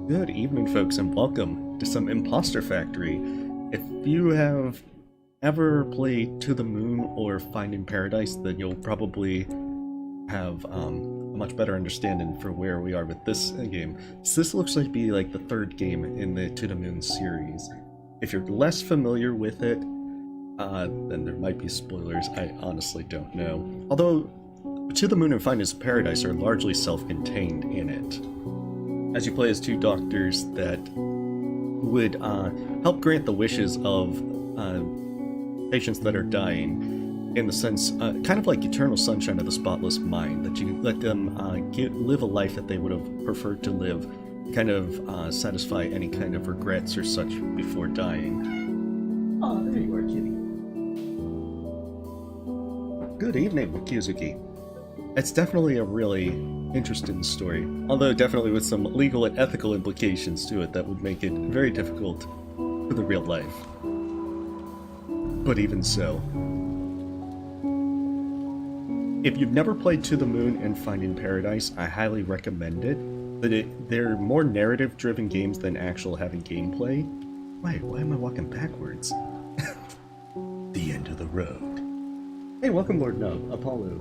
Good evening, folks, and welcome to some Impostor Factory. If you have ever played To the Moon or Finding Paradise, then you'll probably have a much better understanding for where we are with this game. So this looks like be like the third game in the To the Moon series. If you're less familiar with it, then there might be spoilers. I honestly don't know. Although To the Moon and Finding Paradise are largely self-contained in it, as you play as two doctors that would help grant the wishes of patients that are dying, in the sense, kind of like Eternal Sunshine of the Spotless Mind, that you let them live a life that they would have preferred to live, kind of satisfy any kind of regrets or such before dying. Oh, there you are, Kitty. Good evening, Kizuki. It's definitely a really interesting story, although definitely with some legal and ethical implications to it that would make it very difficult for the real life. But even so, if you've never played To the Moon and Finding Paradise, I highly recommend it. They're more narrative-driven games than actual having gameplay. Wait, why am I walking backwards? The end of the road. Hey, welcome, Lord Nub, Apollo.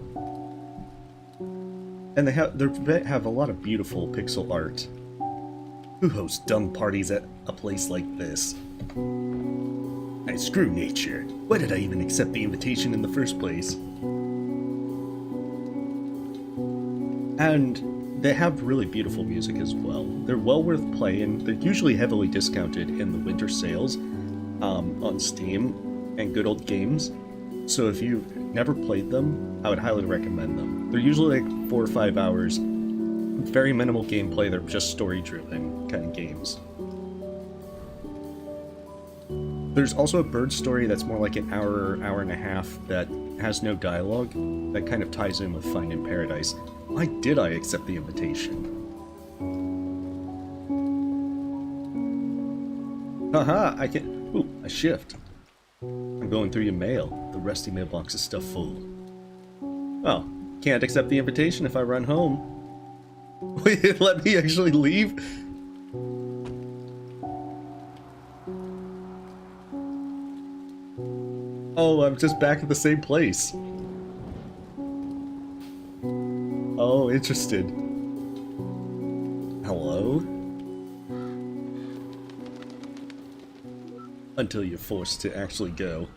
And they have a lot of beautiful pixel art. Who hosts dung parties at a place like this? I screw nature. Why did I even accept the invitation in the first place? And they have really beautiful music as well. They're well worth playing. They're usually heavily discounted in the winter sales on Steam and Good Old Games. So if you've never played them, I would highly recommend them. They're usually like 4 or 5 hours, very minimal gameplay, they're just story-driven kind of games. There's also a bird story that's more like an hour, hour and a half that has no dialogue, that kind of ties in with Finding Paradise. Why did I accept the invitation? Haha, I can... Ooh, a shift. I'm going through your mail. The rusty mailbox is still full. Oh, can't accept the invitation if I run home. Wait, let me actually leave? Oh, I'm just back at the same place. Oh, interested. Hello? Until you're forced to actually go.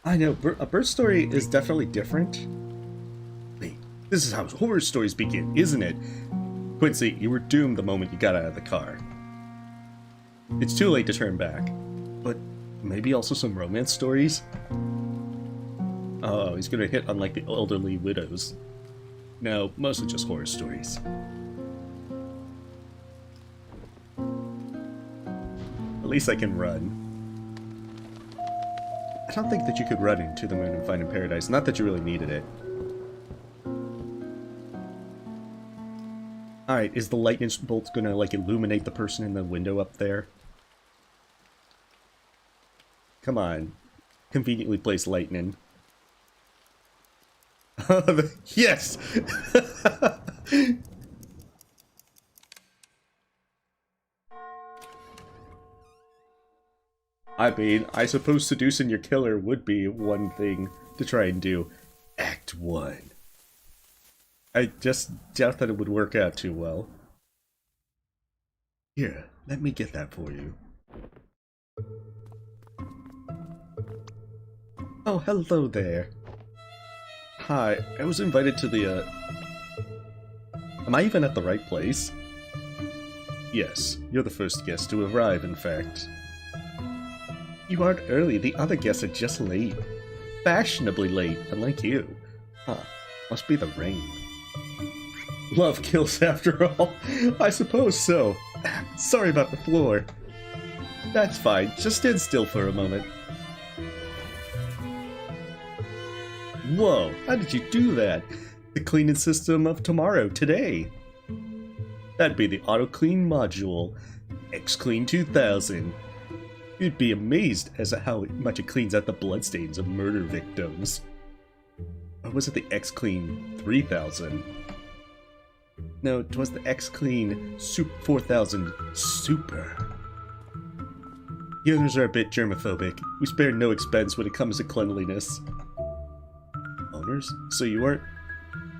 I know, a bird story is definitely different. Wait, this is how horror stories begin, isn't it? Quincy, you were doomed the moment you got out of the car. It's too late to turn back. But maybe also some romance stories? Oh, he's gonna hit on like the elderly widows. No, mostly just horror stories. At least I can run. I don't think that you could run into the moon and Finding Paradise. Not that you really needed it. Alright, is the lightning bolt gonna, like, illuminate the person in the window up there? Come on. Conveniently placed lightning. Yes! I mean, I suppose seducing your killer would be one thing to try and do. Act 1. I just doubt that it would work out too well. Here, let me get that for you. Oh, hello there. Hi, I was invited to the, Am I even at the right place? Yes, you're the first guest to arrive, in fact. You aren't early, the other guests are just late. Fashionably late, unlike you. Huh, must be the rain. Love kills after all. I suppose so. Sorry about the floor. That's fine, just stand still for a moment. Whoa, how did you do that? The cleaning system of tomorrow, today. That'd be the auto clean module. X-Clean 2000. You'd be amazed as to how much it cleans out the bloodstains of murder victims. Or was it the X-Clean 3000? No, 'twas the X-Clean Soup 4000 Super. The owners are a bit germophobic. We spare no expense when it comes to cleanliness. Owners? So you aren't?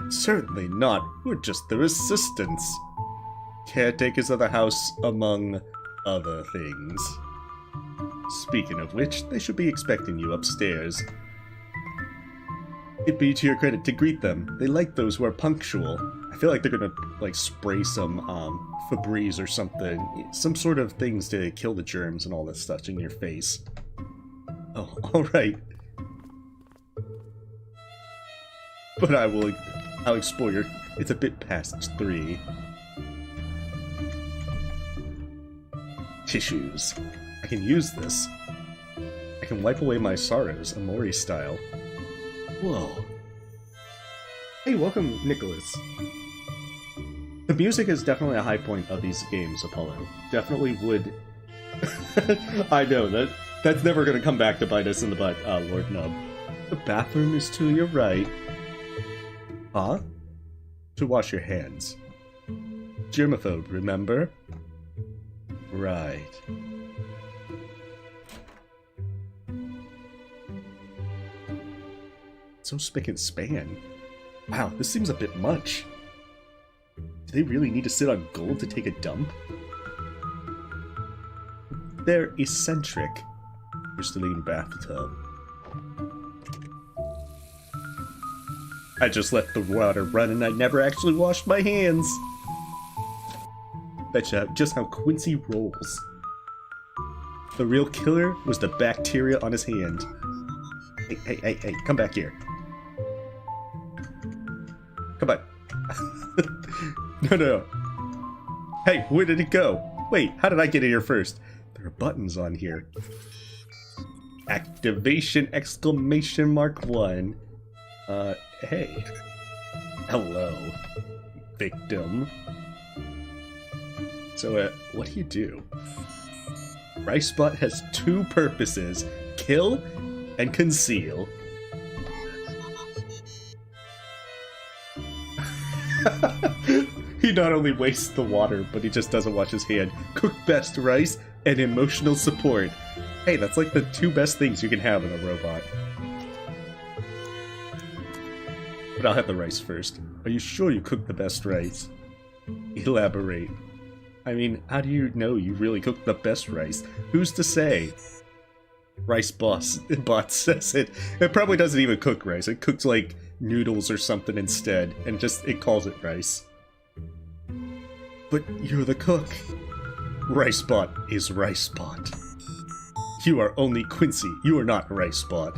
Certainly not. We're just their assistants. Caretakers of the house, among other things. Speaking of which, they should be expecting you upstairs. It'd be to your credit to greet them. They like those who are punctual. I feel like they're gonna, like, spray some, Febreze or something. Some sort of things to kill the germs and all that stuff in your face. Oh, alright. But I'll explore your... It's a bit past 3. Tissues. I can use this. I can wipe away my sorrows, Amori style. Whoa. Hey, welcome, Nicholas. The music is definitely a high point of these games, Apollo. Definitely would... I know, that's never gonna come back to bite us in the butt, Lord Nub. The bathroom is to your right. Huh? To wash your hands. Germaphobe, remember? Right. So spick and span. Wow, this seems a bit much. Do they really need to sit on gold to take a dump? They're eccentric. Crystalline bathtub. I just let the water run and I never actually washed my hands. That's just how Quincy rolls. The real killer was the bacteria on his hand. Hey, come back here. Come on. No. Hey, where did it go? Wait, how did I get in here first? There are buttons on here. Activation exclamation mark 1. Hey. Hello, victim. So, what do? Ricebot has 2 purposes. Kill and conceal. He not only wastes the water, but he just doesn't wash his hand. Cook best rice and emotional support. Hey, that's like the 2 best things you can have in a robot. But I'll have the rice first. Are you sure you cooked the best rice? Elaborate. I mean, how do you know you really cooked the best rice? Who's to say? Rice bot says it. It probably doesn't even cook rice. It cooks like noodles or something instead, and it calls it rice. But you're the cook. Ricebot is Ricebot. You are only Quincy. You are not Ricebot.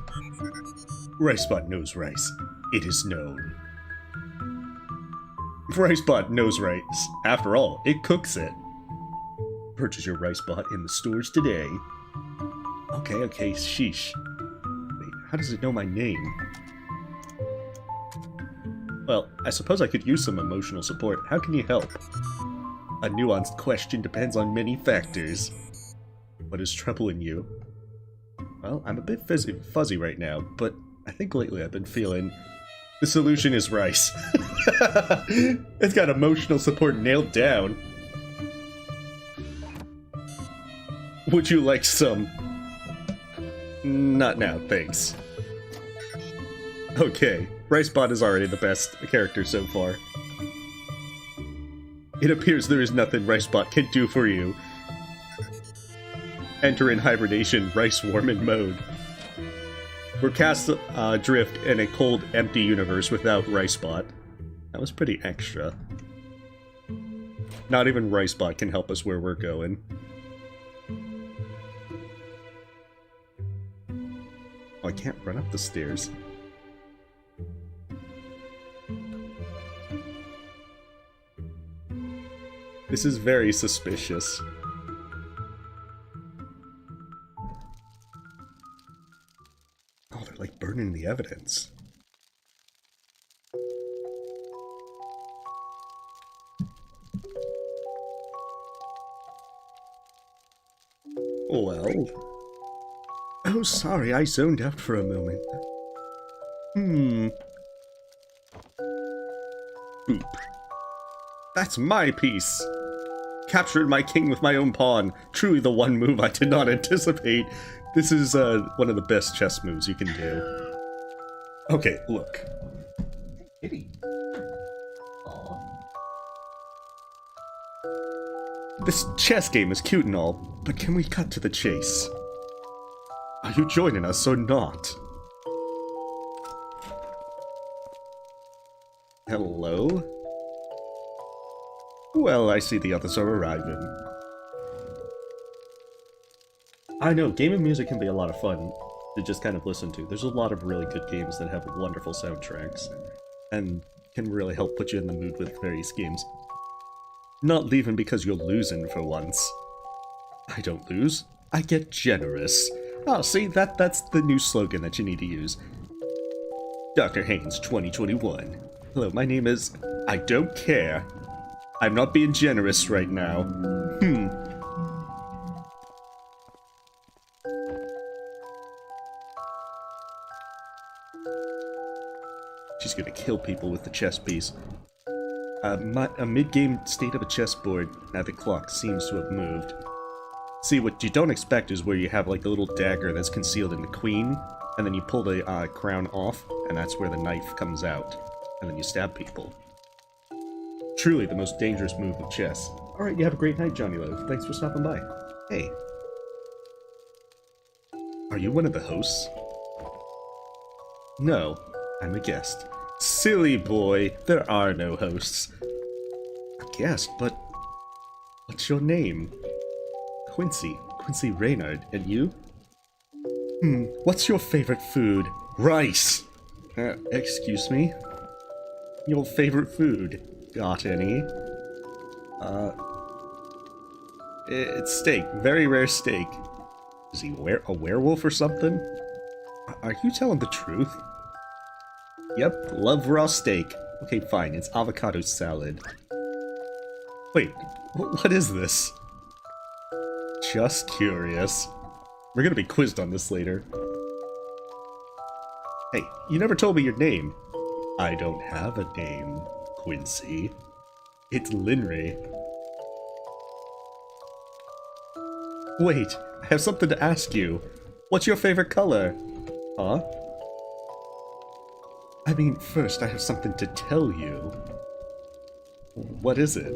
Ricebot knows rice. It is known. Ricebot knows rice. After all, it cooks it. Purchase your Ricebot in the stores today. Okay, sheesh. Wait, how does it know my name? Well, I suppose I could use some emotional support. How can you help? A nuanced question depends on many factors. What is troubling you? Well, I'm a bit fuzzy right now, but I think lately I've been feeling... The solution is rice. It's got emotional support nailed down. Would you like some? Not now, thanks. Okay, Ricebot is already the best character so far. It appears there is nothing Ricebot can do for you. Enter in hibernation, rice warming mode. We're cast adrift in a cold, empty universe without Ricebot. That was pretty extra. Not even Ricebot can help us where we're going. Oh, I can't run up the stairs. This is very suspicious. Oh, they're like burning the evidence. Well... Oh, sorry, I zoned out for a moment. Oop. That's my piece! Captured my king with my own pawn. Truly the one move I did not anticipate. This is one of the best chess moves you can do. Okay, look. Kitty. Aw. This chess game is cute and all, but can we cut to the chase? Are you joining us or not? Hello? Well, I see the others are arriving. I know, gaming music can be a lot of fun to just kind of listen to. There's a lot of really good games that have wonderful soundtracks, and can really help put you in the mood with various games. Not leaving because you're losing for once. I don't lose, I get generous. Oh, see, that's the new slogan that you need to use. Dr. Haynes 2021. Hello, my name is... I don't care. I'm not being generous right now. She's gonna kill people with the chess piece. A mid-game state of a chessboard at the clock seems to have moved. See, what you don't expect is where you have like a little dagger that's concealed in the queen, and then you pull the crown off, and that's where the knife comes out, and then you stab people. Truly the most dangerous move of chess. Alright, you have a great night, Johnny Love. Thanks for stopping by. Hey. Are you one of the hosts? No, I'm a guest. Silly boy, there are no hosts. A guest, but... what's your name? Quincy Reynard, and you? What's your favorite food? Rice! Excuse me? Your favorite food? Got any? It's steak. Very rare steak. Is he a werewolf or something? Are you telling the truth? Yep, love raw steak. Okay, fine, it's avocado salad. Wait, what is this? Just curious. We're gonna be quizzed on this later. Hey, you never told me your name. I don't have a name, Quincy. It's Linray. Wait, I have something to ask you. What's your favorite color? Huh? I mean, first I have something to tell you. What is it?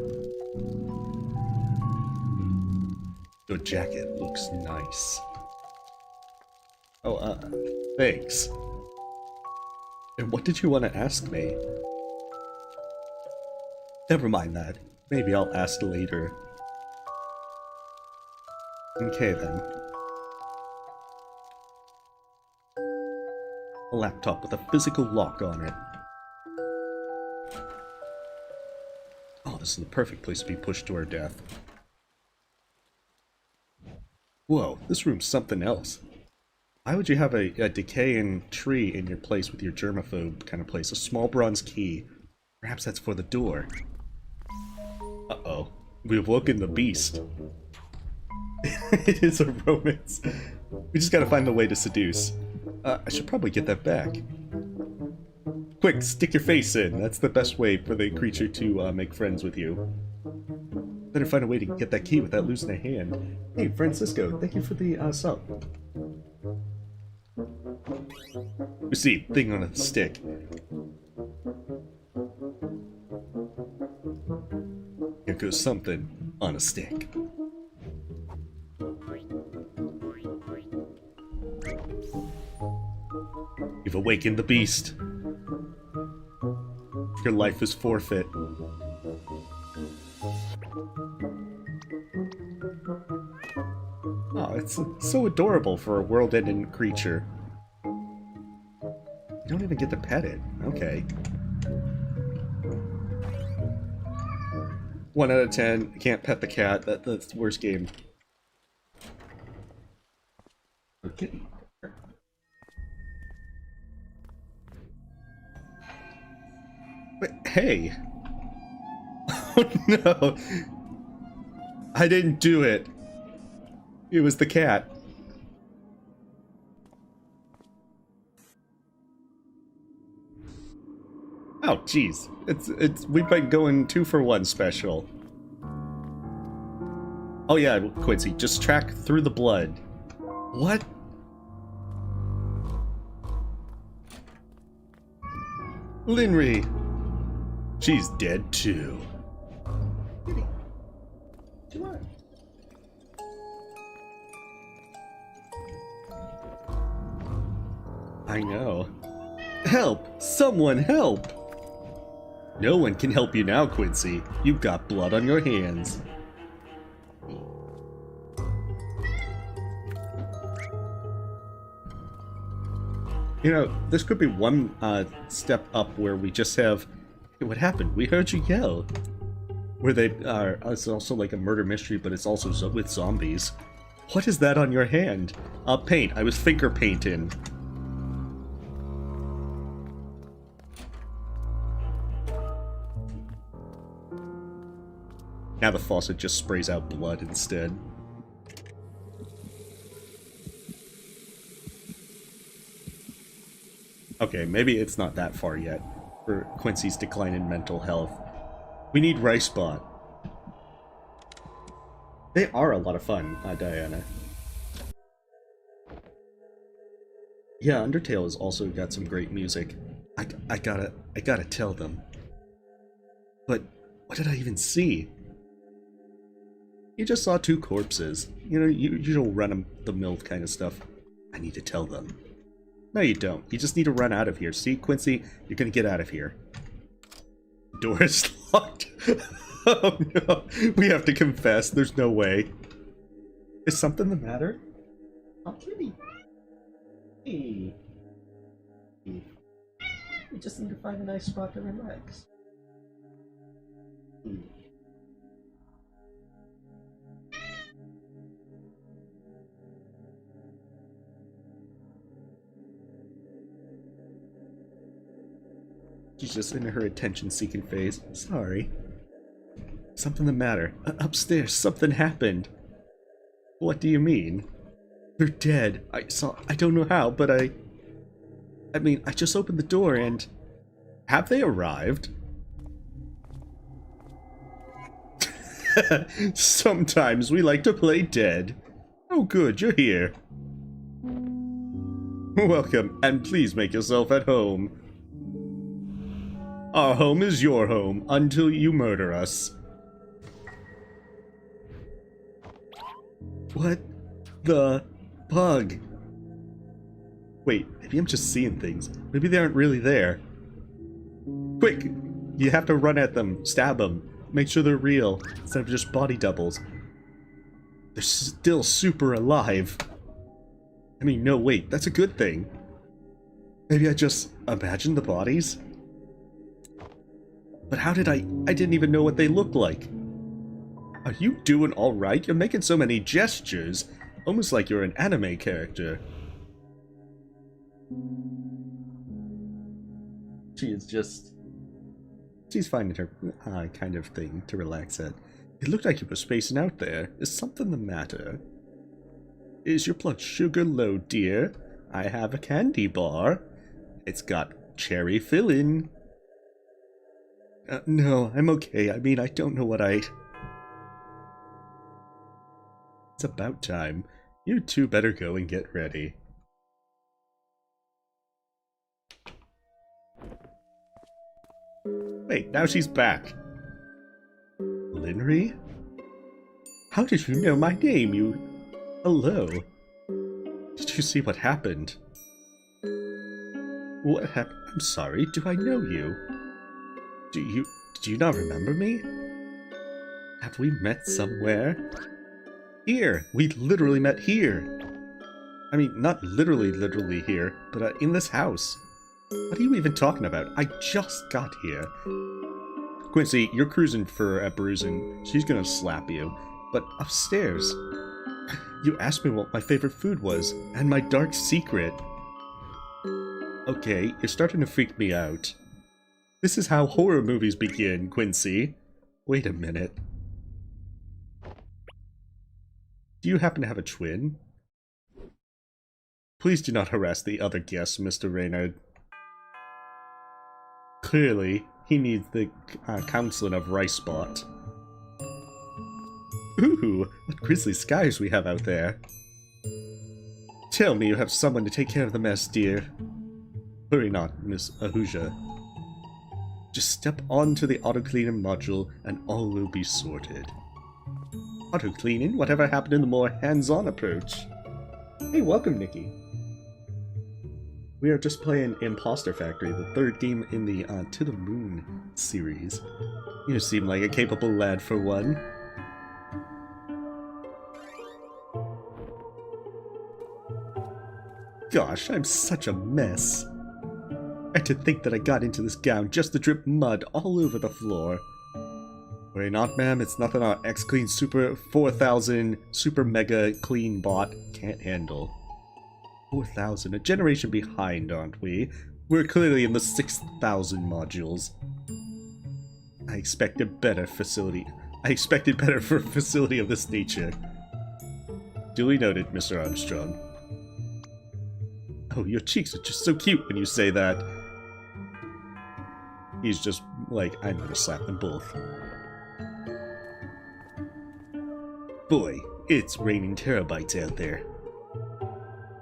Your jacket looks nice. Oh, thanks. And what did you want to ask me? Never mind that. Maybe I'll ask later. Okay then. A laptop with a physical lock on it. Oh, this is the perfect place to be pushed to our death. Whoa, this room's something else. Why would you have a decaying tree in your place with your germaphobe kind of place? A small bronze key. Perhaps that's for the door. Uh-oh. We've woken the beast. It is a romance. We just gotta find the way to seduce. I should probably get that back. Quick, stick your face in. That's the best way for the creature to make friends with you. Better find a way to get that key without losing a hand. Hey, Francisco, thank you for the sub. You see, thing on a stick. Here goes something on a stick. You've awakened the beast. Your life is forfeit. Oh, it's so adorable for a world-ending creature. You don't even get to pet it. Okay. 1 out of 10. Can't pet the cat. That's the worst game. Okay. But hey! Oh no! I didn't do it! It was the cat. Oh, jeez. We've been going 2-for-1 special. Oh yeah, Quincy, just track through the blood. What? Linry! She's dead too. Come on. I know. Help! Someone help! No one can help you now, Quincy. You've got blood on your hands. You know, this could be one step up where we just have... Hey, what happened? We heard you yell. Where they are... it's also like a murder mystery, but it's also with zombies. What is that on your hand? Paint. I was finger painting. Now the faucet just sprays out blood instead. Okay, maybe it's not that far yet for Quincy's decline in mental health. We need Ricebot. They are a lot of fun, Diana. Yeah, Undertale has also got some great music. I gotta tell them. But what did I even see? You just saw 2 corpses. You know, usual run-of-the-mill kind of stuff. I need to tell them. No, you don't. You just need to run out of here. See, Quincy? You're gonna get out of here. Door is locked. Oh no. We have to confess. There's no way. Is something the matter? Oh, Kitty. Hey. We just need to find a nice spot to relax. She's just in her attention-seeking phase. Sorry. Something the matter. Upstairs, something happened. What do you mean? They're dead. I don't know how, but I mean, I just opened the door and... Have they arrived? Sometimes we like to play dead. Oh good, you're here. Welcome, and please make yourself at home. Our home is your home, until you murder us. What the bug? Wait, maybe I'm just seeing things. Maybe they aren't really there. Quick! You have to run at them, stab them, make sure they're real, instead of just body doubles. They're still super alive. I mean, no, wait, that's a good thing. Maybe I just imagined the bodies? But how did I didn't even know what they looked like. Are you doing alright? You're making so many gestures, almost like you're an anime character. She's finding her kind of thing to relax at. It looked like you were spacing out there. Is something the matter? Is your blood sugar low, dear? I have a candy bar. It's got cherry filling. No, I'm okay. I mean, I don't know what It's about time. You two better go and get ready. Wait, now she's back. Linry? How did you know my name, you... Hello? Did you see what happened? What happened? I'm sorry, do I know you? Do you not remember me? Have we met somewhere? Here! We literally met here! I mean, not literally here, but in this house. What are you even talking about? I just got here. Quincy, you're cruising for a bruising. She's gonna slap you. But upstairs... You asked me what my favorite food was, and my dark secret. Okay, you're starting to freak me out. This is how horror movies begin, Quincy. Wait a minute. Do you happen to have a twin? Please do not harass the other guests, Mr. Reynard. Clearly, he needs the counseling of Ricebot. Ooh, what grisly skies we have out there. Tell me you have someone to take care of the mess, dear. Hurry not, Miss Ahuja. Just step onto the auto-cleaning module and all will be sorted. Auto-cleaning? Whatever happened in the more hands-on approach? Hey, welcome, Nikki. We are just playing Impostor Factory, the third game in the To the Moon series. You seem like a capable lad for one. Gosh, I'm such a mess. And to think that I got into this gown just to drip mud all over the floor. Worry not, ma'am, it's nothing our X-Clean Super 4000 Super Mega Clean Bot can't handle. 4,000, a generation behind, aren't we? We're clearly in the 6,000 modules. I expected better for a facility of this nature. Duly noted, Mr. Armstrong. Oh, your cheeks are just so cute when you say that. He's just like, I'm gonna slap them both. Boy, it's raining terabytes out there.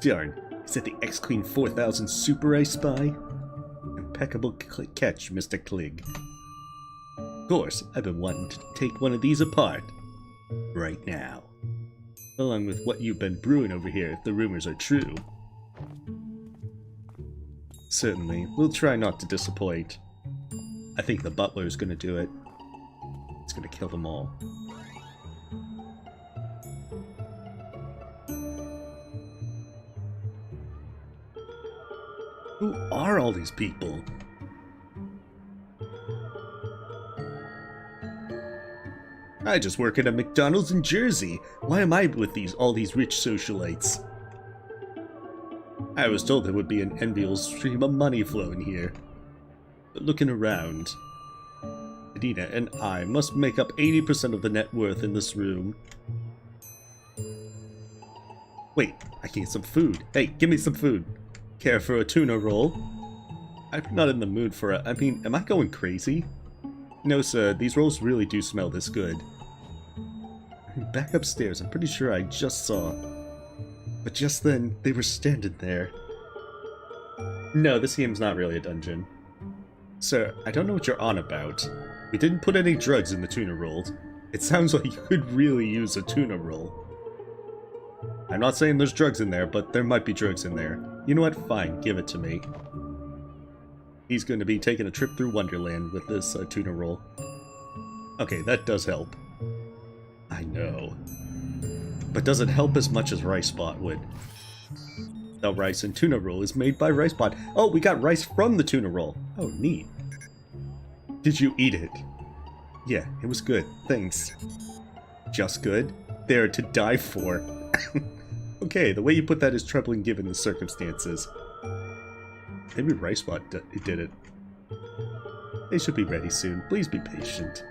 Darn, is that the X-Clean 4000 Super I spy? Impeccable catch, Mr. Klig. Of course, I've been wanting to take one of these apart. Right now. Along with what you've been brewing over here, if the rumors are true. Certainly, we'll try not to disappoint. I think the butler is gonna do it. It's gonna kill them all. Who are all these people? I just work at a McDonald's in Jersey. Why am I with all these rich socialites? I was told there would be an enviable stream of money flowing here. But looking around, Adina and I must make up 80% of the net worth in this room. Wait, I can get some food. Hey, give me some food. Care for a tuna roll? I'm not in the mood for it. I mean, am I going crazy? No, sir, these rolls really do smell this good. Back upstairs, I'm pretty sure I just saw. But just then, they were standing there. No, this game's not really a dungeon. Sir, I don't know what you're on about. We didn't put any drugs in the tuna rolls. It sounds like you could really use a tuna roll. I'm not saying there's drugs in there, but there might be drugs in there. You know what? Fine, give it to me. He's going to be taking a trip through Wonderland with this tuna roll. Okay, that does help. I know. But does it help as much as Ricebot would? The rice and tuna roll is made by Ricebot. Oh, we got rice from the tuna roll. Oh, neat. Did you eat it? Yeah, it was good. Thanks. Just good? There to die for. Okay, the way you put that is troubling given the circumstances. Maybe Ricebot did it. They should be ready soon. Please be patient.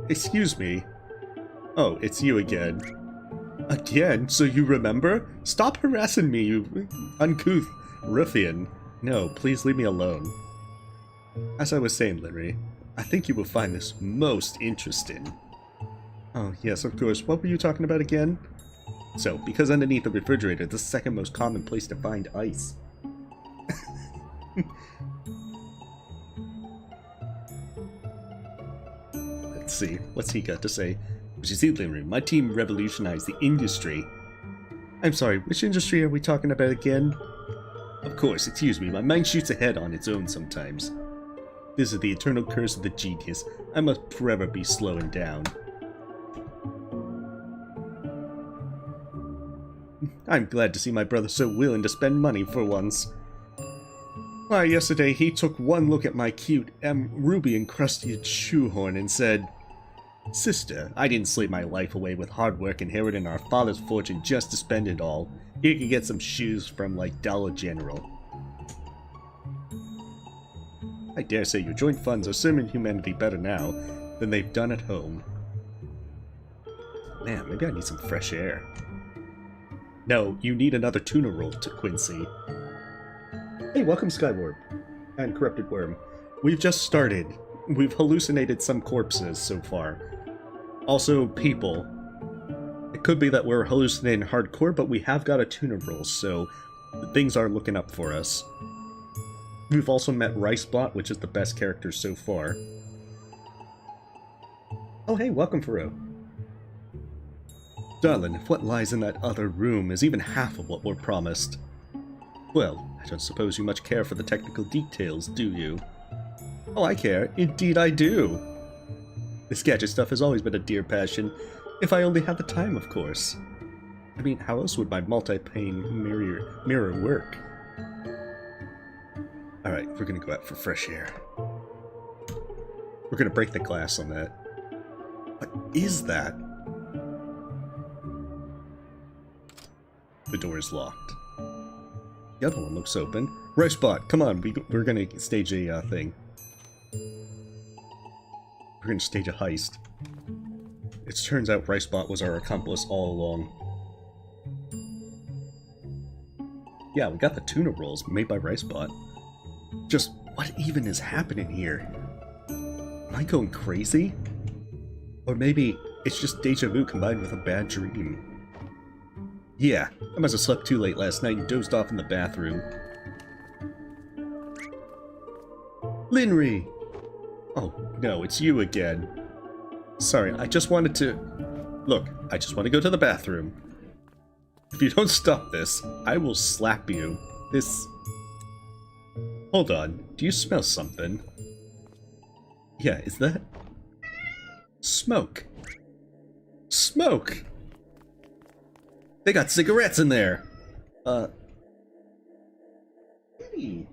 Excuse me. Oh, it's you again. Again? So you remember? Stop harassing me, you uncouth ruffian. No, please leave me alone. As I was saying, Larry, I think you will find this most interesting. Oh, yes, of course. What were you talking about again? So, because underneath the refrigerator, the second most common place to find ice. Let's see, what's he got to say? But you see, Larry, my team revolutionized the industry. I'm sorry, which industry are we talking about again? Of course, excuse me, my mind shoots ahead on its own sometimes. This is the eternal curse of the genius. I must forever be slowing down. I'm glad to see my brother so willing to spend money for once. Why, yesterday he took one look at my cute ruby-encrusted shoehorn and said, "Sister, I didn't slave my life away with hard work inheriting our father's fortune just to spend it all. You could get some shoes from, like, Dollar General." I dare say your joint funds are serving humanity better now than they've done at home. Man, maybe I need some fresh air. No, you need another tuna roll to Quincy. Hey, welcome Skywarp. And Corrupted Worm. We've just started. We've hallucinated some corpses so far. Also, people. It could be that we're hallucinating hardcore, but we have got a tuna roll, so things are looking up for us. We've also met Ricebot, which is the best character so far. Oh hey, welcome Faro. Darling, if what lies in that other room is even half of what we're promised. Well, I don't suppose you much care for the technical details, do you? Oh, I care. Indeed I do. This gadget stuff has always been a dear passion. If I only had the time, of course. I mean, how else would my multi-pane mirror work? Alright, we're gonna go out for fresh air. We're gonna break the glass on that. What is that? The door is locked. The other one looks open. Ricebot, come on, we're gonna stage a thing. We're gonna stage a heist. It turns out Ricebot was our accomplice all along. Yeah, we got the tuna rolls made by Ricebot. Just, what even is happening here? Am I going crazy? Or maybe it's just deja vu combined with a bad dream. Yeah, I must have slept too late last night and dozed off in the bathroom. Linry! Oh, no, it's you again. Sorry, I just wanted to... Look, I just want to go to the bathroom. If you don't stop this, I will slap you. This... Hold on, do you smell something? Yeah, is that... Smoke. Smoke! They got cigarettes in there! Hey.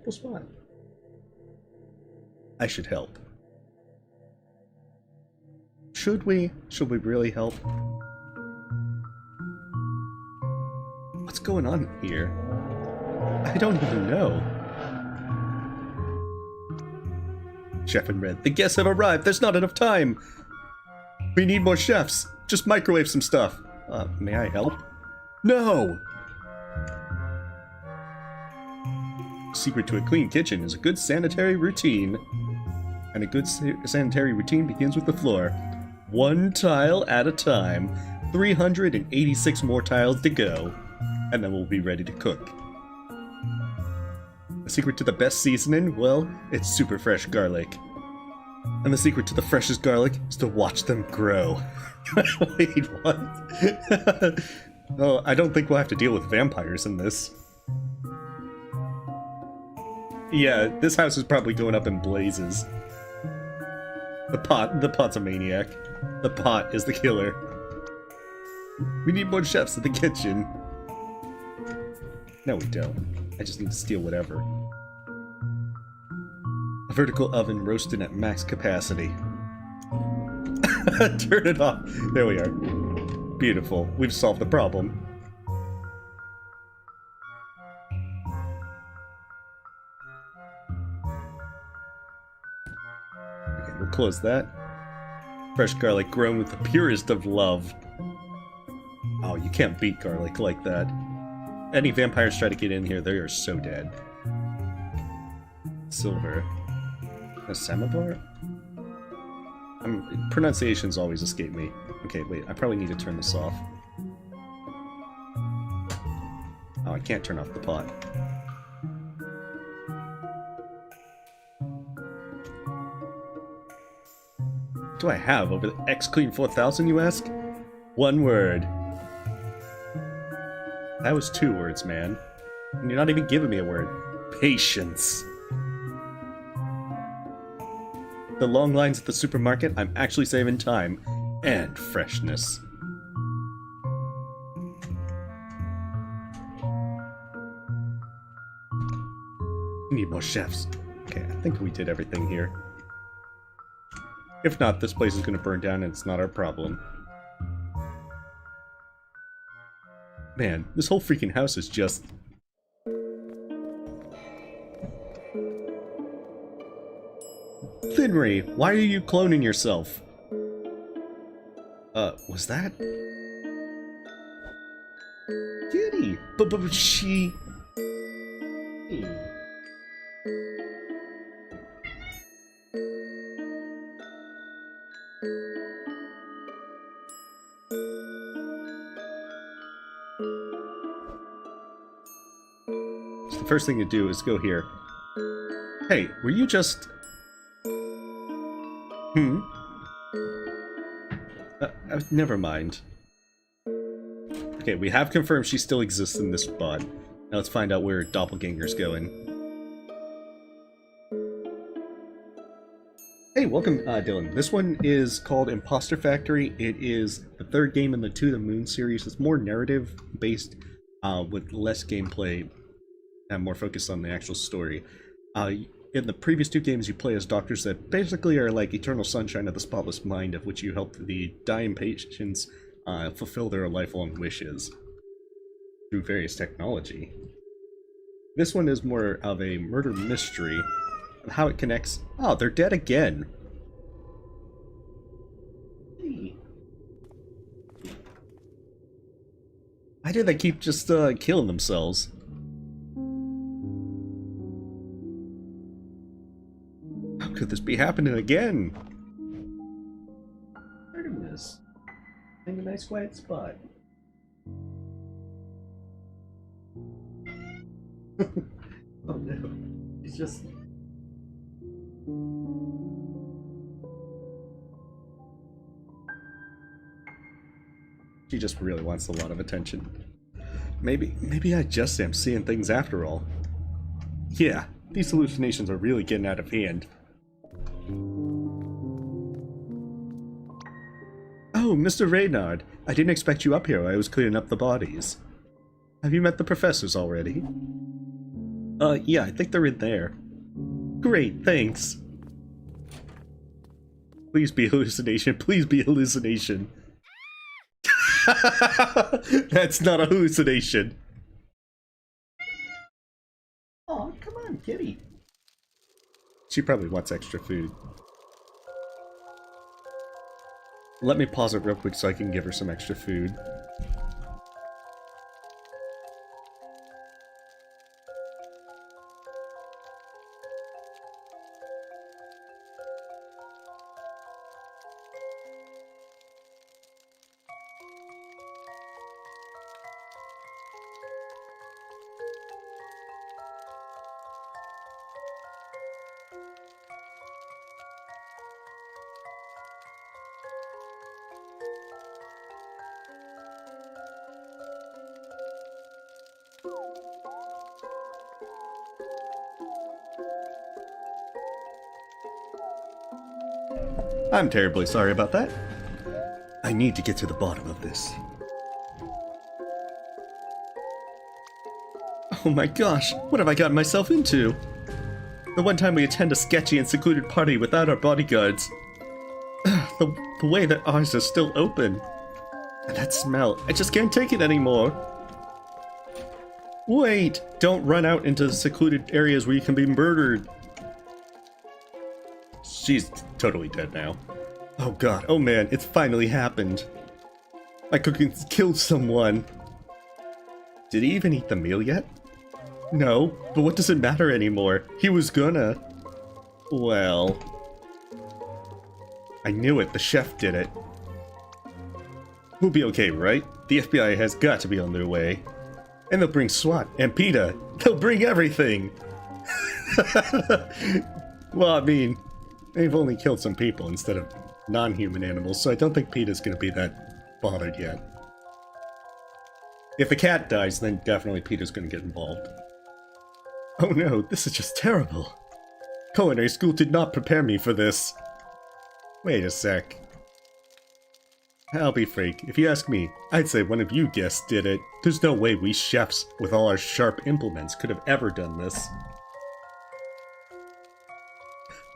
Spot. I should help. Should we? Should we really help? What's going on here? I don't even know. Chef in red. The guests have arrived. There's not enough time. We need more chefs. Just microwave some stuff. May I help? No! Secret to a clean kitchen is a good sanitary routine. And a good sanitary routine begins with the floor. One tile at a time. 386 more tiles to go. And then we'll be ready to cook. The secret to the best seasoning? Well, it's super fresh garlic. And the secret to the freshest garlic is to watch them grow. Wait, what? Oh, I don't think we'll have to deal with vampires in this. Yeah, this house is probably going up in blazes. The pot's a maniac. The pot is the killer. We need more chefs in the kitchen. No, we don't. I just need to steal whatever. A vertical oven roasted at max capacity. Turn it off. There we are. Beautiful. We've solved the problem. Okay, we'll close that. Fresh garlic grown with the purest of love. Oh, you can't beat garlic like that. Any vampires try to get in here, they are so dead. Silver. A samovar? Pronunciations always escape me. Okay, wait, I probably need to turn this off. Oh, I can't turn off the pot. What do I have over the X-Clean 4000, you ask? One word. That was 2 words, man. And you're not even giving me a word. Patience. The long lines at the supermarket, I'm actually saving time. And freshness. We need more chefs. Okay, I think we did everything here. If not, this place is gonna burn down and it's not our problem. Man, this whole freaking house is just... Finry, why are you cloning yourself? Was that? Kitty! But she... So the first thing to do is go here. Hey, were you just... never mind. Okay, we have confirmed she still exists in this spot. Now let's find out where Doppelganger's going. Hey, welcome, Dylan. This one is called Impostor Factory. It is the third game in the To the Moon series. It's more narrative-based, with less gameplay and more focused on the actual story. In the previous two games, you play as doctors that basically are like eternal sunshine of the spotless mind, of which you help the dying patients fulfill their lifelong wishes through various technology. This one is more of a murder mystery, and how it connects... Oh, they're dead again! Why do they keep just killing themselves? How could this be happening again? Artemis. Find a nice quiet spot. Oh no. It's just... She just really wants a lot of attention. Maybe I just am seeing things after all. Yeah, these hallucinations are really getting out of hand. Oh, Mr. Reynard, I didn't expect you up here. I was cleaning up the bodies. Have you met the professors already? Yeah, I think they're in there. Great, thanks. Please be hallucination. Please be hallucination. That's not a hallucination. Oh, come on, kitty. She probably wants extra food. Let me pause it real quick so I can give her some extra food. I'm terribly sorry about that. I need to get to the bottom of this. Oh my gosh, what have I gotten myself into? The one time we attend a sketchy and secluded party without our bodyguards. The way that ours is still open. And that smell, I just can't take it anymore. Wait, don't run out into secluded areas where you can be murdered. She's totally dead now. Oh god, oh man, it's finally happened. My cooking killed someone. Did he even eat the meal yet? No, but what does it matter anymore? He was gonna. Well... I knew it, the chef did it. We'll be okay, right? The FBI has got to be on their way. And they'll bring SWAT and PETA. They'll bring everything! Well, I mean... They've only killed some people instead of non-human animals, so I don't think PETA's gonna be that bothered yet. If a cat dies, then definitely PETA's gonna get involved. Oh no, this is just terrible. Culinary school did not prepare me for this. Wait a sec. I'll be frank, if you ask me, I'd say one of you guests did it. There's no way we chefs, with all our sharp implements, could have ever done this.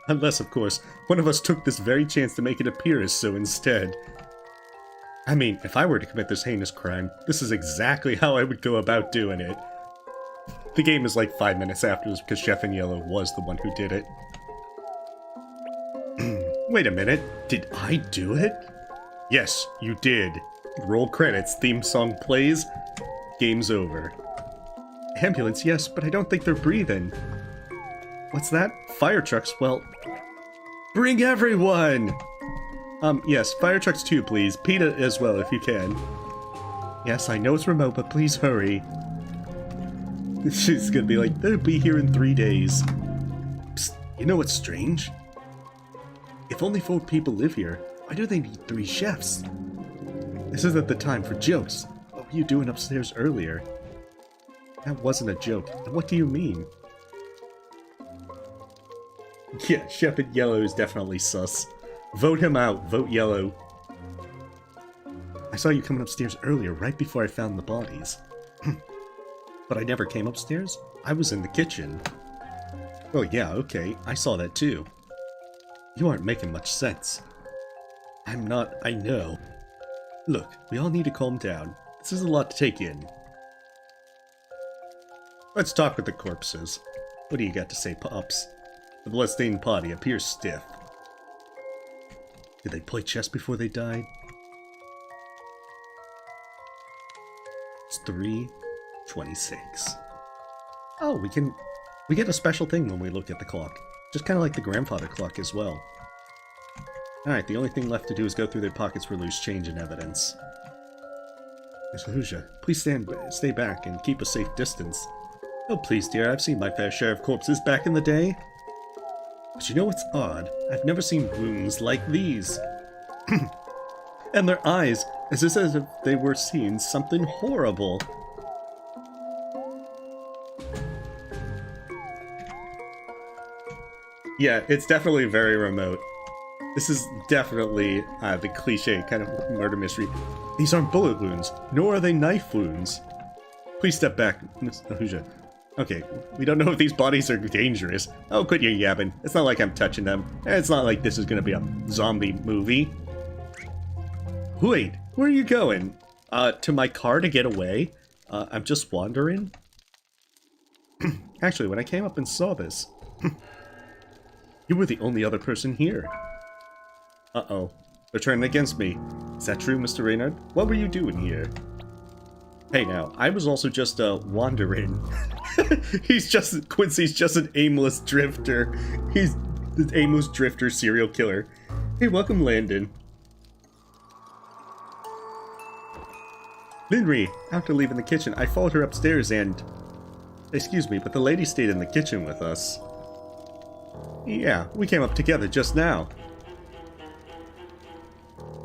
Unless, of course, one of us took this very chance to make it appear as so instead. I mean, if I were to commit this heinous crime, this is exactly how I would go about doing it. The game is like 5 minutes after this because Chef in Yellow was the one who did it. Wait a minute, did I do it? Yes, you did. Roll credits, theme song plays, game's over. Ambulance, yes, but I don't think they're breathing. What's that? Fire trucks? Well, bring everyone! Yes, fire trucks too, please. PETA as well, if you can. Yes, I know it's remote, but please hurry. She's gonna be like, they'll be here in 3 days. Psst, you know what's strange? If only 4 people live here, why do they need 3 chefs? This isn't the time for jokes. What were you doing upstairs earlier? That wasn't a joke. And what do you mean? Yeah, Chef in Yellow is definitely sus. Vote him out. Vote Yellow. I saw you coming upstairs earlier, right before I found the bodies. But I never came upstairs? I was in the kitchen. Oh yeah, okay. I saw that too. You aren't making much sense. I'm not, I know. Look, we all need to calm down. This is a lot to take in. Let's talk with the corpses. What do you got to say, Pops? The bloodstained body appears stiff. Did they play chess before they died? It's 3:26. Oh, we get a special thing when we look at the clock. Just kind of like the grandfather clock as well. Alright, the only thing left to do is go through their pockets for loose change and evidence. Miss Lucia, please stay back and keep a safe distance. Oh please dear, I've seen my fair share of corpses back in the day. But you know what's odd? I've never seen wounds like these. And their eyes, as if they were seeing something horrible. Yeah, it's definitely very remote. This is definitely the cliche kind of murder mystery. These aren't bullet wounds, nor are they knife wounds. Please step back, Miss Ahuja. Okay, we don't know if these bodies are dangerous. Oh, quit your yapping. It's not like I'm touching them. It's not like this is gonna be a zombie movie. Wait, where are you going? To my car to get away? I'm just wandering? Actually, when I came up and saw this, you were the only other person here. Uh-oh. They're turning against me. Is that true, Mr. Reynard? What were you doing here? Hey now, I was also just, wandering. Quincy's just an aimless drifter. He's the aimless drifter serial killer. Hey, welcome, Landon. Linry, after leaving the kitchen, I followed her upstairs and... Excuse me, but the lady stayed in the kitchen with us. Yeah, we came up together just now.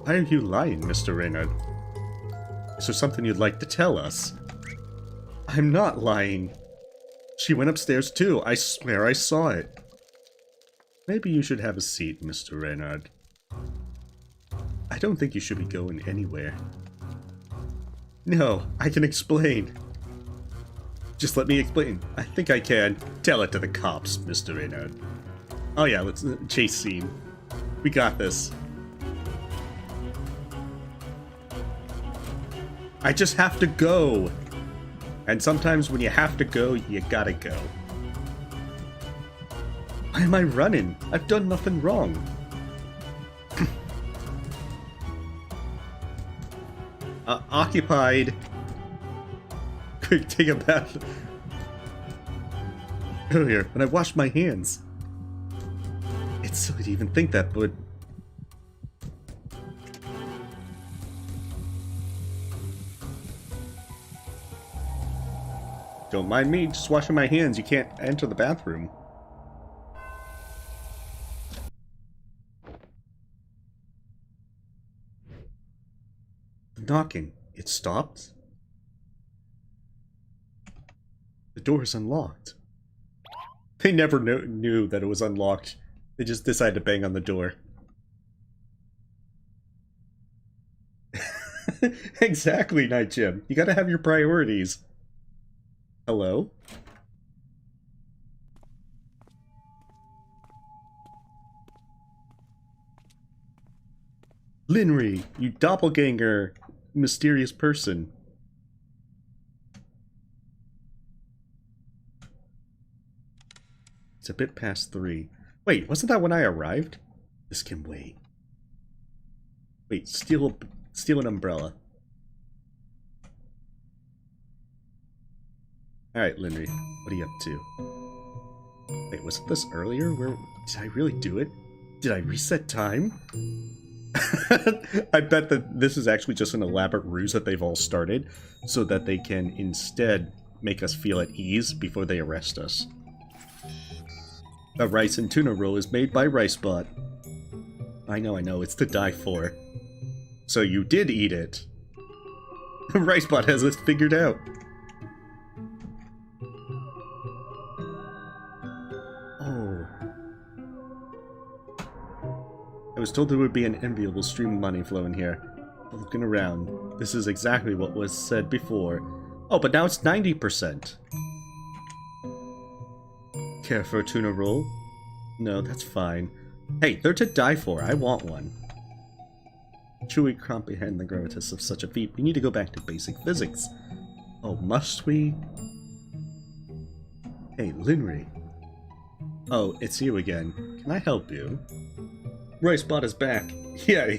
Why are you lying, Mr. Reynard? Is there something you'd like to tell us? I'm not lying. She went upstairs too. I swear I saw it. Maybe you should have a seat, Mr. Reynard. I don't think you should be going anywhere. No, I can explain. Just let me explain. I think I can. Tell it to the cops, Mr. Reynard. Oh yeah, let's chase scene. We got this. I just have to go. And sometimes when you have to go, you gotta go. Why am I running? I've done nothing wrong. Occupied. Quick, take a bath. Earlier, when I washed my hands. It's silly to even think that, but... Don't mind me, just washing my hands. You can't enter the bathroom. Knocking. It stopped? The door is unlocked. They never knew that it was unlocked. They just decided to bang on the door. Exactly, Night Jim. You gotta have your priorities. Hello? Linry, you doppelganger, mysterious person. It's a bit past 3. Wait, wasn't that when I arrived? This can wait. Wait, steal an umbrella. Alright, Linry, what are you up to? Wait, wasn't this earlier? Did I really do it? Did I reset time? I bet that this is actually just an elaborate ruse that they've all started, so that they can instead make us feel at ease before they arrest us. A rice and tuna roll is made by RiceBot. I know, it's to die for. So you did eat it. RiceBot has this figured out. Oh. I was told there would be an enviable stream of money flowing here. But looking around, this is exactly what was said before. Oh, but now it's 90%. Care for a tuna roll? No, that's fine. Hey, they're to die for. I want one. Should we comprehend the gravitas of such a feat, we need to go back to basic physics. Oh, must we? Hey, Linry. Oh, it's you again. Can I help you? RiceBot is back. Yeah,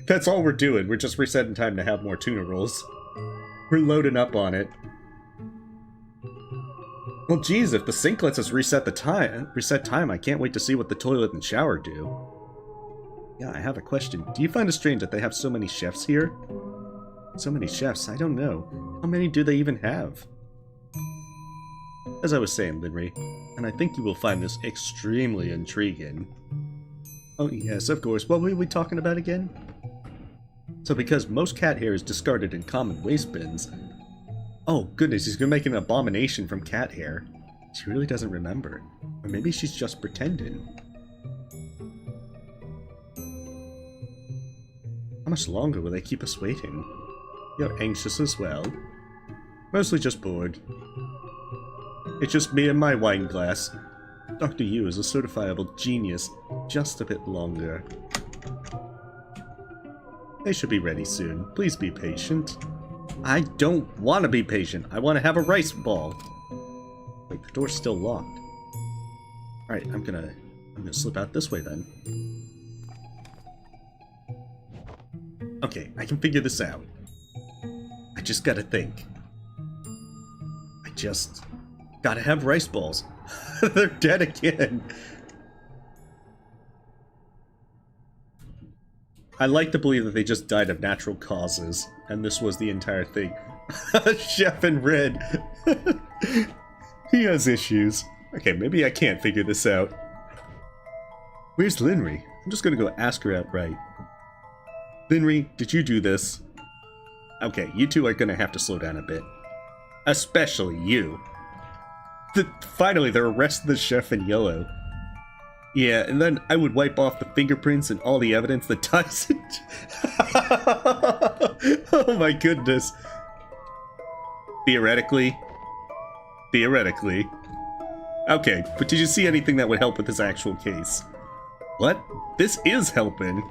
that's all we're doing. We're just resetting time to have more tuna rolls. We're loading up on it. Well, geez, if the sink lets us reset time, I can't wait to see what the toilet and shower do. Yeah, I have a question. Do you find it strange that they have so many chefs here? So many chefs? I don't know. How many do they even have? As I was saying, Linry, and I think you will find this extremely intriguing. Oh yes, of course. What were we talking about again? So because most cat hair is discarded in common waste bins... Oh goodness, he's gonna make an abomination from cat hair. She really doesn't remember. Or maybe she's just pretending. How much longer will they keep us waiting? You're anxious as well. Mostly just bored. It's just me and my wine glass. Dr. Yu is a certifiable genius. Just a bit longer. They should be ready soon. Please be patient. I don't want to be patient. I want to have a rice ball. Wait, the door's still locked. Alright, I'm gonna slip out this way then. Okay, I can figure this out. I just gotta think. I just gotta have rice balls. They're dead again. I like to believe that they just died of natural causes, and this was the entire thing. Chef in red. He has issues. Okay, maybe I can't figure this out. Where's Linry? I'm just gonna go ask her outright. Linry, did you do this? Okay, you two are gonna have to slow down a bit. Especially you. Finally, they're arresting the chef in yellow. Yeah, and then I would wipe off the fingerprints and all the evidence that ties it. Oh my goodness. Theoretically. Okay, but did you see anything that would help with this actual case? What? This is helping.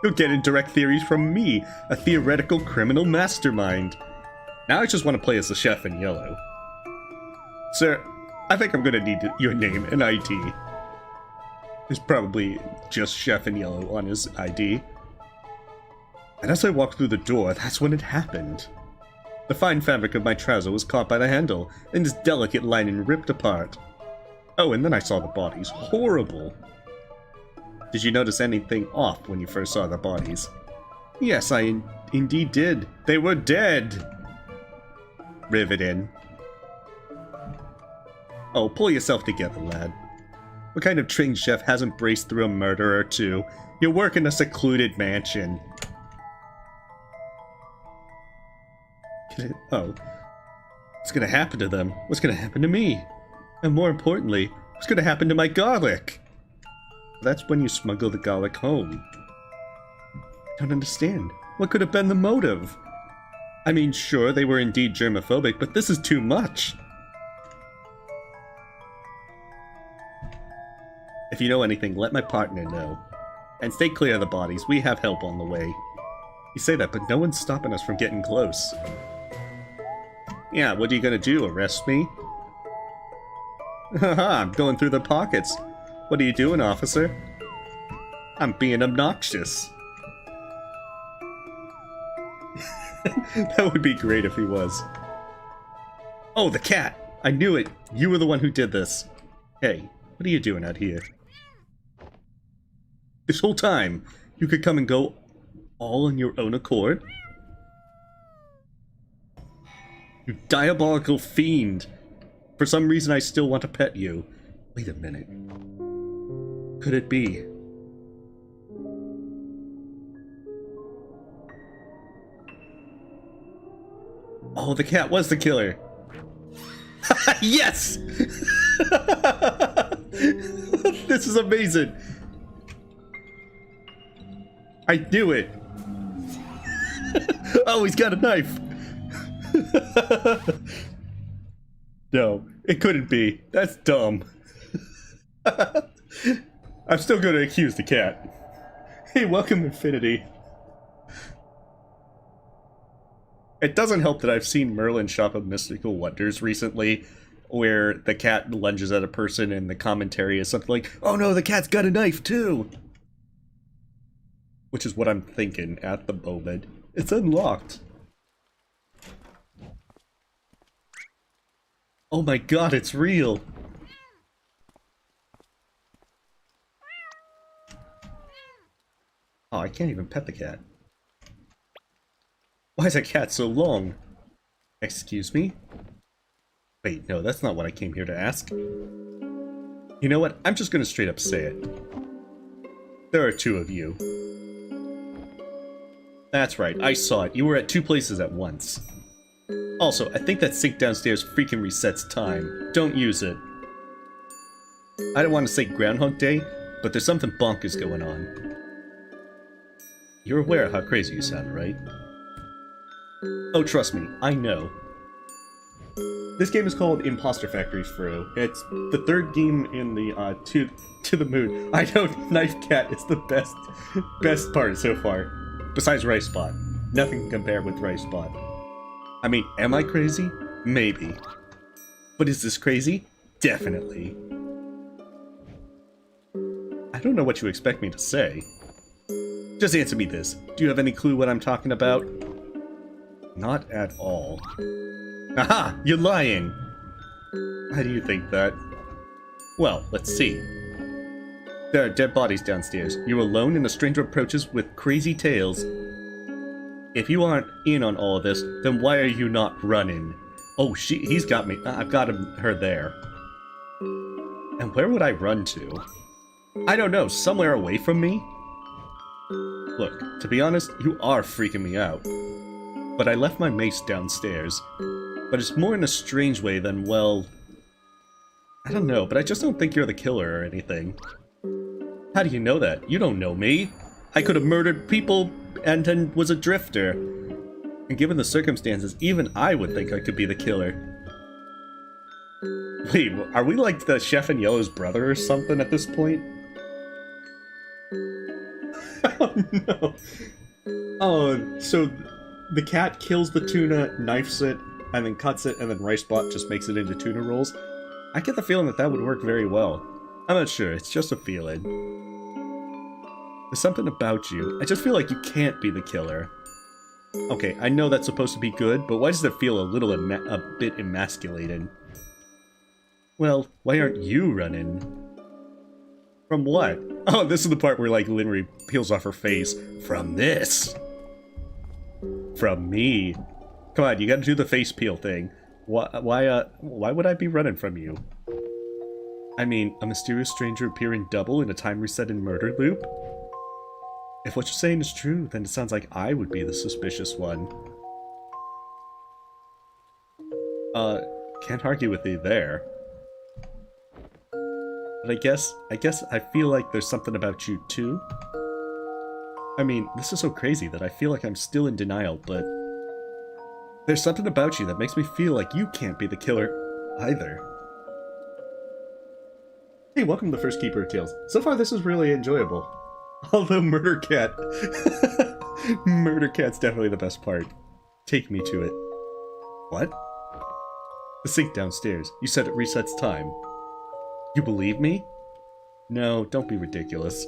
You're getting direct theories from me, a theoretical criminal mastermind. Now I just want to play as the chef in yellow. Sir, I think I'm gonna need your name and ID. There's probably just Chef in Yellow on his ID. And as I walked through the door, that's when it happened. The fine fabric of my trouser was caught by the handle, and its delicate lining ripped apart. Oh, and then I saw the bodies. Horrible. Did you notice anything off when you first saw the bodies? Yes, I indeed did. They were dead. Riveting. Oh, pull yourself together, lad. What kind of trained chef hasn't braced through a murder or two? You work in a secluded mansion. Oh. What's gonna happen to them? What's gonna happen to me? And more importantly, what's gonna happen to my garlic? That's when you smuggle the garlic home. I don't understand. What could have been the motive? I mean, sure, they were indeed germophobic, but this is too much. If you know anything, let my partner know. And stay clear of the bodies, we have help on the way. You say that, but no one's stopping us from getting close. Yeah, what are you gonna do, arrest me? Haha, I'm going through the pockets. What are you doing, officer? I'm being obnoxious. That would be great if he was. Oh, the cat! I knew it! You were the one who did this. Hey, what are you doing out here? This whole time, you could come and go all on your own accord? You diabolical fiend! For some reason I still want to pet you. Wait a minute. Could it be? Oh, the cat was the killer! Yes! This is amazing! I knew it! Oh, he's got a knife! No, it couldn't be. That's dumb. I'm still gonna accuse the cat. Hey, welcome, Infinity. It doesn't help that I've seen Merlin Shop of Mystical Wonders recently, where the cat lunges at a person and the commentary is something like, "Oh no, the cat's got a knife too!" Which is what I'm thinking at the moment. It's unlocked. Oh my god, it's real! Oh, I can't even pet the cat. Why is that cat so long? Excuse me? Wait, no, that's not what I came here to ask. You know what? I'm just gonna straight up say it. There are two of you. That's right, I saw it. You were at two places at once. Also, I think that sink downstairs freaking resets time. Don't use it. I don't want to say Groundhog Day, but there's something bonkers going on. You're aware of how crazy you sound, right? Oh, trust me, I know. This game is called Impostor Factory, Fro. It's the third game in the, to the moon. I know Knife Cat is the best part so far. Besides Rice Spot. Nothing can compare with Rice Spot. I mean, am I crazy? Maybe. But is this crazy? Definitely. I don't know what you expect me to say. Just answer me this. Do you have any clue what I'm talking about? Not at all. Aha! You're lying! How do you think that? Well, let's see. There are dead bodies downstairs. You're alone and a stranger approaches with crazy tales. If you aren't in on all of this, then why are you not running? Oh, he's got me. I've got her there. And where would I run to? I don't know, somewhere away from me? Look, to be honest, you are freaking me out. But I left my mace downstairs. But it's more in a strange way than, well... I don't know, but I just don't think you're the killer or anything. How do you know that? You don't know me. I could have murdered people and then was a drifter. And given the circumstances, even I would think I could be the killer. Wait, are we like the Chef and Yellow's brother or something at this point? Oh no. Oh, so the cat kills the tuna, knifes it, and then cuts it, and then Ricebot just makes it into tuna rolls. I get the feeling that that would work very well. I'm not sure, it's just a feeling. There's something about you. I just feel like you can't be the killer. Okay, I know that's supposed to be good, but why does it feel a bit emasculating? Well, why aren't you running? From what? Oh, this is the part where, like, Linry peels off her face. From this! From me. Come on, you gotta do the face peel thing. Why would I be running from you? I mean, a mysterious stranger appearing double in a time reset and murder loop? If what you're saying is true, then it sounds like I would be the suspicious one. Can't argue with you there. But I guess I feel like there's something about you too. I mean, this is so crazy that I feel like I'm still in denial, but there's something about you that makes me feel like you can't be the killer either. Hey, welcome to the first Keeper of Tales. So far this is really enjoyable. Although Murder Cat... Murder Cat's definitely the best part. Take me to it. What? The sink downstairs. You said it resets time. You believe me? No, don't be ridiculous.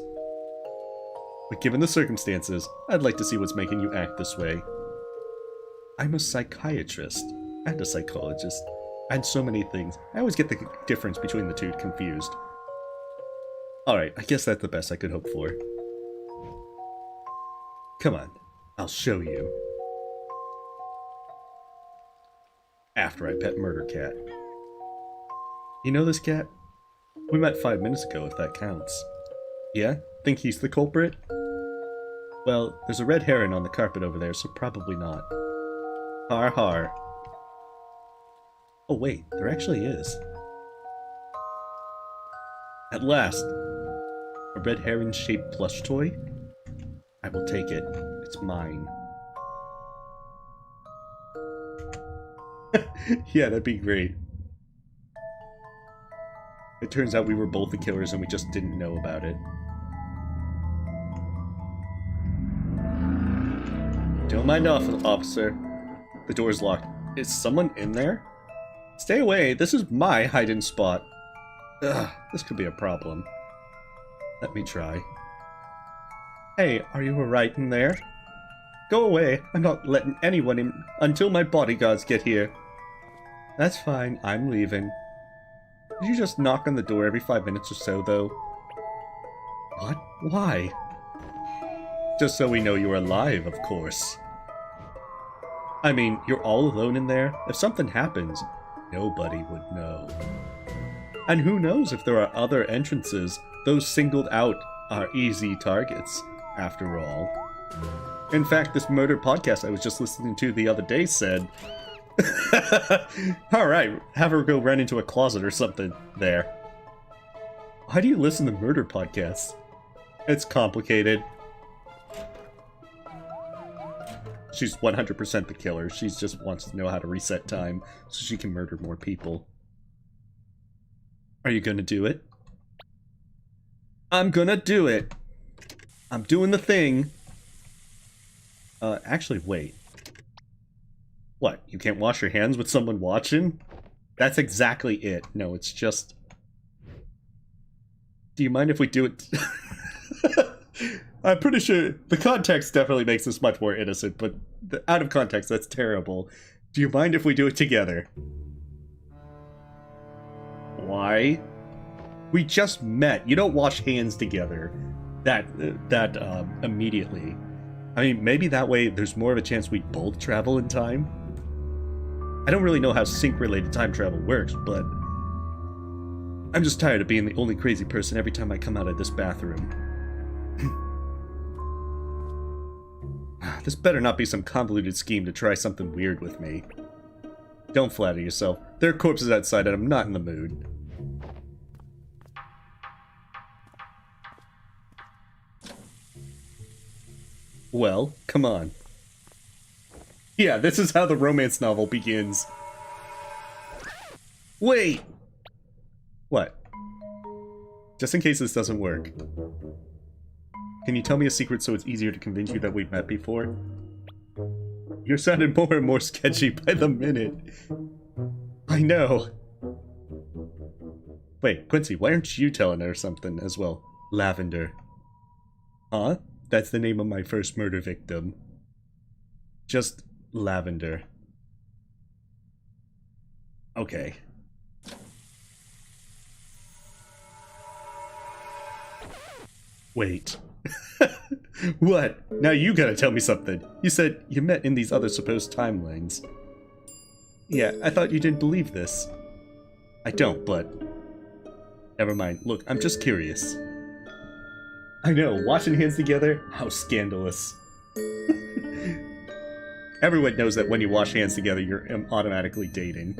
But given the circumstances, I'd like to see what's making you act this way. I'm a psychiatrist and a psychologist and so many things. I always get the difference between the two confused. Alright, I guess that's the best I could hope for. Come on, I'll show you. After I pet Murder Cat. You know this cat? We met 5 minutes ago, if that counts. Yeah? Think he's the culprit? Well, there's a red heron on the carpet over there, so probably not. Har har. Oh wait, there actually is. At last! A red heron-shaped plush toy? I will take it. It's mine. Yeah, that'd be great. It turns out we were both the killers and we just didn't know about it. Don't mind officer. The door's locked. Is someone in there? Stay away, this is my hiding spot. Ugh, this could be a problem. Let me try. Hey, are you alright in there? Go away, I'm not letting anyone in until my bodyguards get here. That's fine, I'm leaving. Did you just knock on the door every 5 minutes or so, though? What? Why? Just so we know you're alive, of course. I mean, you're all alone in there. If something happens, nobody would know. And who knows if there are other entrances? Those singled out are easy targets, after all. In fact, this murder podcast I was just listening to the other day said... Alright, have her go run into a closet or something there. Why do you listen to murder podcasts? It's complicated. She's 100% the killer. She just wants to know how to reset time so she can murder more people. Are you gonna do it? I'm gonna do it! I'm doing the thing! Actually, wait. What, you can't wash your hands with someone watching? That's exactly it. No, it's just... Do you mind if we do it... I'm pretty sure the context definitely makes this much more innocent, but out of context, that's terrible. Do you mind if we do it together? Why? We just met. You don't wash hands together that immediately. I mean, maybe that way there's more of a chance we both travel in time. I don't really know how sync-related time travel works, but I'm just tired of being the only crazy person every time I come out of this bathroom. This better not be some convoluted scheme to try something weird with me. Don't flatter yourself. There are corpses outside and I'm not in the mood. Well, come on. Yeah, this is how the romance novel begins. Wait! What? Just in case this doesn't work. Can you tell me a secret so it's easier to convince you that we've met before? You're sounding more and more sketchy by the minute. I know. Wait, Quincy, why aren't you telling her something as well? Lavender. Huh? That's the name of my first murder victim. Just Lavender. Okay. Wait. What? Now you gotta tell me something. You said you met in these other supposed timelines. Yeah, I thought you didn't believe this. I don't, but... Never mind. Look, I'm just curious. I know, washing hands together? How scandalous. Everyone knows that when you wash hands together, you're automatically dating.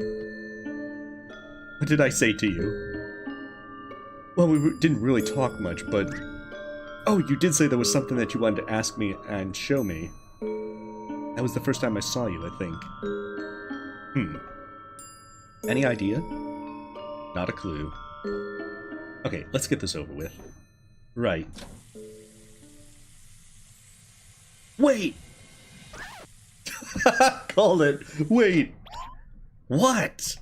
What did I say to you? Well, we didn't really talk much, but... Oh, you did say there was something that you wanted to ask me and show me. That was the first time I saw you, I think. Any idea? Not a clue. Okay, let's get this over with. Right. Wait! Called it! Wait! What?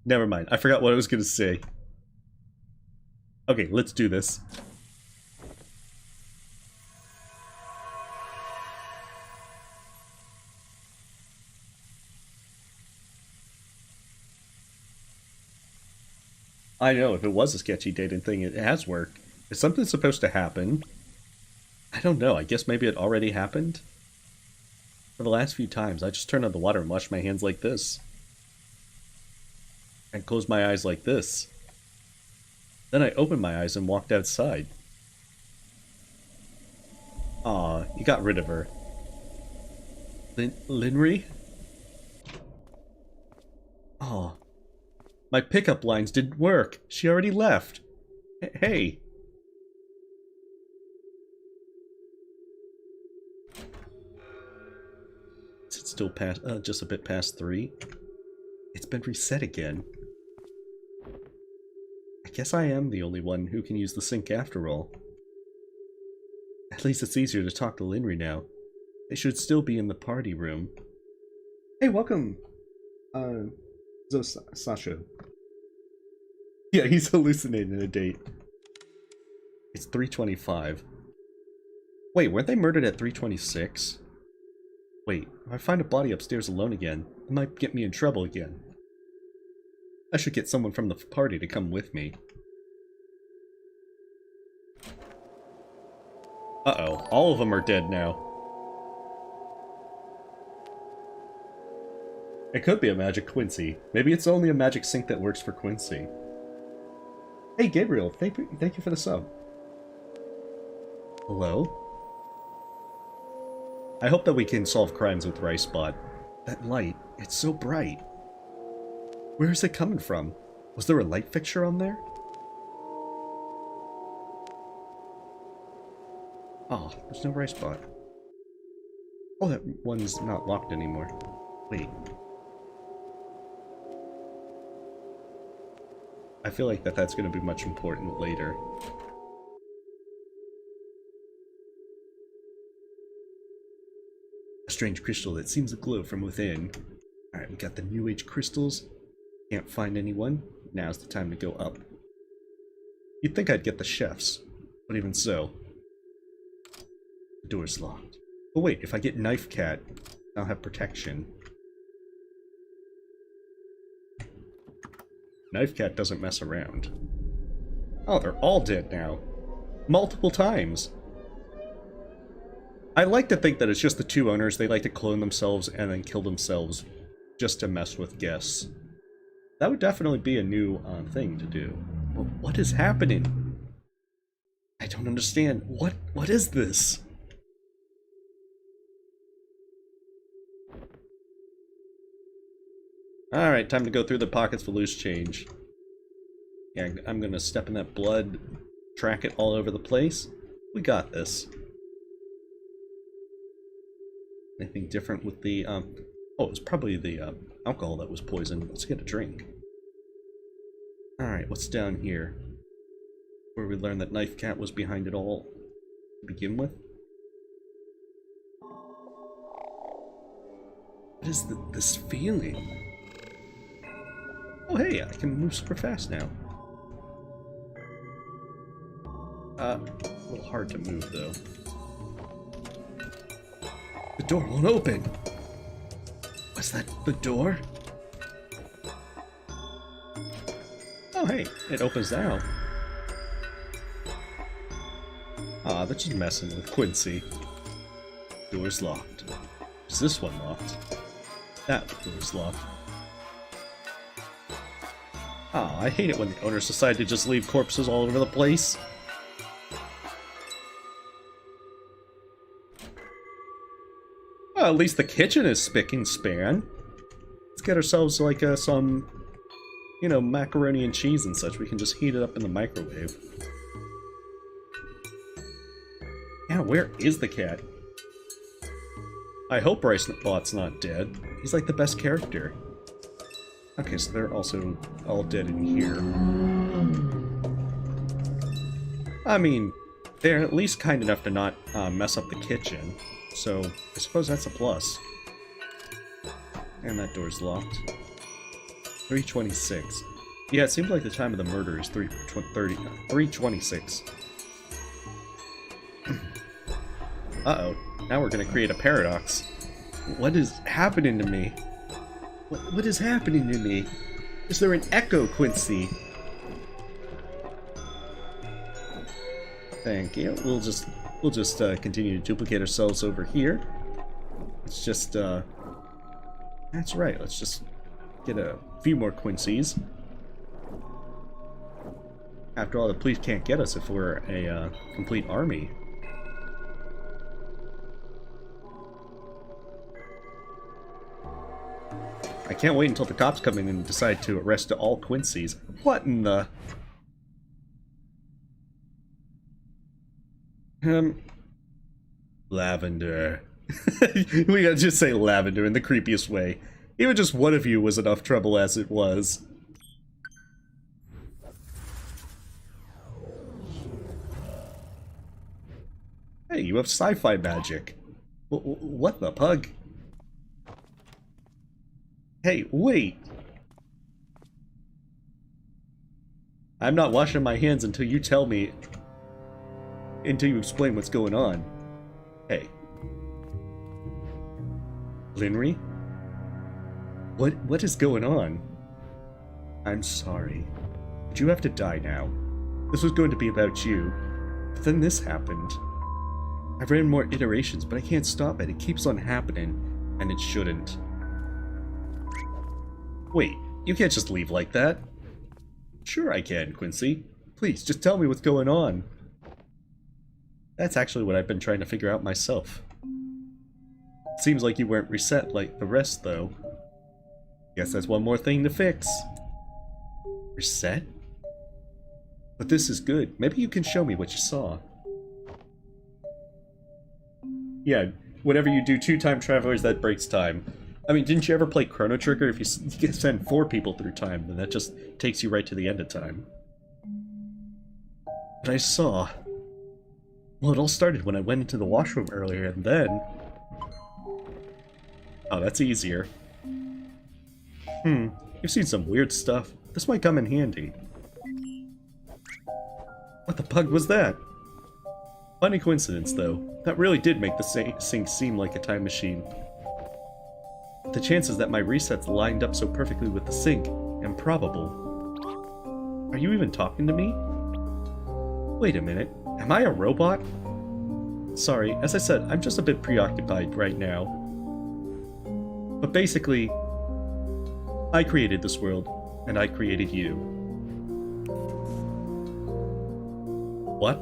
Never mind, I forgot what I was gonna say. Okay, let's do this. I know, if it was a sketchy dating thing, it has worked. Is something supposed to happen? I don't know, I guess maybe it already happened? For the last few times, I just turned on the water and washed my hands like this. And closed my eyes like this. Then I opened my eyes and walked outside. Aw, you got rid of her. Linry? Aw. My pickup lines didn't work. She already left. Hey. Is it still past, just a bit past 3? It's been reset again. I guess I am the only one who can use the sink after all. At least it's easier to talk to Linry now. They should still be in the party room. Hey, welcome, Sasha. Yeah, he's hallucinating a date. It's 3:25. Wait, weren't they murdered at 3:26? Wait, if I find a body upstairs alone again, it might get me in trouble again. I should get someone from the party to come with me. Uh-oh, all of them are dead now. It could be a magic Quincy. Maybe it's only a magic sink that works for Quincy. Hey Gabriel, thank you for the sub. Hello? I hope that we can solve crimes with Ricebot. That light, it's so bright. Where is it coming from? Was there a light fixture on there? Oh, there's no Ricebot. Oh, that one's not locked anymore. Wait. I feel like that's going to be much important later. A strange crystal that seems to glow from within. Alright, we got the New Age crystals. Can't find anyone. Now's the time to go up. You'd think I'd get the chefs, but even so. The door's locked. But wait, if I get Knife Cat, I'll have protection. Knife Cat doesn't mess around. Oh, they're all dead now. Multiple times. I like to think that it's just the two owners. They like to clone themselves and then kill themselves just to mess with guests. That would definitely be a new thing to do. But what is happening? I don't understand. What is this? Alright, time to go through the pockets for loose change. Yeah, I'm gonna step in that blood, track it all over the place. We got this. Anything different with the, oh, it was probably the alcohol that was poisoned. Let's get a drink. Alright, what's down here? Where we learned that Knife Cat was behind it all to begin with? What is this feeling? Oh hey, I can move super fast now. A little hard to move though. The door won't open! Was that the door? Oh hey, it opens now. Ah, they're just messing with Quincy. Door's locked. Is this one locked? That door's locked. Ah, I hate it when the owners decide to just leave corpses all over the place. Well, at least the kitchen is spick and span. Let's get ourselves like some, you know, macaroni and cheese and such. We can just heat it up in the microwave. Yeah, where is the cat? I hope Ricebot's not dead. He's like the best character. Okay, so they're also all dead in here. I mean, they're at least kind enough to not mess up the kitchen. So, I suppose that's a plus. And that door's locked. 3:26. Yeah, it seems like the time of the murder is 3:26. Uh-oh. Now we're gonna create a paradox. What is happening to me? What is happening to me? Is there an echo, Quincy? Thank you. We'll just continue to duplicate ourselves over here. Let's just that's right. Let's just get a few more Quincy's. After all, the police can't get us if we're a complete army. I can't wait until the cops come in and decide to arrest all Quincy's. What in the... Lavender. We gotta just say lavender in the creepiest way. Even just one of you was enough trouble as it was. Hey, you have sci-fi magic. What the pug? Hey, wait! I'm not washing my hands until you tell me... until you explain what's going on. Hey. Linry? What is going on? I'm sorry. But you have to die now. This was going to be about you. But then this happened. I've ran more iterations, but I can't stop it. It keeps on happening, and it shouldn't. Wait, you can't just leave like that. Sure I can, Quincy. Please, just tell me what's going on. That's actually what I've been trying to figure out myself. Seems like you weren't reset like the rest, though. Guess that's one more thing to fix. Reset? But this is good. Maybe you can show me what you saw. Yeah, whenever you do 2 time travelers, that breaks time. I mean, didn't you ever play Chrono Trigger? If you can send 4 people through time, then that just takes you right to the end of time. But I saw... Well, it all started when I went into the washroom earlier, and then... Oh, that's easier. You've seen some weird stuff. This might come in handy. What the pug was that? Funny coincidence, though. That really did make the sink seem like a time machine. The chances that my resets lined up so perfectly with the sink, improbable. Are you even talking to me? Wait a minute, am I a robot? Sorry, as I said, I'm just a bit preoccupied right now. But basically, I created this world, and I created you. What?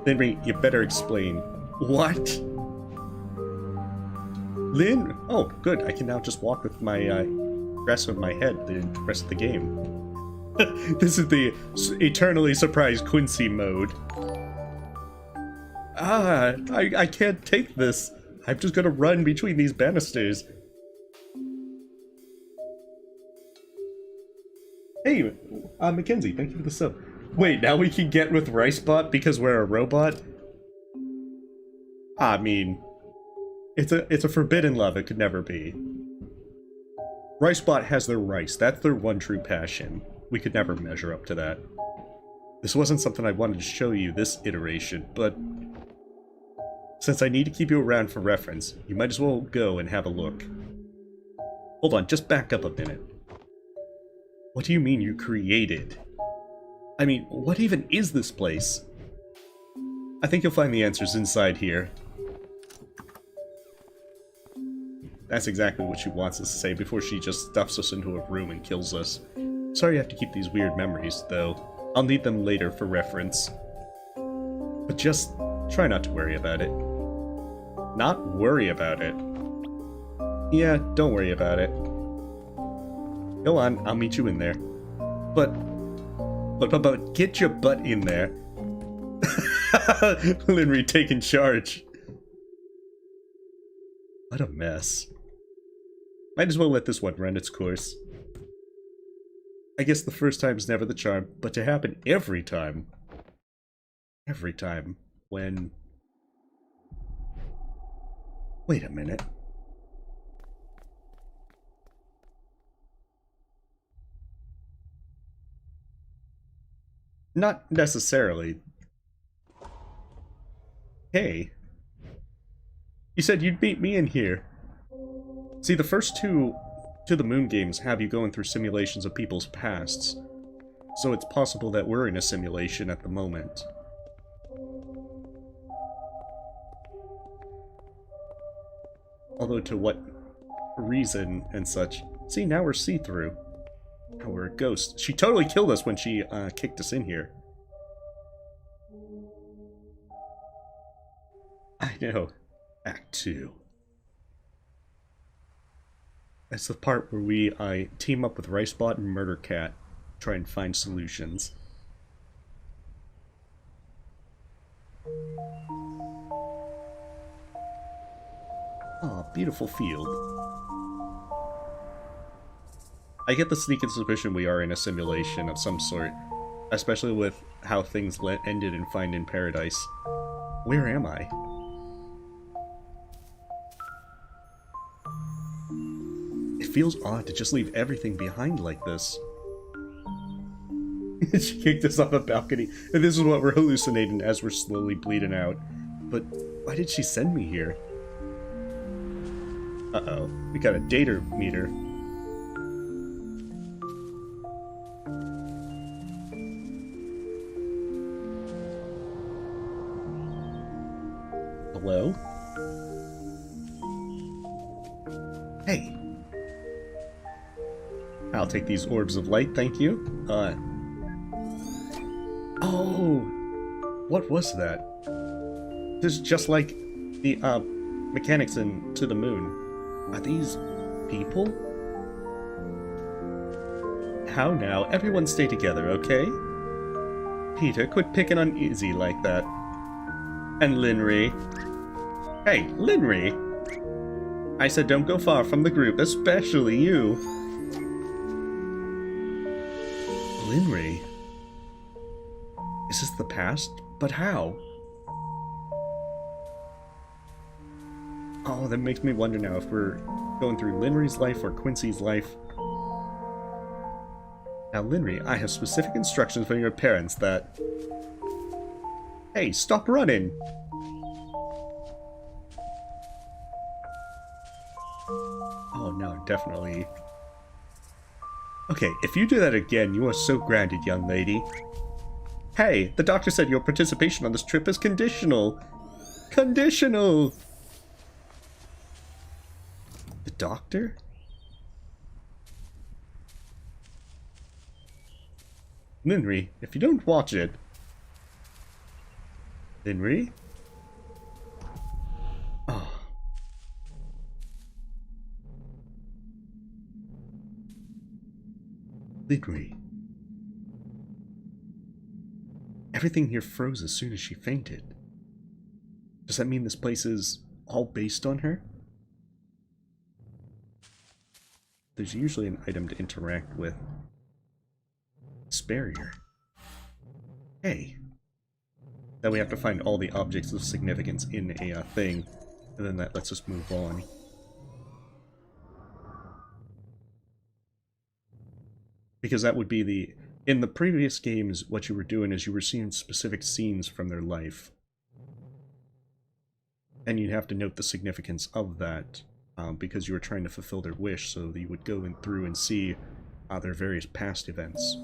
Henry, you better explain. What? Lynn? Oh, good. I can now just walk with my rest of my head the rest of the game. This is the eternally surprised Quincy mode. Ah, I can't take this. I'm just gonna run between these banisters. Hey, Mackenzie, thank you for the sub. Wait, now we can get with Ricebot because we're a robot? I mean... It's a forbidden love, it could never be. Ricebot has their rice, that's their one true passion. We could never measure up to that. This wasn't something I wanted to show you this iteration, but... Since I need to keep you around for reference, you might as well go and have a look. Hold on, just back up a minute. What do you mean you created? I mean, what even is this place? I think you'll find the answers inside here. That's exactly what she wants us to say before she just stuffs us into a room and kills us. Sorry you have to keep these weird memories, though. I'll need them later for reference. But just try not to worry about it. Not worry about it? Yeah, don't worry about it. Go on, I'll meet you in there. But get your butt in there. Linry taking charge. What a mess. Might as well let this one run its course. I guess the first time's never the charm, but to happen every time. Every time. When... Wait a minute. Not necessarily. Hey. You said you'd meet me in here. See, the first two To the Moon games have you going through simulations of people's pasts. So it's possible that we're in a simulation at the moment. Although to what reason and such. See, now we're see-through. Now we're a ghost. She totally killed us when she kicked us in here. I know. Act 2. That's the part where we team up with Ricebot and Murder Cat, try and find solutions. Oh, beautiful field. I get the sneaking suspicion we are in a simulation of some sort, especially with how things ended in Finding Paradise. Where am I? It feels odd to just leave everything behind like this. She kicked us off a balcony, and this is what we're hallucinating as we're slowly bleeding out. But why did she send me here? Uh-oh, we got a data meter. Hello? Hey. I'll take these orbs of light, thank you. Oh! What was that? This is just like the, mechanics in To the Moon. Are these people? How now? Everyone stay together, okay? Peter, quit picking on Izzy like that. And Linry. Hey, Linry! I said don't go far from the group, especially you. Linry? Is this the past? But how? Oh, that makes me wonder now if we're going through Linry's life or Quincy's life. Now, Linry, I have specific instructions from your parents that... Hey, stop running! Oh no, definitely. Okay, if you do that again, you are so grounded, young lady. Hey, the doctor said your participation on this trip is conditional. Conditional! The doctor? Linry, if you don't watch it... Linry? Oh. Linry. Everything here froze as soon as she fainted. Does that mean this place is all based on her? There's usually an item to interact with. Barrier. Hey. Then we have to find all the objects of significance in a thing, and then that lets us move on. Because that would be the... In the previous games, what you were doing is you were seeing specific scenes from their life. And you'd have to note the significance of that, because you were trying to fulfill their wish, so that you would go through and see their various past events.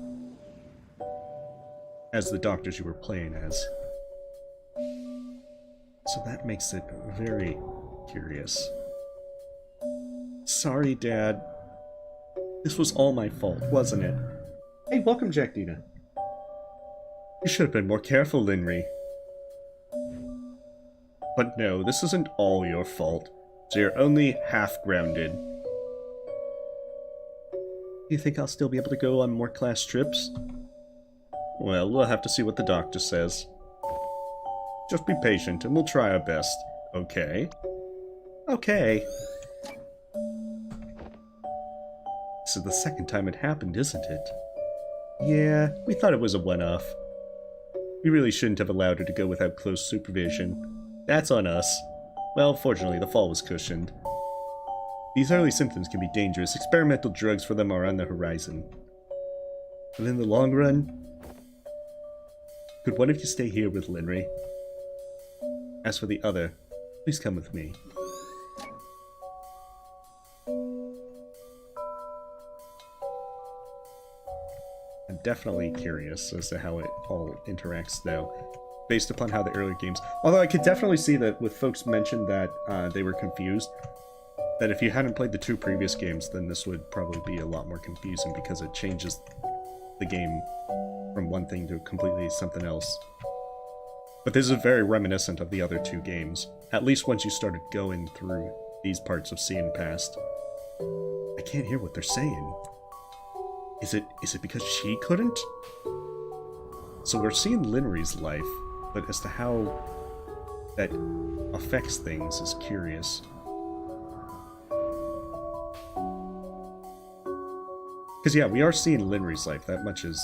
As the doctors you were playing as. So that makes it very curious. Sorry, Dad. This was all my fault, wasn't it? Hey, welcome, Jack Dina. You should have been more careful, Linry. But no, this isn't all your fault, so you're only half-grounded. Do you think I'll still be able to go on more class trips? Well, we'll have to see what the doctor says. Just be patient, and we'll try our best, okay? Okay. This is the second time it happened, isn't it? Yeah, we thought it was a one-off. We really shouldn't have allowed her to go without close supervision. That's on us. Well, fortunately, the fall was cushioned. These early symptoms can be dangerous. Experimental drugs for them are on the horizon. But in the long run, could one of you stay here with Linry? As for the other, please come with me. I'm definitely curious as to how it all interacts though, based upon how the earlier games... Although I could definitely see that with folks mentioned that they were confused, that if you hadn't played the 2 previous games, then this would probably be a lot more confusing because it changes the game from one thing to completely something else. But this is very reminiscent of the other 2 games, at least once you started going through these parts of seeing past. I can't hear what they're saying. Is it because she couldn't? So we're seeing Linry's life, but as to how that affects things is curious. Because yeah, we are seeing Linry's life, that much is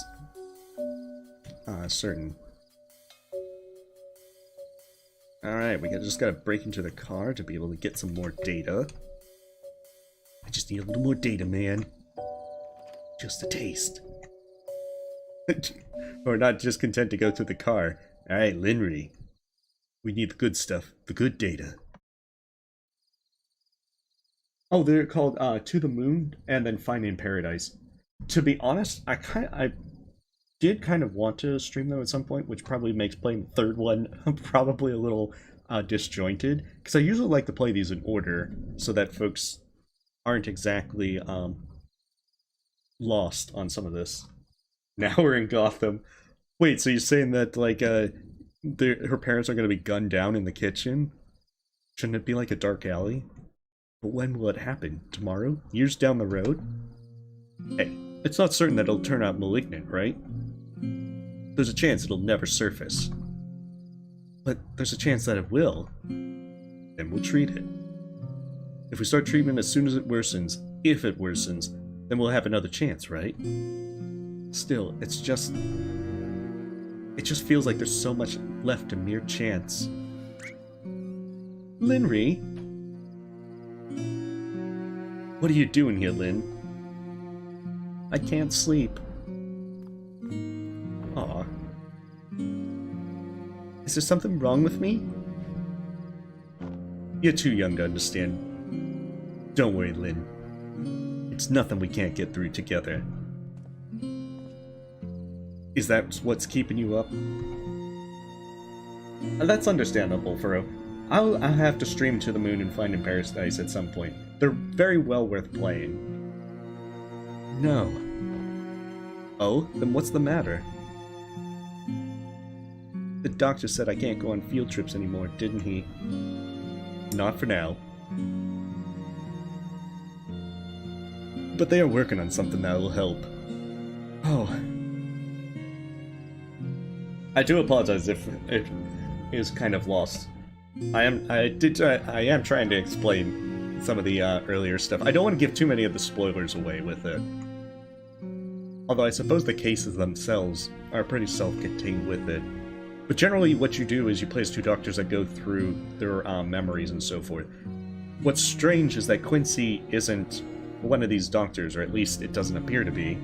certain. Alright, we just gotta break into the car to be able to get some more data. I just need a little more data, man. Just a taste. We're not just content to go to the car. Alright, Linry. We need the good stuff. The good data. Oh, they're called To the Moon and then Finding Paradise. To be honest, I did kind of want to stream them at some point, which probably makes playing the third one probably a little disjointed. Because I usually like to play these in order so that folks aren't exactly lost on some of this. Now we're in Gotham. Wait, so you're saying that, like, her parents are going to be gunned down in the kitchen? Shouldn't it be like a dark alley? But when will it happen? Tomorrow? Years down the road? Hey, it's not certain that it'll turn out malignant, right? There's a chance it'll never surface. But there's a chance that it will. Then we'll treat it. If we start treatment as soon as it worsens, if it worsens, then we'll have another chance, right? Still, it just feels like there's so much left to mere chance. Linry? What are you doing here, Lynn? I can't sleep. Aw. Is there something wrong with me? You're too young to understand. Don't worry, Lynn. It's nothing we can't get through together. Is that what's keeping you up? That's understandable, Furrow. I'll have to stream To the Moon and Finding Paradise at some point. They're very well worth playing. No. Oh, then what's the matter? The doctor said I can't go on field trips anymore, didn't he? Not for now. But they are working on something that will help. Oh. I do apologize if it is kind of lost. I am trying to explain some of the earlier stuff. I don't want to give too many of the spoilers away with it. Although I suppose the cases themselves are pretty self-contained with it. But generally what you do is you play as 2 doctors that go through their memories and so forth. What's strange is that Quincy isn't one of these doctors, or at least it doesn't appear to be.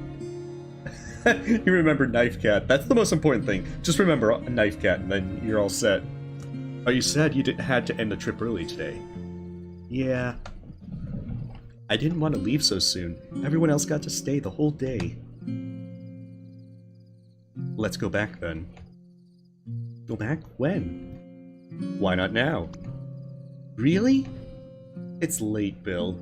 You remember Knife Cat. That's the most important thing. Just remember Knife Cat and then you're all set. Are you sad you had to end the trip early today? Yeah. I didn't want to leave so soon. Everyone else got to stay the whole day. Let's go back then. Go back? When? Why not now? Really? It's late, Bill.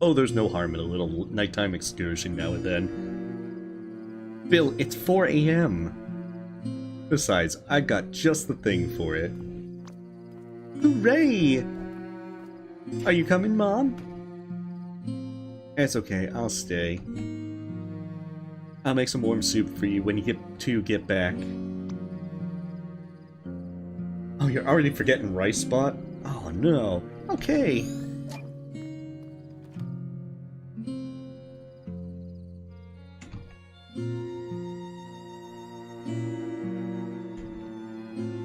Oh, there's no harm in a little nighttime excursion now and then. Bill, it's 4 a.m. Besides, I got just the thing for it. Hooray! Are you coming, Mom? It's okay, I'll stay. I'll make some warm soup for you when you get back. Oh, you're already forgetting Rice Spot? Oh no. Okay.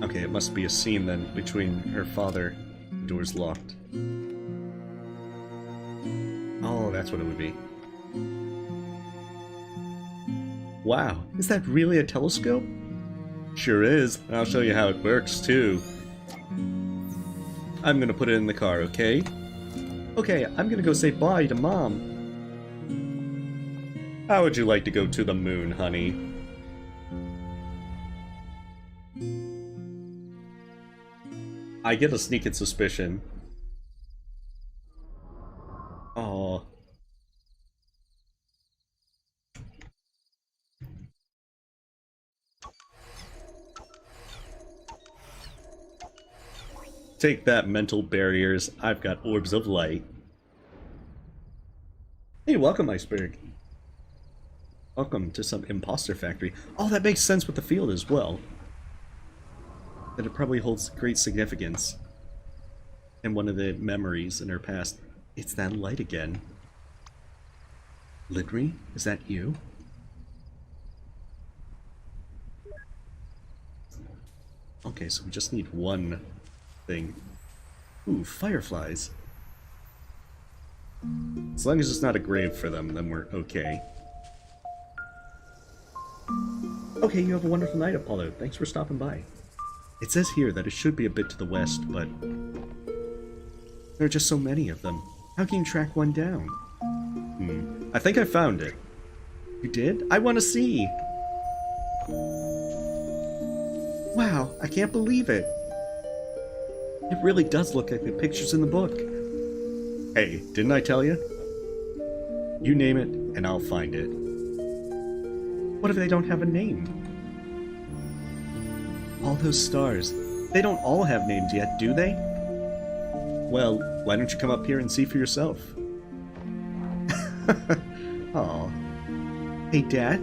Okay, it must be a scene then between her father. The door's locked. Oh, that's what it would be. Wow, is that really a telescope? Sure is. I'll show you how it works, too. I'm gonna put it in the car, okay? Okay, I'm gonna go say bye to Mom. How would you like to go to the moon, honey? I get a sneaking suspicion. Oh. Take that, mental barriers. I've got orbs of light. Hey, welcome, Iceberg. Welcome to some Impostor Factory. Oh, that makes sense with the field as well. That it probably holds great significance. And one of the memories in her past. It's that light again. Lidry, is that you? Okay, so we just need one thing. Ooh, fireflies. As long as it's not a grave for them, then we're okay. Okay, you have a wonderful night, Apollo. Thanks for stopping by. It says here that it should be a bit to the west, but there are just so many of them. How can you track one down? I think I found it. You did? I want to see! Wow, I can't believe it! It really does look like the pictures in the book. Hey, didn't I tell you? You name it, and I'll find it. What if they don't have a name? All those stars. They don't all have names yet, do they? Well, why don't you come up here and see for yourself? Aw. Hey, Dad?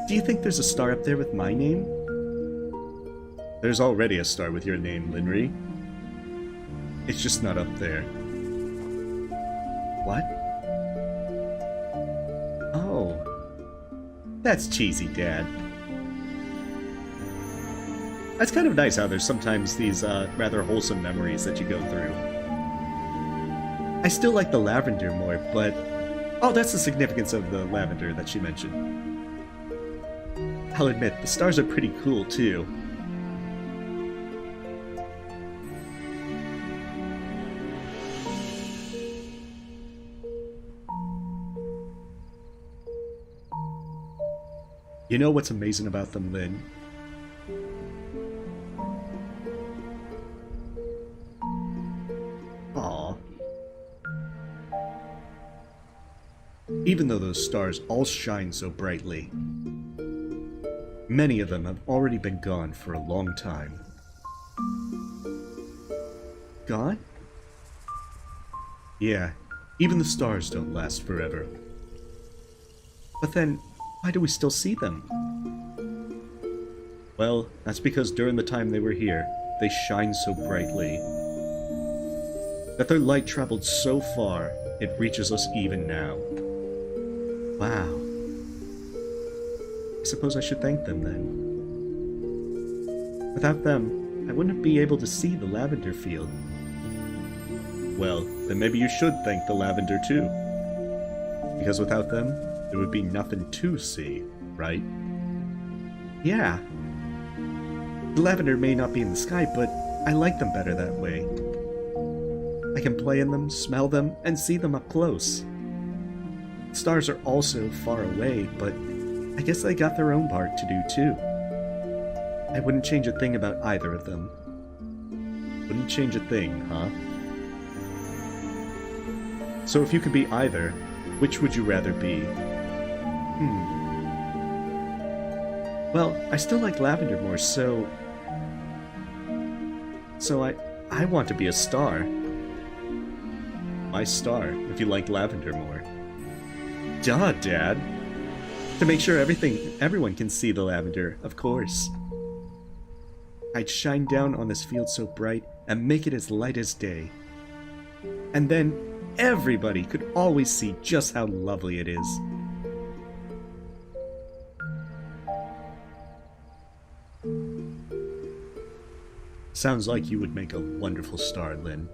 Do you think there's a star up there with my name? There's already a star with your name, Linry. It's just not up there. What? Oh. That's cheesy, Dad. It's kind of nice how there's sometimes these rather wholesome memories that you go through. I still like the lavender more, but... Oh, that's the significance of the lavender that she mentioned. I'll admit, the stars are pretty cool, too. You know what's amazing about them, Lynn? Aww. Even though those stars all shine so brightly, many of them have already been gone for a long time. Gone? Yeah, even the stars don't last forever. But then, why do we still see them? Well, that's because during the time they were here, they shined so brightly that their light traveled so far, it reaches us even now. Wow. I suppose I should thank them then. Without them, I wouldn't be able to see the lavender field. Well, then maybe you should thank the lavender too. Because without them, there would be nothing to see, right? Yeah. The lavender may not be in the sky, but I like them better that way. I can play in them, smell them, and see them up close. Stars are also far away, but I guess they got their own part to do too. I wouldn't change a thing about either of them. Wouldn't change a thing, huh? So if you could be either, which would you rather be? Well, I still like lavender more, so I want to be a star. My star, if you like lavender more. Duh, Dad. To make sure everyone can see the lavender, of course. I'd shine down on this field so bright and make it as light as day. And then everybody could always see just how lovely it is. Sounds like you would make a wonderful star, Lynn.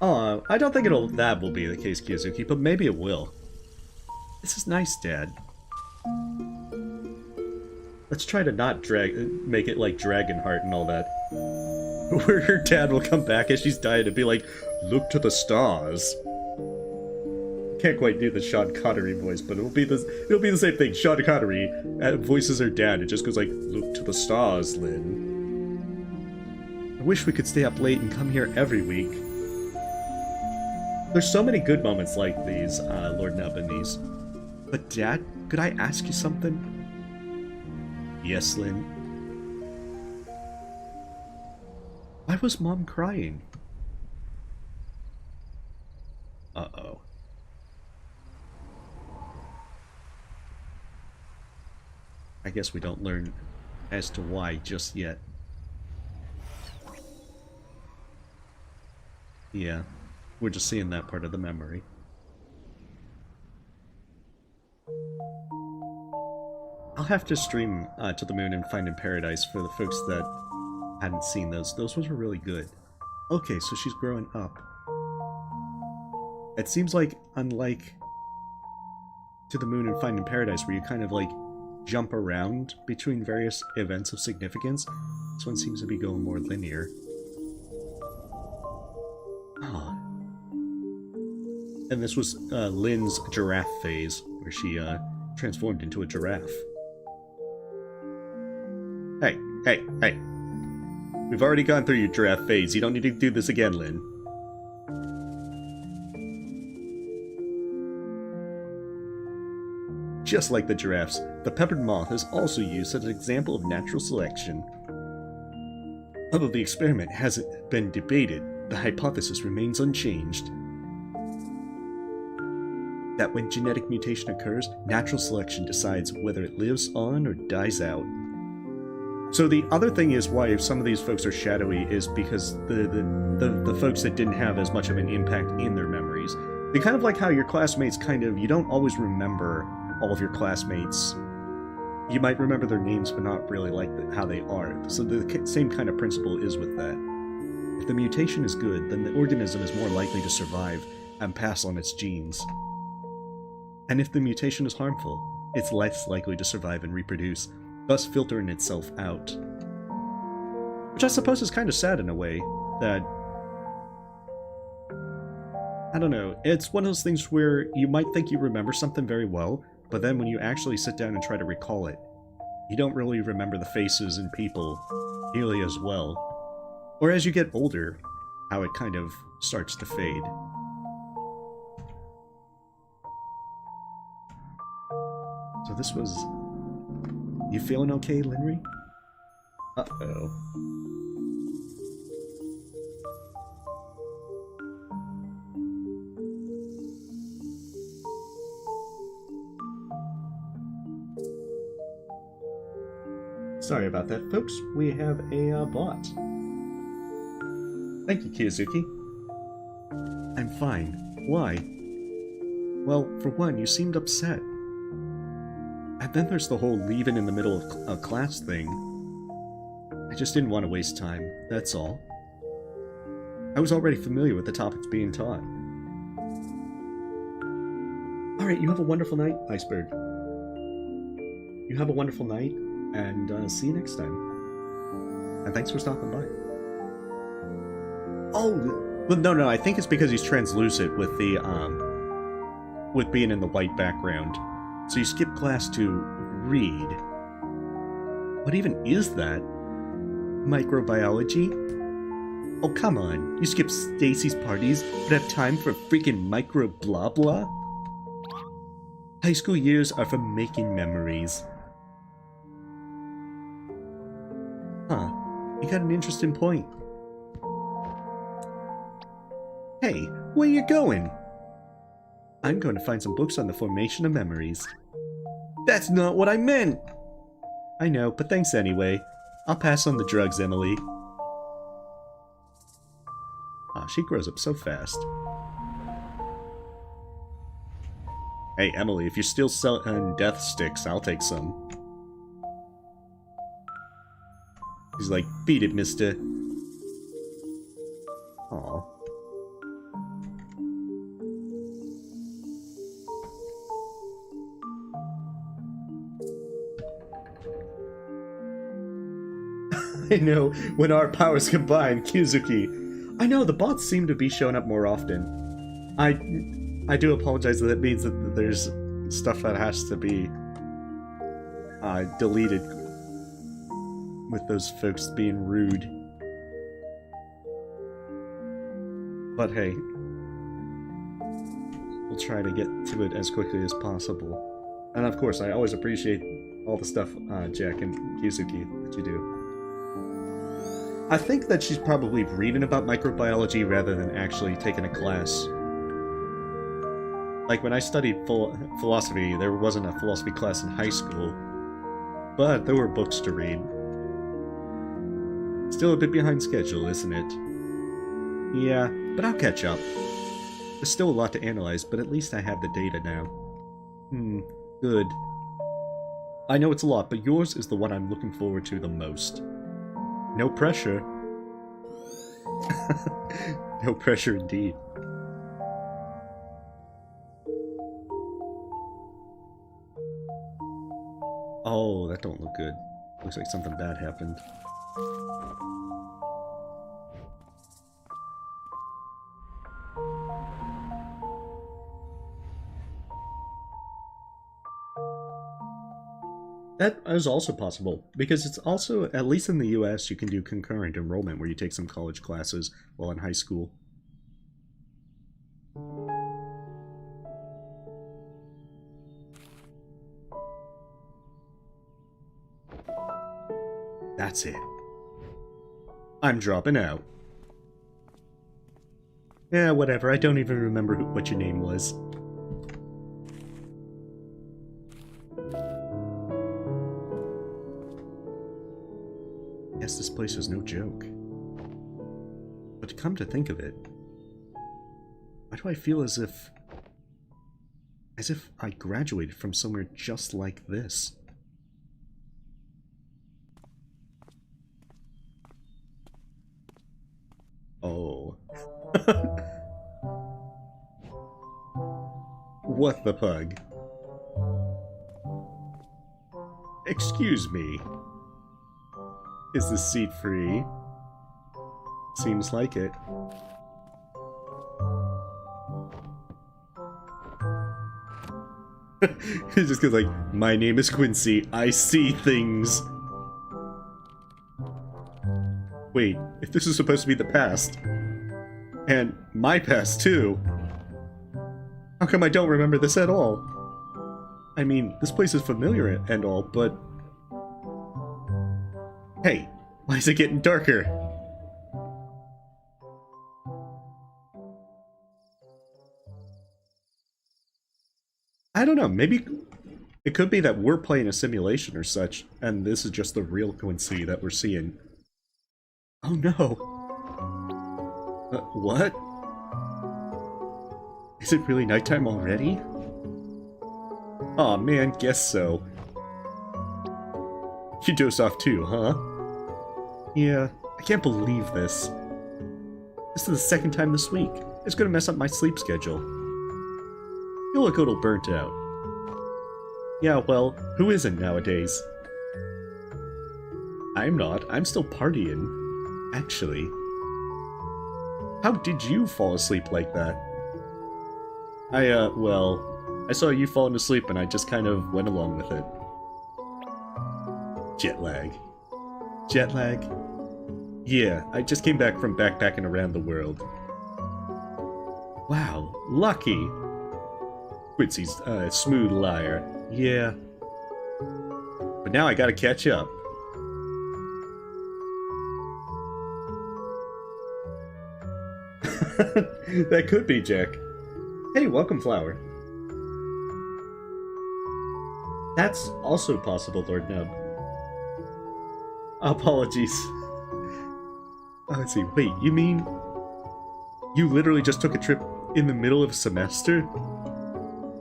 Oh, I don't think that will be the case, Kiyozuki, but maybe it will. This is nice, Dad. Let's try to not make it like Dragonheart and all that. Where her dad will come back as she's dying and be like, look to the stars. Can't quite do the Sean Connery voice, but it'll be the same thing. Sean Connery voices her dad. It just goes like, look to the stars, Lynn. I wish we could stay up late and come here every week. There's so many good moments like these, Lord Nubbinese. But Dad, could I ask you something? Yes, Lynn. Why was Mom crying? Uh-oh. I guess we don't learn as to why just yet. Yeah, we're just seeing that part of the memory. I'll have to stream To the Moon and Finding Paradise for the folks that hadn't seen those. Those ones were really good. Okay, so she's growing up. It seems like, unlike To the Moon and Finding Paradise, where you kind of like jump around between various events of significance, this one seems to be going more linear. Ah. And this was Lynn's giraffe phase, where she transformed into a giraffe. Hey, hey, hey. We've already gone through your giraffe phase. You don't need to do this again, Lynn. Just like the giraffes, the peppered moth is also used as an example of natural selection. Although the experiment hasn't been debated, the hypothesis remains unchanged. That when genetic mutation occurs, natural selection decides whether it lives on or dies out. So the other thing is why some of these folks are shadowy is because the folks that didn't have as much of an impact in their memories. They kind of like how your classmates you don't always remember all of your classmates. You might remember their names, but not really like how they are. So the same kind of principle is with that. If the mutation is good, then the organism is more likely to survive and pass on its genes. And if the mutation is harmful, it's less likely to survive and reproduce, thus filtering itself out. Which I suppose is kind of sad in a way, that... I don't know, it's one of those things where you might think you remember something very well, but then when you actually sit down and try to recall it, you don't really remember the faces and people nearly as well. Or as you get older, how it kind of starts to fade. So this was... You feeling okay, Linry? Uh-oh. Sorry about that, folks. We have a bot. Thank you, Kiyozuki. I'm fine. Why? Well, for one, you seemed upset. And then there's the whole leaving in the middle of a class thing. I just didn't want to waste time, that's all. I was already familiar with the topics being taught. Alright, you have a wonderful night, Iceberg. You have a wonderful night, and see you next time. And thanks for stopping by. Oh, well, no, I think it's because he's translucent with the, with being in the white background. So you skip class to read. What even is that? Microbiology? Oh, come on. You skip Stacy's parties, but have time for freaking micro blah blah? High school years are for making memories. Huh. You got an interesting point. Hey, where you going? I'm going to find some books on the formation of memories. That's not what I meant! I know, but thanks anyway. I'll pass on the drugs, Emily. Aw, she grows up so fast. Hey, Emily, if you're still selling death sticks, I'll take some. He's like, beat it, mister. Aw. I know, when our powers combine, Kizuki. I know, the bots seem to be showing up more often. I do apologize, that means that there's stuff that has to be deleted with those folks being rude. But hey, we'll try to get to it as quickly as possible. And of course, I always appreciate all the stuff, Jack and Kizuki, that you do. I think that she's probably reading about microbiology rather than actually taking a class. Like, when I studied philosophy, there wasn't a philosophy class in high school, but there were books to read. Still a bit behind schedule, isn't it? Yeah, but I'll catch up. There's still a lot to analyze, but at least I have the data now. Good. I know it's a lot, but yours is the one I'm looking forward to the most. No pressure. No pressure indeed. Oh, that don't look good. Looks like something bad happened. That is also possible, because it's also, at least in the US, you can do concurrent enrollment where you take some college classes while in high school. That's it. I'm dropping out. Yeah, whatever, I don't even remember what your name was. Guess this place is no joke. But to come to think of it, why do I feel as if I graduated from somewhere just like this? Oh. What the pug? Excuse me. Is the seat free? Seems like it. It just goes like, my name is Quincy, I see things. Wait, if this is supposed to be the past, and my past too, how come I don't remember this at all? I mean, this place is familiar and all, but... Hey, why is it getting darker? I don't know, maybe it could be that we're playing a simulation or such, and this is just the real Quincy that we're seeing. Oh no! What? Is it really nighttime already? Aw man, guess so. You dose off too, huh? Yeah, I can't believe this. This is the second time this week. It's gonna mess up my sleep schedule. You look a little burnt out. Yeah, well, who isn't nowadays? I'm not. I'm still partying. Actually. How did you fall asleep like that? Well, I saw you falling asleep and I just kind of went along with it. Jet lag. Jet lag? Yeah, I just came back from backpacking around the world. Wow, lucky! Quincy's a smooth liar. Yeah. But now I gotta catch up. That could be, Jack. Hey, welcome, Flower. That's also possible, Lord Nub. Apologies. Let's see, wait, you mean... You literally just took a trip in the middle of a semester?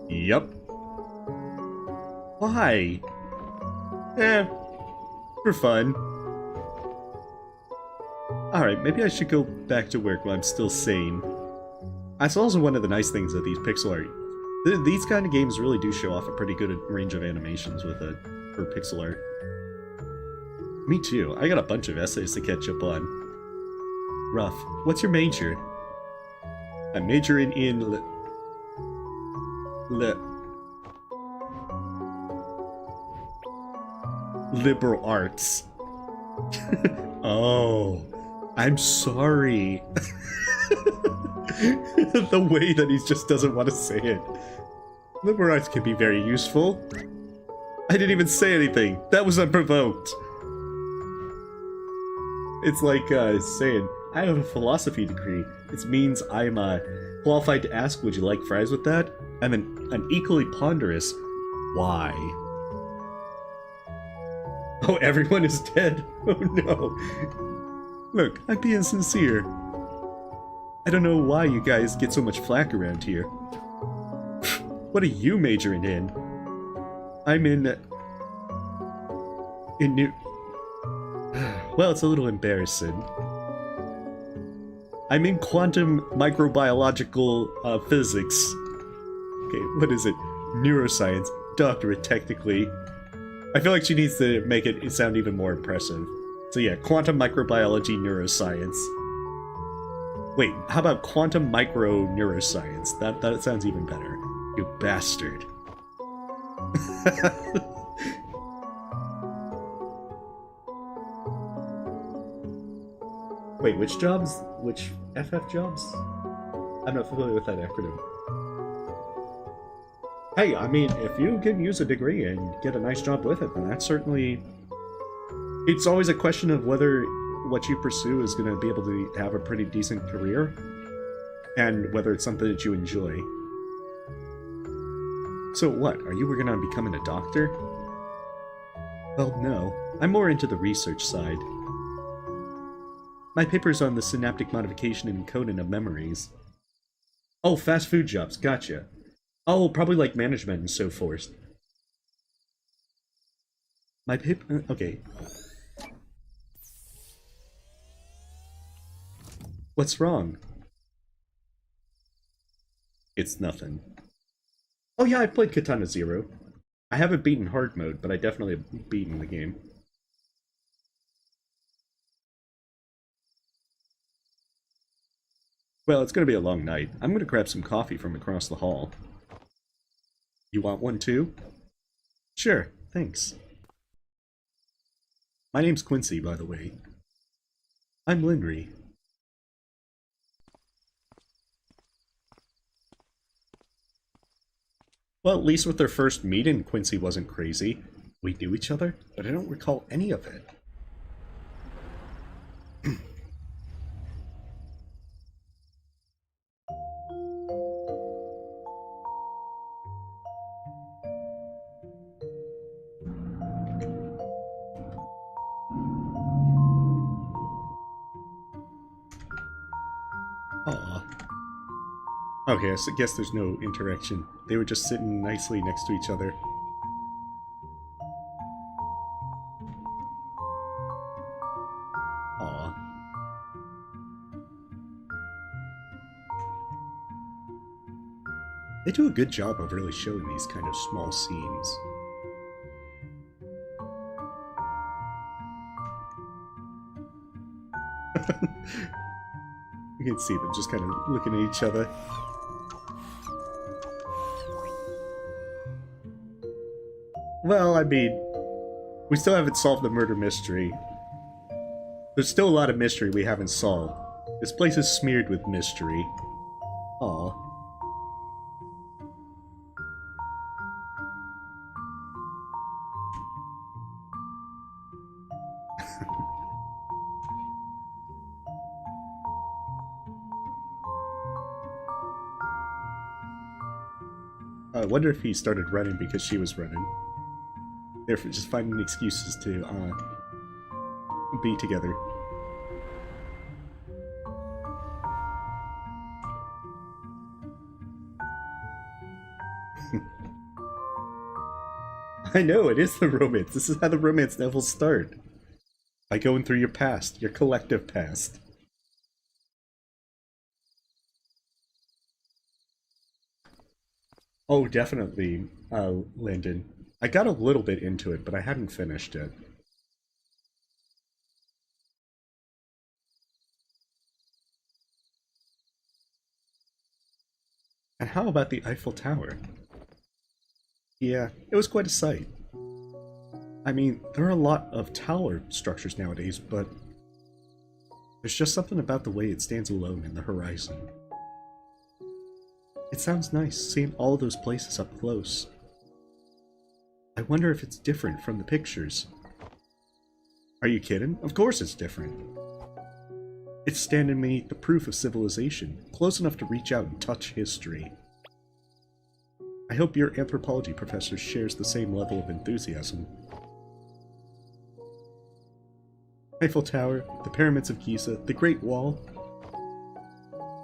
Yup. Why? For fun. Alright, maybe I should go back to work while I'm still sane. That's also one of the nice things of these pixel art. These kind of games really do show off a pretty good range of animations with it, for pixel art. Me too. I got a bunch of essays to catch up on. Rough. What's your major? I'm majoring in liberal arts. Oh, I'm sorry. The way that he just doesn't want to say it. Liberal arts can be very useful. I didn't even say anything. That was unprovoked. It's like saying, I have a philosophy degree. It means I'm qualified to ask, would you like fries with that? And then an equally ponderous, why? Oh, everyone is dead. Oh no. Look, I'm being sincere. I don't know why you guys get so much flack around here. What are you majoring in? I'm in new... Well, it's a little embarrassing. I'm in quantum microbiological physics. Okay, what is it? Neuroscience. Doctorate, technically. I feel like she needs to make it sound even more impressive. So yeah, quantum microbiology neuroscience. Wait, how about quantum micro neuroscience? That sounds even better. You bastard. Wait, which jobs? Which FF jobs? I'm not familiar with that acronym. Hey, I mean, if you can use a degree and get a nice job with it, then that's certainly... It's always a question of whether what you pursue is going to be able to have a pretty decent career, and whether it's something that you enjoy. So what, are you going to becoming a doctor? Well, no. I'm more into the research side. My paper's on the synaptic modification and encoding of memories. Oh, fast food jobs, gotcha. Oh, probably like management and so forth. My paper... okay. What's wrong? It's nothing. Oh yeah, I played Katana Zero. I haven't beaten hard mode, but I definitely have beaten the game. Well, it's gonna be a long night. I'm gonna grab some coffee from across the hall. You want one too? Sure, thanks. My name's Quincy, by the way. I'm Linry. Well, at least with their first meeting, Quincy wasn't crazy. We knew each other, but I don't recall any of it. Aw. Okay, I guess there's no interaction. They were just sitting nicely next to each other. Aw. They do a good job of really showing these kind of small scenes. You can see them just kind of looking at each other. Well, I mean, we still haven't solved the murder mystery. There's still a lot of mystery we haven't solved. This place is smeared with mystery. Aw. I wonder if he started running because she was running. They're just finding excuses to, be together. I know, it is the romance. This is how the romance novels start. By going through your past, your collective past. Oh, definitely, Landon. I got a little bit into it, but I hadn't finished it. And how about the Eiffel Tower? Yeah, it was quite a sight. I mean, there are a lot of tower structures nowadays, but there's just something about the way it stands alone in the horizon. It sounds nice seeing all those places up close. I wonder if it's different from the pictures. Are you kidding? Of course it's different. It's standing beneath the proof of civilization, close enough to reach out and touch history. I hope your anthropology professor shares the same level of enthusiasm. Eiffel Tower, the pyramids of Giza, the Great Wall.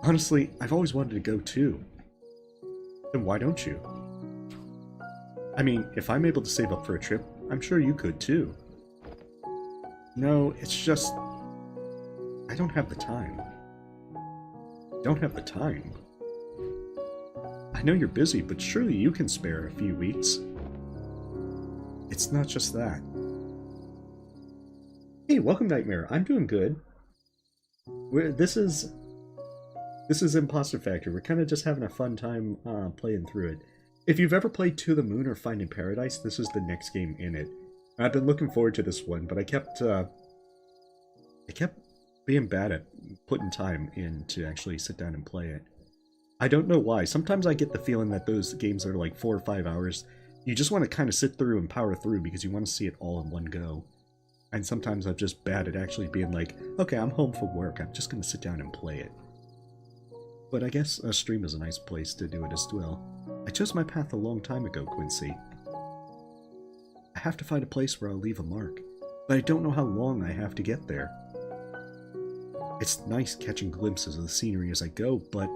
Honestly, I've always wanted to go too. Then why don't you? I mean, if I'm able to save up for a trip, I'm sure you could too. No, it's just... I don't have the time. Don't have the time? I know you're busy, but surely you can spare a few weeks. It's not just that. Hey, welcome Nightmare. I'm doing good. This is Impostor Factory. We're kind of just having a fun time playing through it. If you've ever played To the Moon or Finding Paradise, this is the next game in it. I've been looking forward to this one, but I kept being bad at putting time in to actually sit down and play it. I don't know why. Sometimes I get the feeling that those games are like 4 or 5 hours. You just want to kind of sit through and power through because you want to see it all in one go. And sometimes I'm just bad at actually being like, okay, I'm home from work, I'm just going to sit down and play it. But I guess a stream is a nice place to do it as well. I chose my path a long time ago, Quincy. I have to find a place where I'll leave a mark, but I don't know how long I have to get there. It's nice catching glimpses of the scenery as I go, but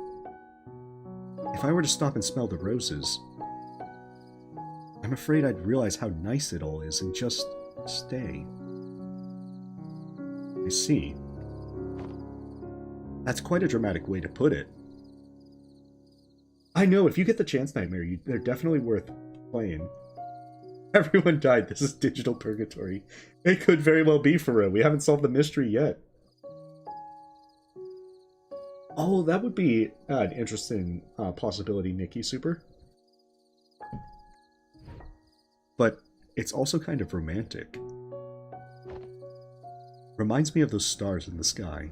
if I were to stop and smell the roses, I'm afraid I'd realize how nice it all is and just stay. I see. That's quite a dramatic way to put it. I know, if you get the chance, Nightmare, they're definitely worth playing. Everyone died. This is digital purgatory. It could very well be for real. We haven't solved the mystery yet. Oh, that would be an interesting possibility, Nikki Super. But it's also kind of romantic. Reminds me of those stars in the sky.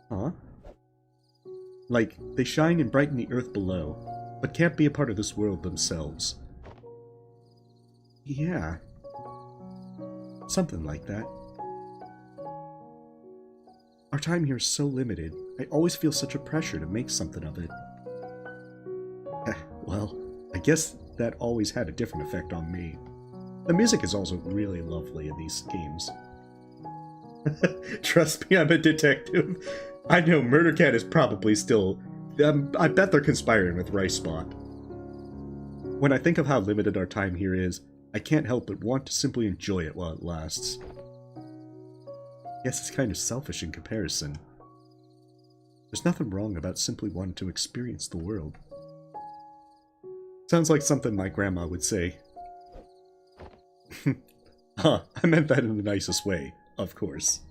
Huh? Like, they shine and brighten the earth below, but can't be a part of this world themselves. Yeah. Something like that. Our time here is so limited, I always feel such a pressure to make something of it. Well, I guess that always had a different effect on me. The music is also really lovely in these games. Trust me, I'm a detective. I know Murder Cat is probably still... I bet they're conspiring with Rice Spot. When I think of how limited our time here is, I can't help but want to simply enjoy it while it lasts. Guess it's kind of selfish in comparison. There's nothing wrong about simply wanting to experience the world. Sounds like something my grandma would say. Huh, I meant that in the nicest way, of course.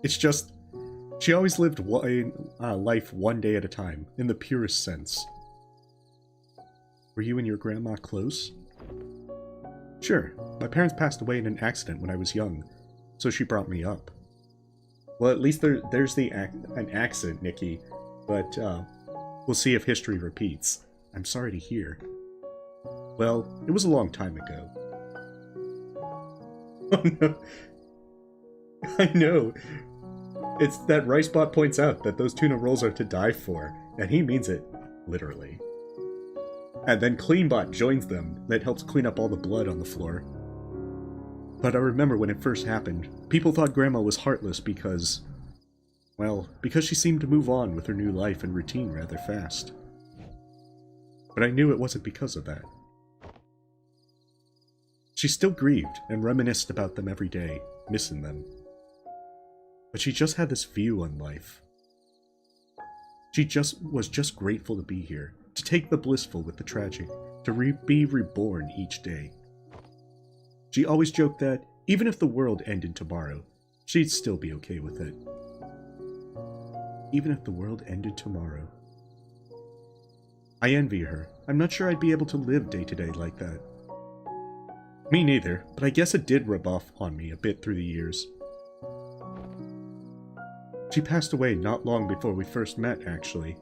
It's just, she always lived life one day at a time, in the purest sense. Were you and your grandma close? Sure, my parents passed away in an accident when I was young, so she brought me up. Well, at least there's an accent, Nikki, but we'll see if history repeats. I'm sorry to hear. Well, it was a long time ago. Oh no. I know. It's that Ricebot points out that those tuna rolls are to die for, and he means it literally. And then Cleanbot joins them, that helps clean up all the blood on the floor. But I remember when it first happened, people thought Grandma was heartless because... well, because she seemed to move on with her new life and routine rather fast. But I knew it wasn't because of that. She still grieved and reminisced about them every day, missing them. But she just had this view on life. She was just grateful to be here, to take the blissful with the tragic, to be reborn each day. She always joked that, even if the world ended tomorrow, she'd still be okay with it. even if the world ended tomorrow. I envy her. I'm not sure I'd be able to live day to day like that. Me neither, but I guess it did rub off on me a bit through the years. She passed away not long before we first met, actually.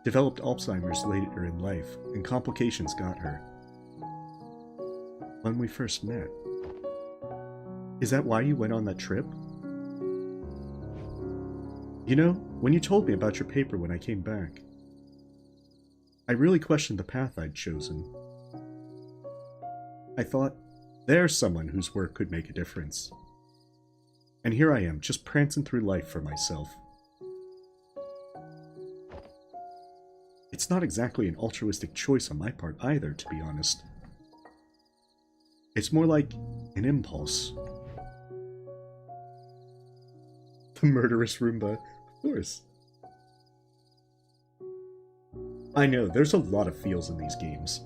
Developed Alzheimer's later in life, and complications got her. When we first met. Is that why you went on that trip? You know, when you told me about your paper when I came back, I really questioned the path I'd chosen. I thought, there's someone whose work could make a difference. And here I am, just prancing through life for myself. It's not exactly an altruistic choice on my part either, to be honest. It's more like an impulse. The murderous Roomba, of course. I know, there's a lot of feels in these games.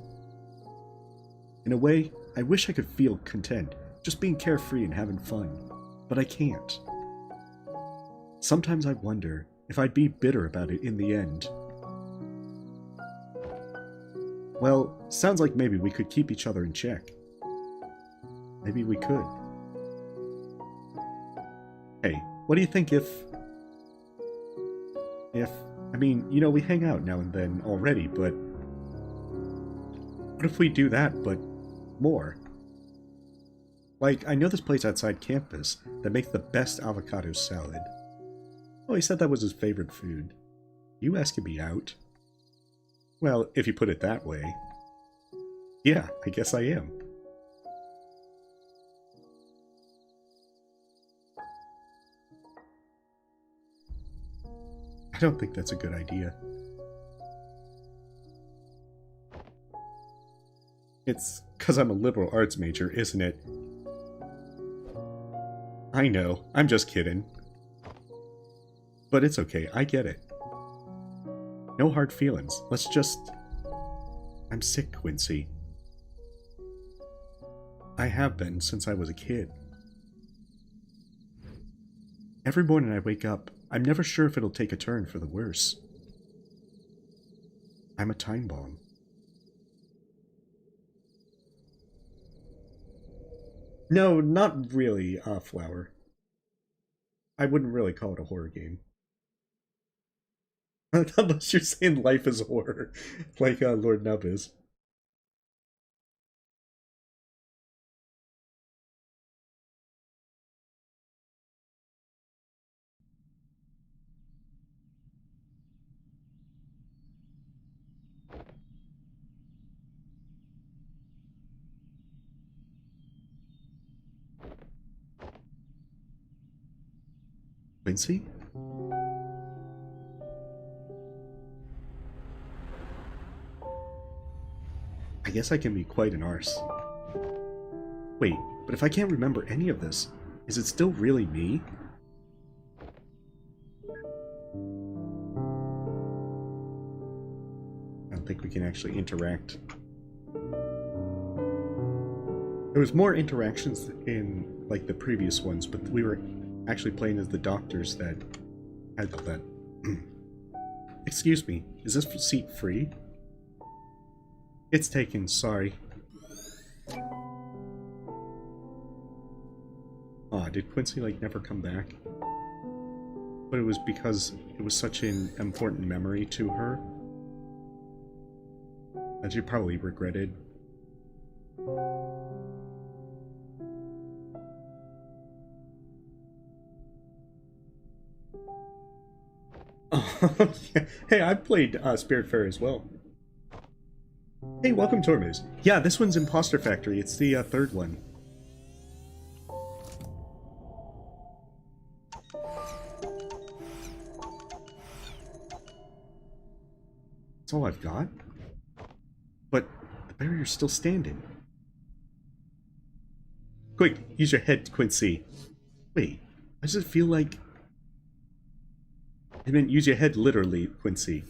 In a way, I wish I could feel content, just being carefree and having fun, but I can't. Sometimes I wonder if I'd be bitter about it in the end. Well, sounds like maybe we could keep each other in check. Maybe we could. Hey, what do you think if... I mean, you know, we hang out now and then already, but... what if we do that, but more? Like, I know this place outside campus that makes the best avocado salad. Oh, he said that was his favorite food. You asking me out? Well, if you put it that way. Yeah, I guess I am. I don't think that's a good idea. It's 'cause I'm a liberal arts major, isn't it? I know, I'm just kidding. But it's okay, I get it. No hard feelings, let's just... I'm sick, Quincy. I have been since I was a kid. Every morning I wake up, I'm never sure if it'll take a turn for the worse. I'm a time bomb. No, not really, Flower. I wouldn't really call it a horror game. Unless you're saying life is horror, like Lord Nub is. Quincy? I guess I can be quite an arse. Wait, but if I can't remember any of this, is it still really me? I don't think we can actually interact. There was more interactions in, like, the previous ones, but we were actually playing as the doctors that had all that. Excuse me, is this seat free? It's taken, sorry. Aw, did Quincy, like, never come back? But it was because it was such an important memory to her that she probably regretted. Oh, yeah. Hey, I've played Spiritfarer as well. Hey, welcome, Tormuz. Yeah, this one's Impostor Factory. It's the third one. That's all I've got? But the barrier's still standing. Quick, use your head, Quincy. Wait, why does it feel like... I meant use your head literally, Quincy.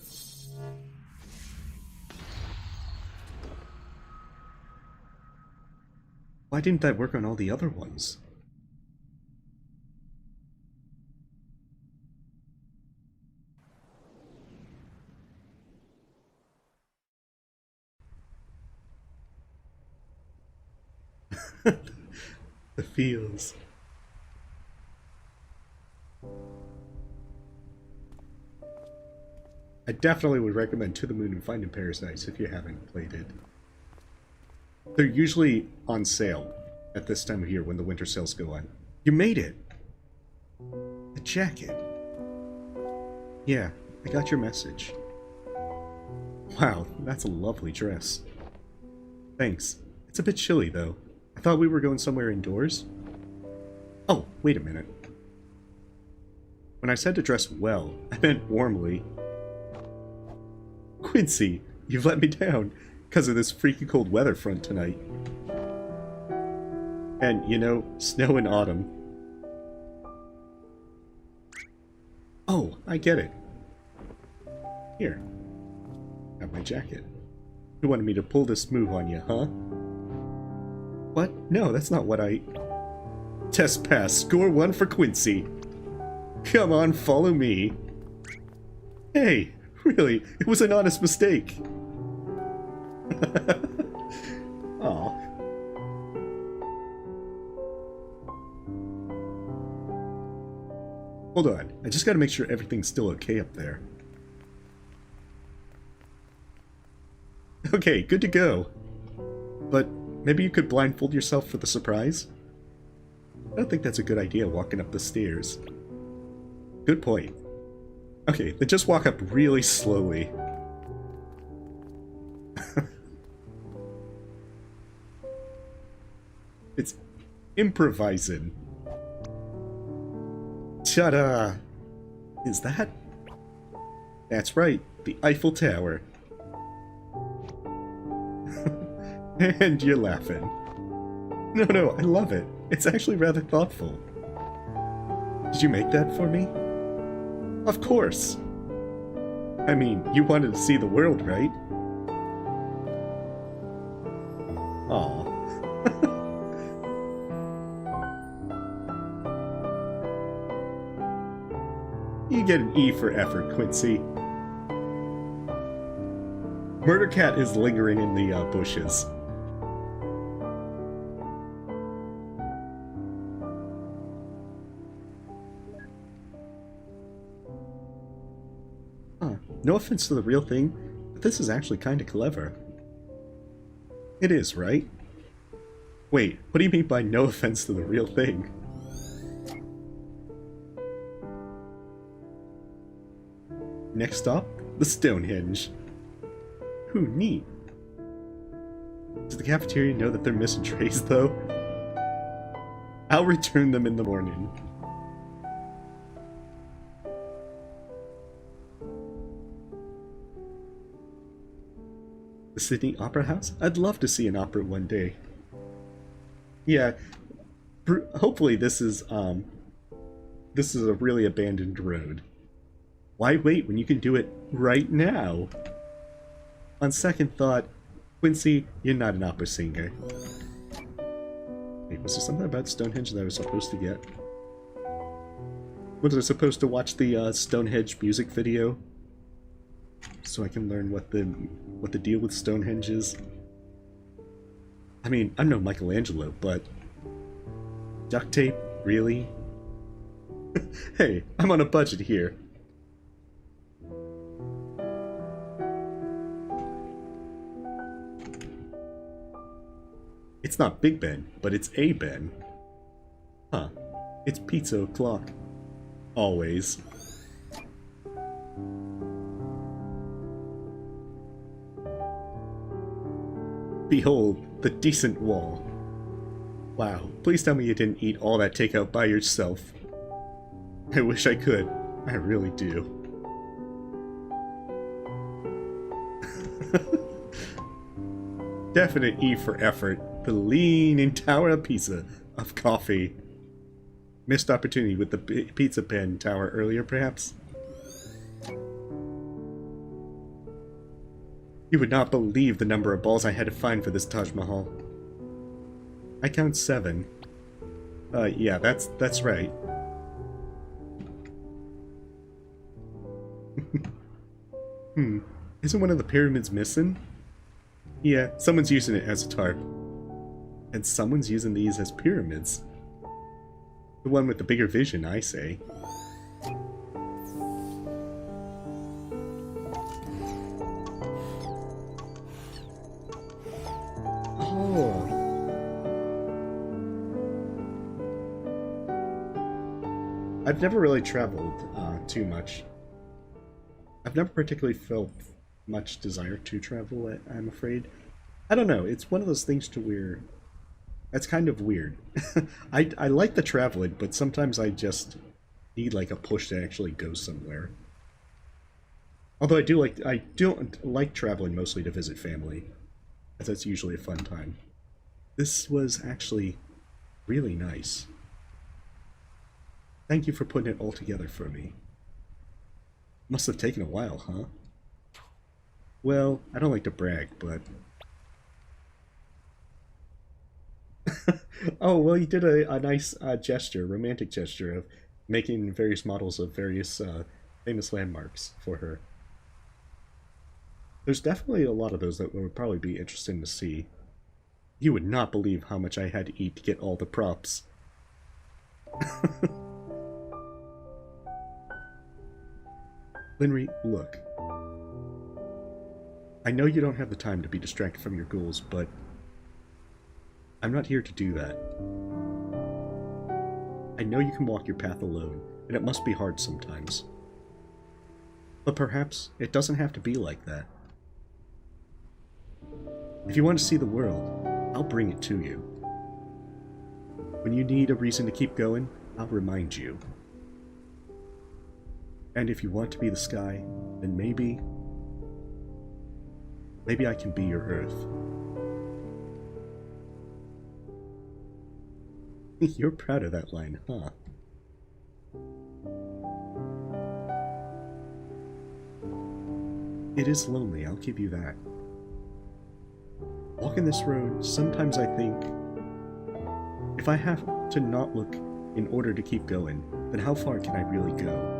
Why didn't that work on all the other ones? The feels. I definitely would recommend To the Moon and Finding Paradise if you haven't played it. They're usually on sale at this time of year when the winter sales go on. You made it! A jacket. Yeah, I got your message. Wow, that's a lovely dress. Thanks. It's a bit chilly, though. I thought we were going somewhere indoors. Oh, wait a minute. When I said to dress well, I meant warmly. Quincy, you've let me down because of this freaky cold weather front tonight. And, you know, snow in autumn. Oh, I get it. Here. Have my jacket. You wanted me to pull this move on you, huh? What? No, that's not what I... Test pass. Score 1 for Quincy. Come on, follow me. Hey, really, it was an honest mistake. Aw. Hold on, I just gotta make sure everything's still okay up there. Okay, good to go. But maybe you could blindfold yourself for the surprise? I don't think that's a good idea, walking up the stairs. Good point. Okay, then just walk up really slowly. It's improvising. Ta-da! Is that? That's right, the Eiffel Tower. And you're laughing. No, I love it. It's actually rather thoughtful. Did you make that for me? Of course. I mean, you wanted to see the world, right? Aw. You get an E for effort, Quincy. Murder Cat is lingering in the bushes. No offense to the real thing, but this is actually kinda clever. It is, right? Wait, what do you mean by no offense to the real thing? Next stop, the Stonehenge. Ooh, neat. Does the cafeteria know that they're missing trays, though? I'll return them in the morning. The Sydney Opera House? I'd love to see an opera one day. Yeah, hopefully this is a really abandoned road. Why wait when you can do it right now? On second thought, Quincy, you're not an opera singer. Wait, was there something about Stonehenge that I was supposed to get? Was I supposed to watch the Stonehenge music video? So I can learn what the deal with Stonehenge is? I mean, I'm no Michelangelo, but... Duct tape? Really? Hey, I'm on a budget here. It's not Big Ben, but it's a Ben. Huh. It's pizza o'clock. Always. Behold, the decent wall. Wow, please tell me you didn't eat all that takeout by yourself. I wish I could. I really do. Definite E for effort. The leaning tower of pizza of coffee. Missed opportunity with the pizza pen tower earlier, perhaps? You would not believe the number of balls I had to find for this Taj Mahal. I count 7. Yeah, that's right. Isn't one of the pyramids missing? Yeah, someone's using it as a tarp. And someone's using these as pyramids. The one with the bigger vision, I say. Oh. I've never really traveled too much. I've never particularly felt much desire to travel, I'm afraid. I don't know, it's one of those things to where that's kind of weird. I like the traveling, but sometimes I just need like a push to actually go somewhere. Although I don't like traveling mostly to visit family, as that's usually a fun time. This was actually really nice. Thank you for putting it all together for me. Must have taken a while, huh? Well, I don't like to brag, but... Oh, well, you did a nice gesture, romantic gesture of making various models of various famous landmarks for her. There's definitely a lot of those that would probably be interesting to see. You would not believe how much I had to eat to get all the props. Linry, look. I know you don't have the time to be distracted from your goals, but I'm not here to do that. I know you can walk your path alone, and it must be hard sometimes. But perhaps it doesn't have to be like that. If you want to see the world, I'll bring it to you. When you need a reason to keep going, I'll remind you. And if you want to be the sky, then maybe I can be your earth. You're proud of that line, huh? It is lonely, I'll give you that. Walking this road, sometimes I think, if I have to not look in order to keep going, then how far can I really go?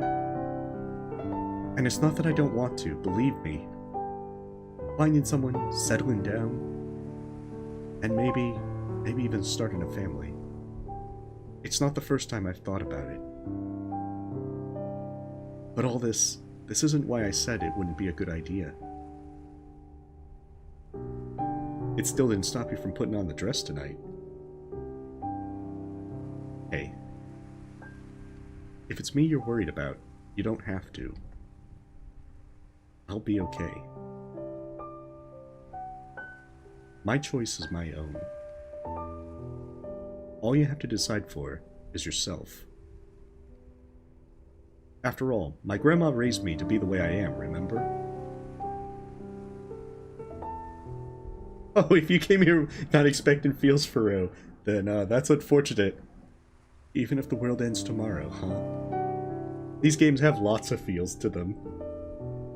And it's not that I don't want to, believe me. Finding someone, settling down, and maybe even starting a family. It's not the first time I've thought about it. But all this isn't why I said it wouldn't be a good idea. It still didn't stop you from putting on the dress tonight. Hey, if it's me you're worried about, you don't have to. I'll be okay. My choice is my own. All you have to decide for is yourself. After all, my grandma raised me to be the way I am, remember? Oh, if you came here not expecting feels for real, then that's unfortunate. Even if the world ends tomorrow, huh? These games have lots of feels to them.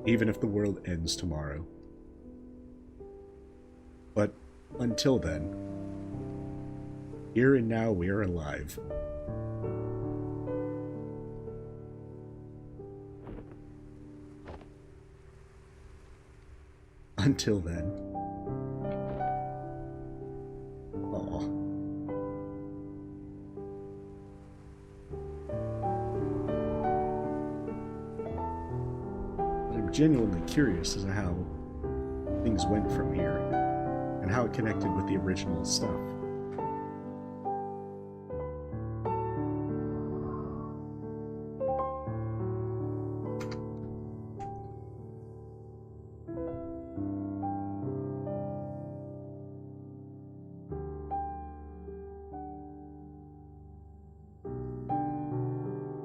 Even if the world ends tomorrow. But until then, here and now we are alive. Until then. Aw. I'm genuinely curious as to how things went from here, and how it connected with the original stuff.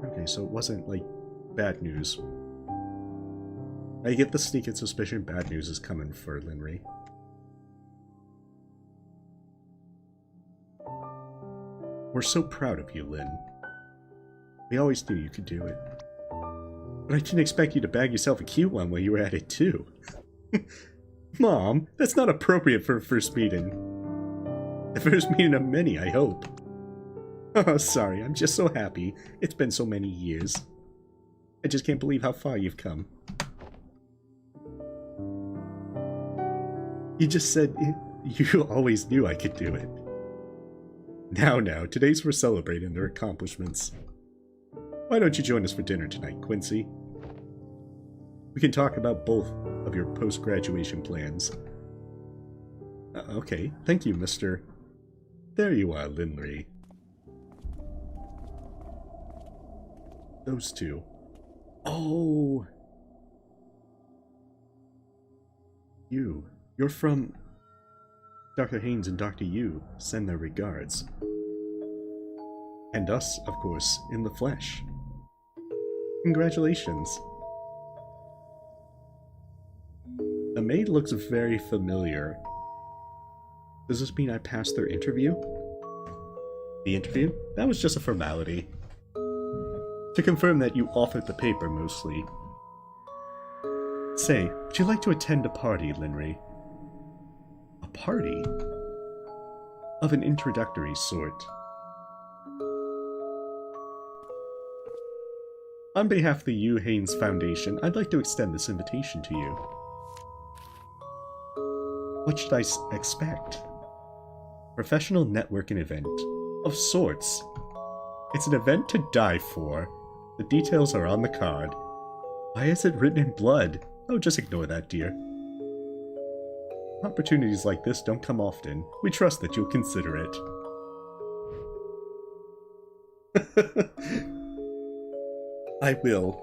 Okay, so it wasn't, like, bad news. I get the sneaking suspicion bad news is coming for Linry. We're so proud of you, Lynn. We always knew you could do it. But I didn't expect you to bag yourself a cute one while you were at it, too. Mom, that's not appropriate for a first meeting. The first meeting of many, I hope. Oh, sorry, I'm just so happy. It's been so many years. I just can't believe how far you've come. You just said you always knew I could do it. Now, today's we're celebrating their accomplishments. Why don't you join us for dinner tonight, Quincy? We can talk about both of your post-graduation plans. Okay, thank you, Mr. There you are, Linley. Those two. Oh! You're from... Dr. Haynes and Dr. Yu send their regards. And us, of course, in the flesh. Congratulations. The maid looks very familiar. Does this mean I passed their interview? The interview? That was just a formality. To confirm that you authored the paper, mostly. Say, would you like to attend a party, Linry? A party? Of an introductory sort. On behalf of the Yu Haynes Foundation, I'd like to extend this invitation to you. What should I expect? Professional networking event. Of sorts. It's an event to die for. The details are on the card. Why is it written in blood? Oh, just ignore that, dear. Opportunities like this don't come often. We trust that you'll consider it. I will.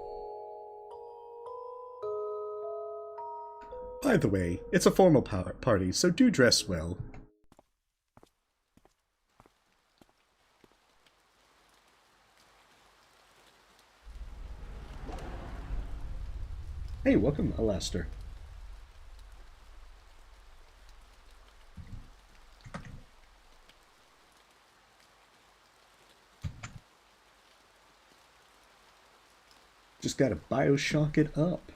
By the way, it's a formal party, so do dress well. Hey, welcome, Alastair. Just gotta Bioshock it up.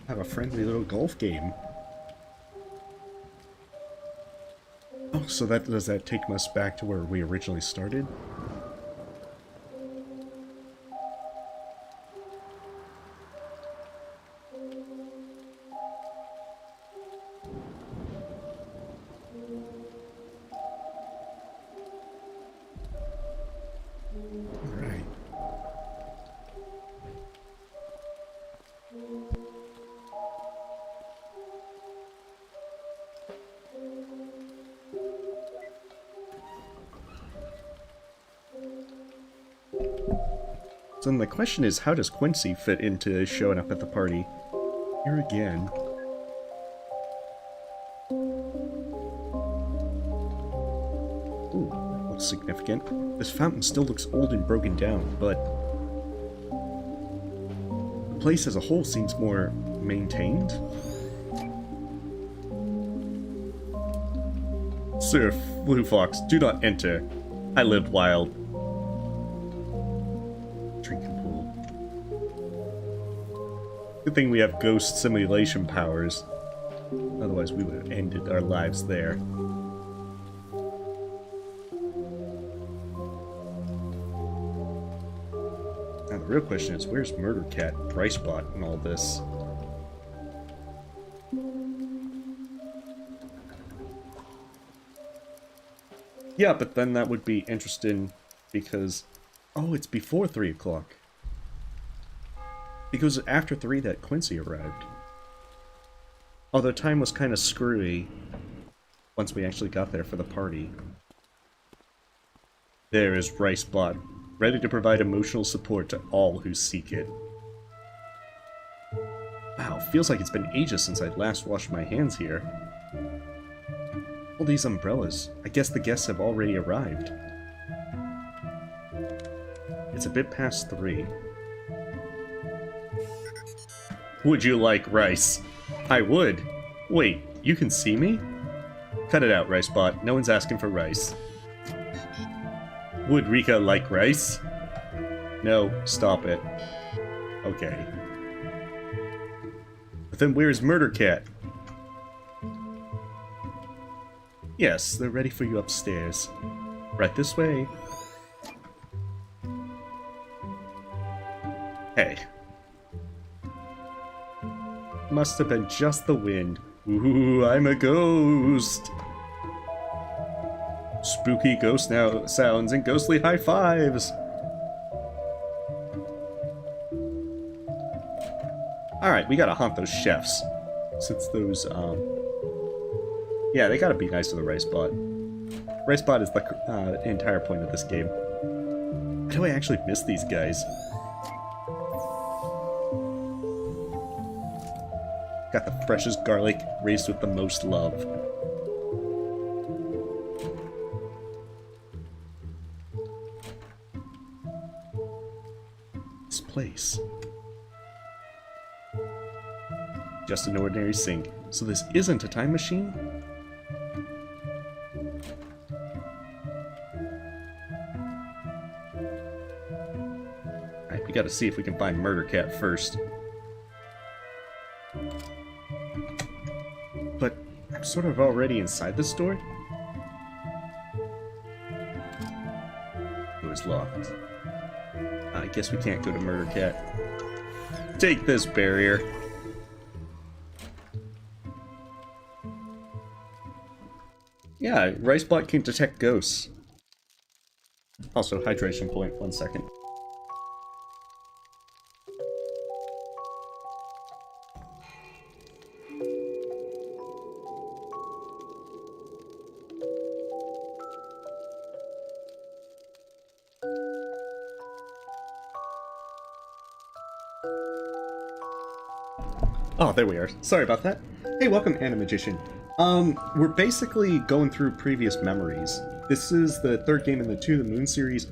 Have a friendly little golf game. Oh, so does that take us back to where we originally started? Alright. So then the question is, how does Quincy fit into showing up at the party? Here again. Ooh, that looks significant. This fountain still looks old and broken down, but the place as a whole seems more maintained. Sir Blue Fox, do not enter. I lived wild. Drinking pool. Good thing we have ghost simulation powers. Otherwise we would have ended our lives there. Now the real question is, where's Murder Cat, Bricebot, and all this? Yeah, but then that would be interesting because... Oh, it's before 3 o'clock. Because after 3 that Quincy arrived. Although time was kind of screwy once we actually got there for the party. There is Bricebot, ready to provide emotional support to all who seek it. Wow, feels like it's been ages since I last washed my hands here. All these umbrellas. I guess the guests have already arrived. It's a bit past 3. Would you like rice? I would. Wait, you can see me? Cut it out, Ricebot. No one's asking for rice. Would Rika like rice? No, stop it. Okay. But then where's Murder Cat? Yes, they're ready for you upstairs. Right this way. Hey. Must have been just the wind. Ooh, I'm a ghost! spooky ghost now sounds and ghostly high fives. Alright, we gotta haunt those chefs. Since those, yeah, they gotta be nice to the rice bot. Rice bot is the entire point of this game. Why do I actually miss these guys? Got the freshest garlic, raised with the most love. This place. Just an ordinary sink. So this isn't a time machine? Alright, we gotta see if we can find Murder Cat first. But I'm sort of already inside the store. Door's locked. I guess we can't go to Murder Cat. Take this barrier. Yeah, Ricebot can detect ghosts. Also, hydration point, 1 second. Oh, there we are. Sorry about that. Hey, welcome, Animagician. We're basically going through previous memories. This is the third game in the To the Moon series.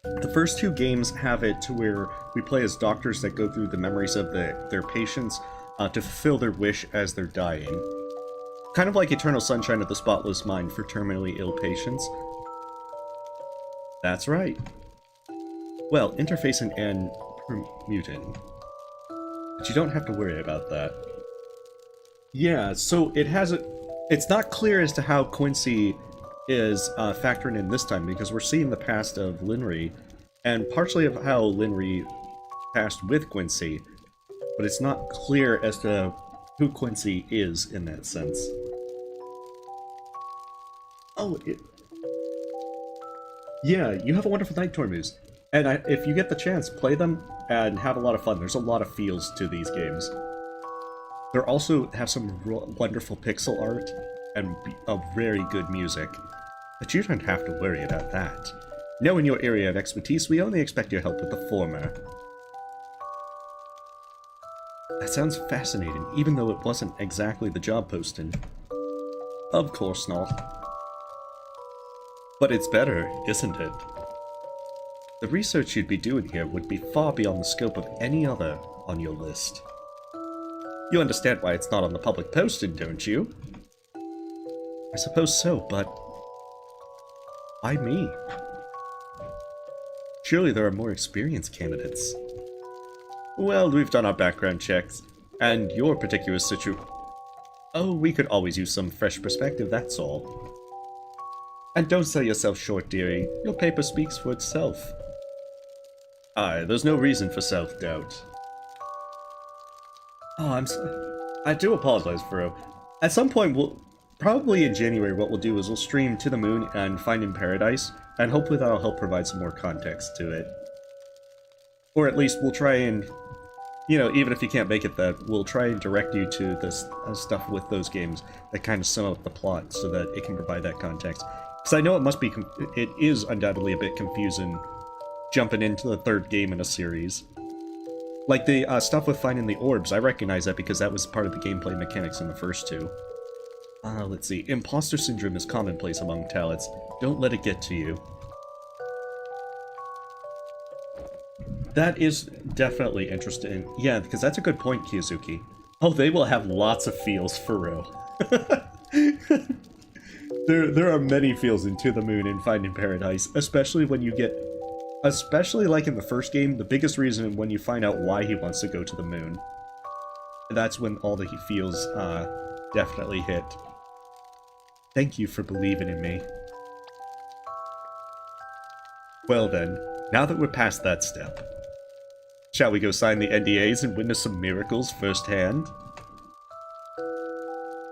The first two games have it to where we play as doctors that go through the memories of their patients to fulfill their wish as they're dying. Kind of like Eternal Sunshine of the Spotless Mind for terminally ill patients. That's right. Well, interfacing and permuting. But you don't have to worry about that. Yeah, so it has a... It's not clear as to how Quincy is factoring in this time, because we're seeing the past of Linry, and partially of how Linry passed with Quincy, but it's not clear as to who Quincy is in that sense. Oh, yeah, you have a wonderful night, Tormuz. And if you get the chance, play them and have a lot of fun. There's a lot of feels to these games. They also have some wonderful pixel art and a very good music. But you don't have to worry about that. Knowing your area of expertise, we only expect your help with the former. That sounds fascinating, even though it wasn't exactly the job posting. Of course not. But it's better, isn't it? The research you'd be doing here would be far beyond the scope of any other on your list. You understand why it's not on the public posting, don't you? I suppose so, but... why me? Surely there are more experienced candidates. Well, we've done our background checks, and your particular Oh, we could always use some fresh perspective, that's all. And don't sell yourself short, dearie. Your paper speaks for itself. Aye, there's no reason for self-doubt. Oh, I do apologize, Furo. At some point, probably in January, what we'll do is we'll stream To the Moon and Finding Paradise, and hopefully that'll help provide some more context to it. Or at least we'll try and, you know, even if you can't make it that, we'll try and direct you to this stuff with those games that kind of sum up the plot so that it can provide that context. Because I know it is undoubtedly a bit confusing jumping into the third game in a series. Like the stuff with finding the orbs, I recognize that because that was part of the gameplay mechanics in the first two. Let's see. Imposter syndrome is commonplace among talents. Don't let it get to you. That is definitely interesting. Yeah, because that's a good point, Kiyozuki. Oh, they will have lots of feels for real. There are many feels in To the Moon and Finding Paradise, especially when you get... Especially like in the first game, the biggest reason when you find out why he wants to go to the moon. That's when all the feels definitely hit. Thank you for believing in me. Well then, now that we're past that step, shall we go sign the NDAs and witness some miracles firsthand?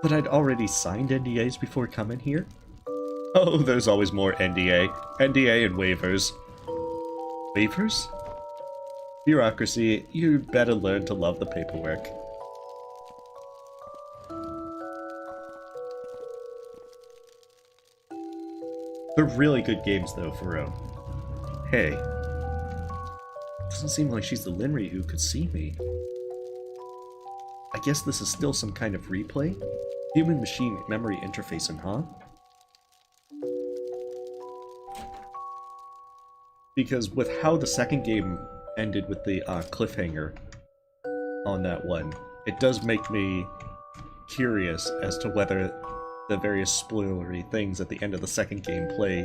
But I'd already signed NDAs before coming here? Oh, there's always more NDA. NDA and waivers. Waivers? Bureaucracy, you'd better learn to love the paperwork. They're really good games though, for real. Hey. Doesn't seem like she's the Linry who could see me. I guess this is still some kind of replay? Human-machine memory interfacing, huh? Because with how the second game ended with the cliffhanger on that one, it does make me curious as to whether the various spoilery things at the end of the second game play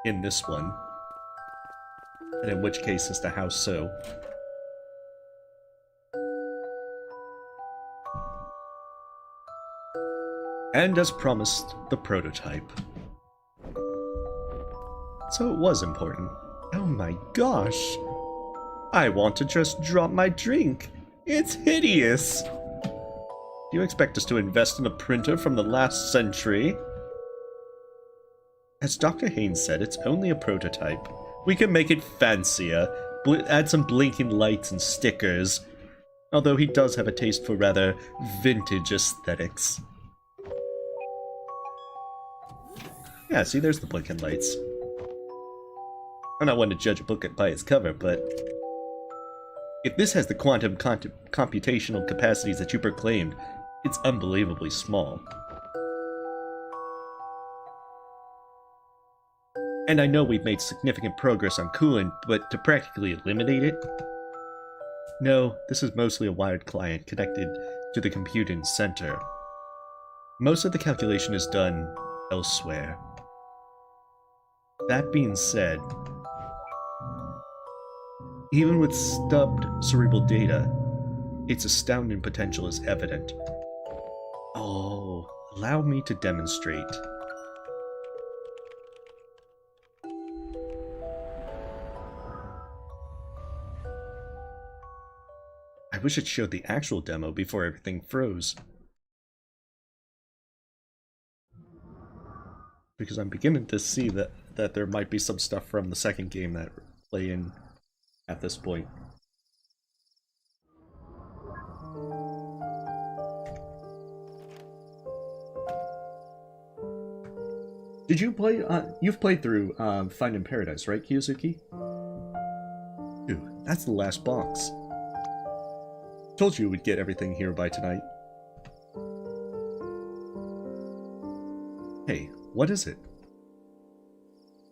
in this one. And in which case as to how so. And as promised, the prototype. So it was important. Oh my gosh! I want to just drop my drink! It's hideous! Do you expect us to invest in a printer from the last century? As Dr. Haynes said, it's only a prototype. We can make it fancier, add some blinking lights and stickers. Although he does have a taste for rather vintage aesthetics. Yeah, see, there's the blinking lights. I'm not one to judge a book by its cover, but if this has the quantum computational capacities that you proclaimed, it's unbelievably small. And I know we've made significant progress on coolant, but to practically eliminate it? No, this is mostly a wired client connected to the computing center. Most of the calculation is done elsewhere. That being said, even with stubbed cerebral data, its astounding potential is evident. Oh, allow me to demonstrate. I wish it showed the actual demo before everything froze. Because I'm beginning to see that there might be some stuff from the second game that play in at this point. Did you play, you've played through Finding Paradise, right, Kiyosuke? Ooh, that's the last box. Told you we'd get everything here by tonight. Hey, what is it?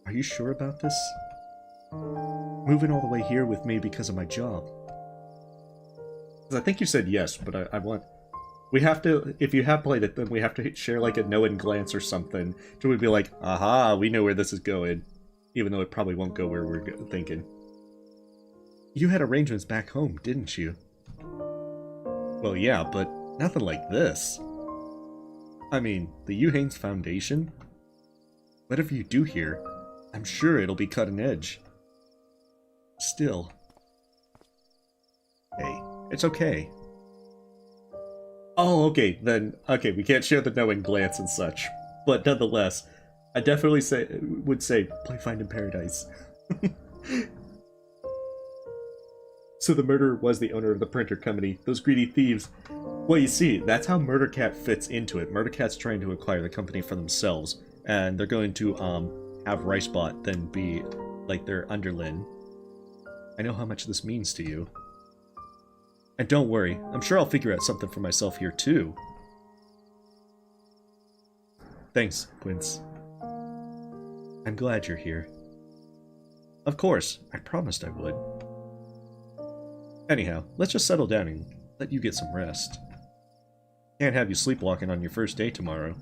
Are you sure about this? Moving all the way here with me because of my job. I think you said yes, but I want... We have to, if you have played it, then we have to share like a knowing glance or something. So we'd be like, aha, we know where this is going. Even though it probably won't go where we're thinking. You had arrangements back home, didn't you? Well, yeah, but nothing like this. I mean, the Hugh Haynes Foundation? Whatever you do here, I'm sure it'll be cutting edge. Still. Hey, it's okay. Oh, okay, then, okay, we can't share the knowing glance and such. But nonetheless, I definitely would say, play Finding Paradise. So the murderer was the owner of the printer company, those greedy thieves. Well, you see, that's how Murder Cat fits into it. Murder Cat's trying to acquire the company for themselves, and they're going to, have Ricebot then be, like, their underling. I know how much this means to you. And don't worry, I'm sure I'll figure out something for myself here, too. Thanks, Quince. I'm glad you're here. Of course, I promised I would. Anyhow, let's just settle down and let you get some rest. Can't have you sleepwalking on your first day tomorrow.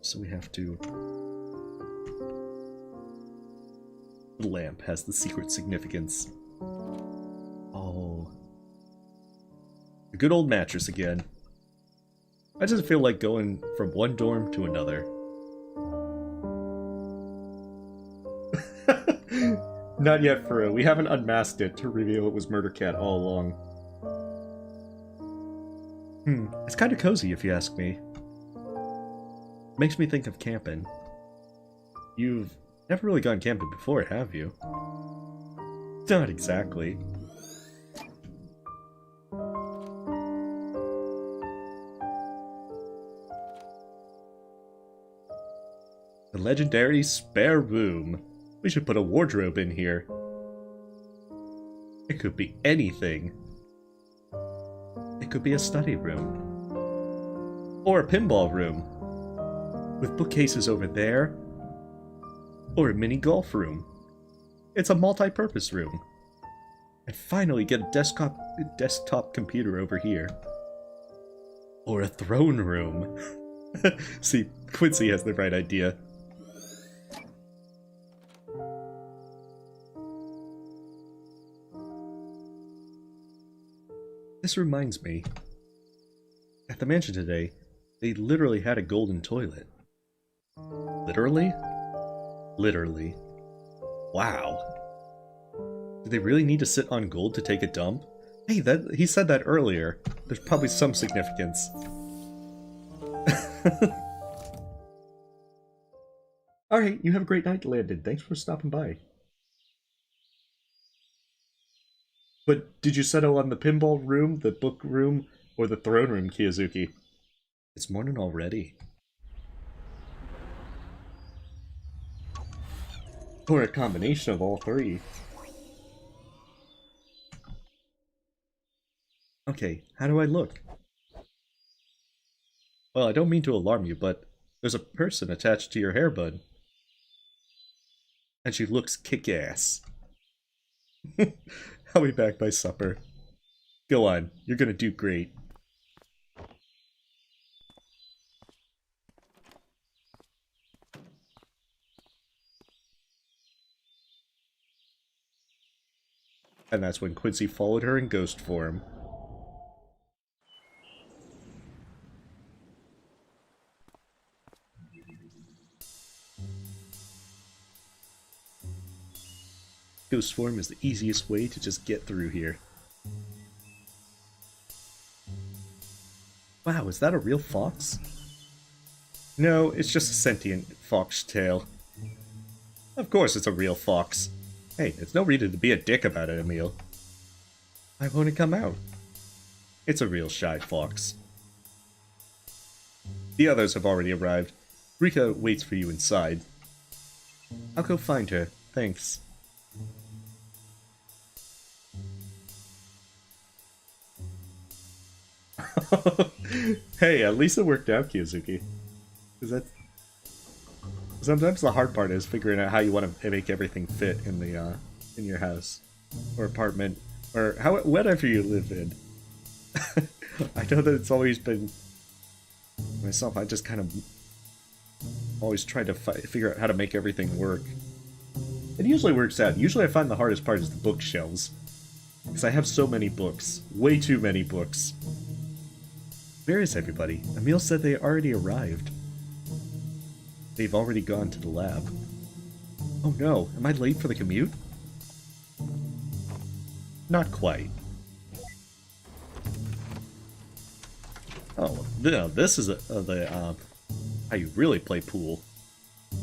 So we have to... The lamp has the secret significance. Oh. A good old mattress again. I just feel like going from one dorm to another. Not yet, Furo. We haven't unmasked it to reveal it was Murder Cat all along. It's kind of cozy if you ask me. Makes me think of camping. You've never really gone camping before, have you? Not exactly. The legendary spare room. We should put a wardrobe in here. It could be anything. It could be a study room. Or a pinball room. With bookcases over there. Or a mini golf room. It's a multi-purpose room. And finally get a desktop computer over here. Or a throne room. See, Quincy has the right idea. This reminds me. At the mansion today, they literally had a golden toilet. Literally? Literally. Wow. Do they really need to sit on gold to take a dump? Hey, he said that earlier. There's probably some significance. Alright, you have a great night, Landon. Thanks for stopping by. But did you settle on the pinball room, the book room, or the throne room, Kiyozuki? It's morning already. Or a combination of all three. Okay, how do I look? Well, I don't mean to alarm you, but there's a person attached to your hairbud. And she looks kick-ass. I'll be back by supper. Go on, you're gonna do great. And that's when Quincy followed her in ghost form. Ghost form is the easiest way to just get through here. Wow, is that a real fox? No, it's just a sentient fox tail. Of course it's a real fox. Hey, it's no reason to be a dick about it, Emil. Why won't it come out? It's a real shy fox. The others have already arrived. Rika waits for you inside. I'll go find her, thanks. Hey, at least it worked out, Kiyozuki. Because that's... Sometimes the hard part is figuring out how you want to make everything fit in the in your house or apartment or whatever you live in. I know that it's always been myself. I just kind of always try to figure out how to make everything work. It usually works out. Usually, I find the hardest part is the bookshelves because I have so many books, way too many books. Where is everybody? Emil said they already arrived. They've already gone to the lab. Oh no, am I late for the commute? Not quite. Oh, no, this is how you really play pool.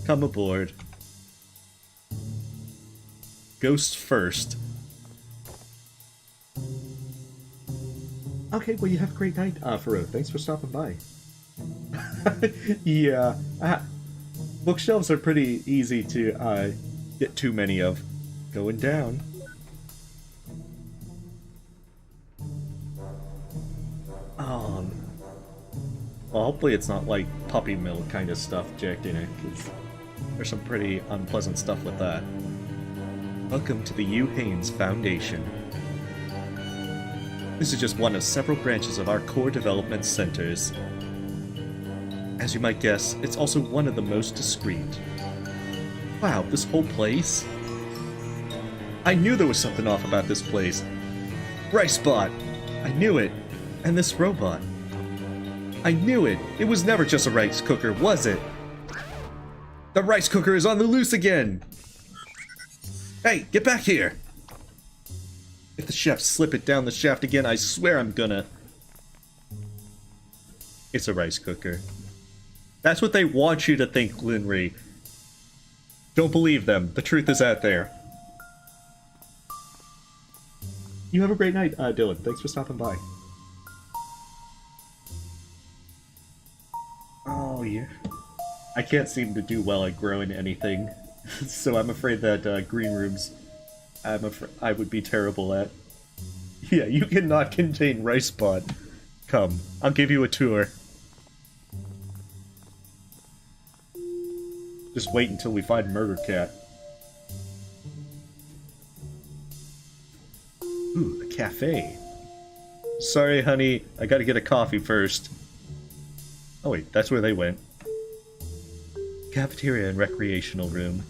Come aboard. Ghost first. Okay, well you have a great night, Furo. Thanks for stopping by. Yeah. Bookshelves are pretty easy to get too many of. Going down. Well, hopefully it's not like puppy mill kind of stuff jacked in it, because there's some pretty unpleasant stuff with that. Welcome to the U. Haynes Foundation. This is just one of several branches of our core development centers. As you might guess, it's also one of the most discreet. Wow, this whole place? I knew there was something off about this place. Rice Bot! I knew it. And this robot. I knew it. It was never just a rice cooker, was it? The rice cooker is on the loose again! Hey, get back here! If the chefs slip it down the shaft again, I swear I'm gonna... It's a rice cooker. That's what they want you to think, Linry. Don't believe them. The truth is out there. You have a great night, Dylan. Thanks for stopping by. Oh, yeah. I can't seem to do well at growing anything. So I'm afraid that green rooms, I would be terrible at. Yeah, you cannot contain rice pot. Come, I'll give you a tour. Just wait until we find Murder Cat. Ooh, a cafe. Sorry, honey, I gotta get a coffee first. Oh wait, that's where they went. Cafeteria and recreational room.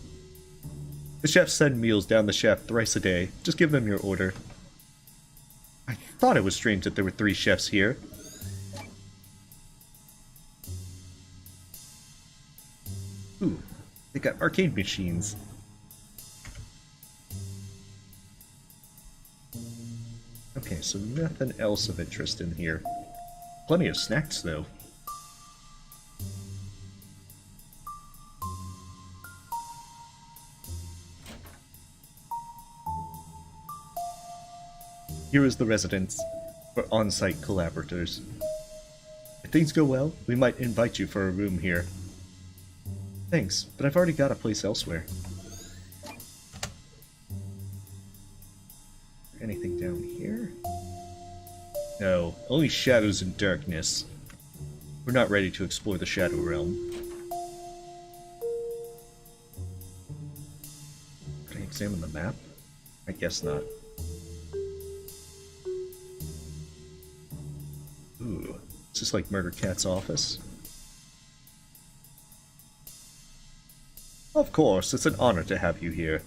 The chefs send meals down the shaft thrice a day. Just give them your order. I thought it was strange that there were 3 chefs here. Ooh, they got arcade machines. Okay, so nothing else of interest in here. Plenty of snacks, though. Here is the residence for on-site collaborators. If things go well, we might invite you for a room here. Thanks, but I've already got a place elsewhere. Anything down here? No, only shadows and darkness. We're not ready to explore the Shadow Realm. Can I examine the map? I guess not. Ooh, is this like Murder Cat's office? Of course, it's an honor to have you here.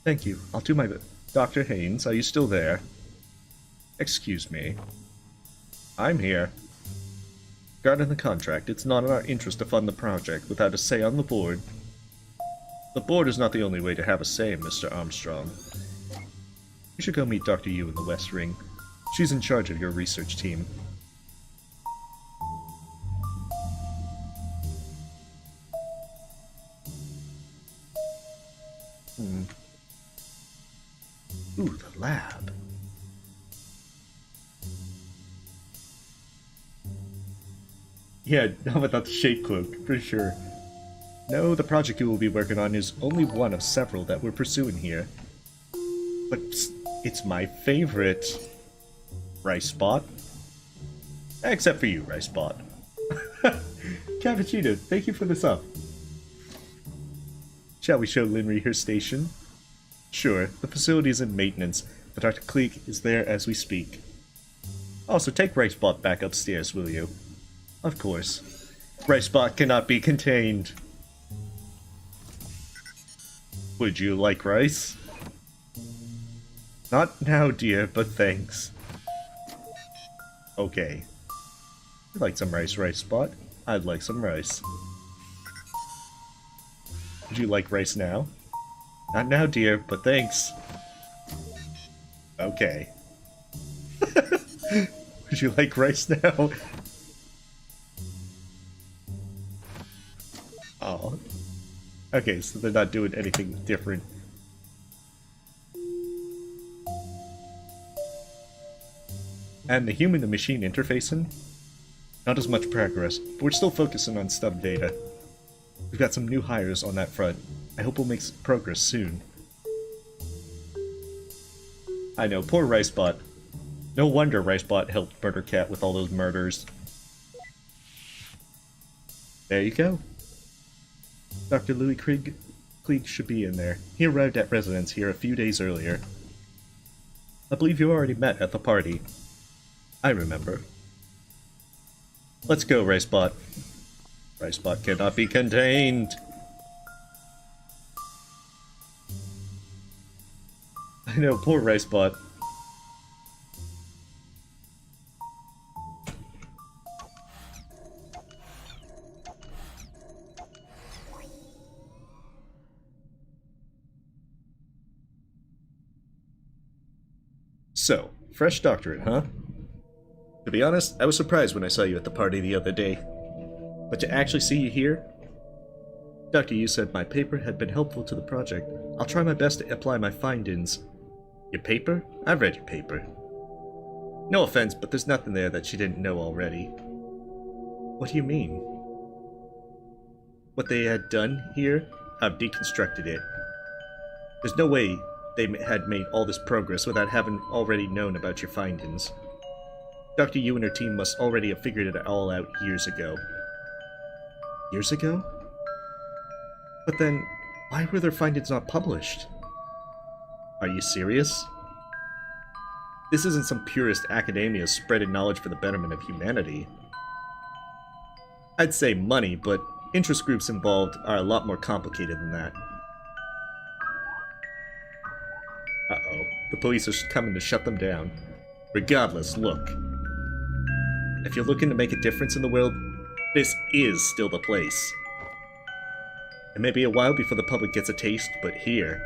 Thank you, I'll do my best. Dr. Haynes, are you still there? Excuse me. I'm here. Regarding the contract, it's not in our interest to fund the project without a say on the board. The board is not the only way to have a say, Mr. Armstrong. You should go meet Dr. Yu in the West Ring. She's in charge of your research team. Ooh, the lab. Yeah, not without the shade cloak, for sure. No, the project you will be working on is only one of several that we're pursuing here. But it's my favorite. Rice Spot. Except for you, Rice Spot. Cappuccino, thank you for the sub. Shall we show Linry her station? Sure, the facility is in maintenance, but Dr. Cleek is there as we speak. Also, take Ricebot back upstairs, will you? Of course. Ricebot cannot be contained. Would you like rice? Not now, dear, but thanks. Okay. You'd like some rice, Ricebot? I'd like some rice. Would you like rice now? Not now, dear, but thanks. Okay. Would you like rice now? Oh. Okay, so they're not doing anything different. And the human-to-machine interfacing? Not as much progress, but we're still focusing on stub data. We've got some new hires on that front. I hope we'll make progress soon. I know, poor Ricebot. No wonder Ricebot helped Murder Cat with all those murders. There you go. Dr. Louis Krieg should be in there. He arrived at residence here a few days earlier. I believe you already met at the party. I remember. Let's go, Ricebot. Ricebot cannot be contained. I know, poor Ricebot. So, fresh doctorate, huh? To be honest, I was surprised when I saw you at the party the other day. But to actually see you here? Doctor, you said my paper had been helpful to the project. I'll try my best to apply my findings. Your paper? I've read your paper. No offense, but there's nothing there that she didn't know already. What do you mean? What they had done here? I've deconstructed it. There's no way they had made all this progress without having already known about your findings. Dr. Yu and her team must already have figured it all out years ago. Years ago? But then, why were their findings not published? Are you serious? This isn't some purist academia spreading knowledge for the betterment of humanity. I'd say money, but interest groups involved are a lot more complicated than that. Uh-oh. The police are coming to shut them down. Regardless, look. If you're looking to make a difference in the world, this is still the place. It may be a while before the public gets a taste, but here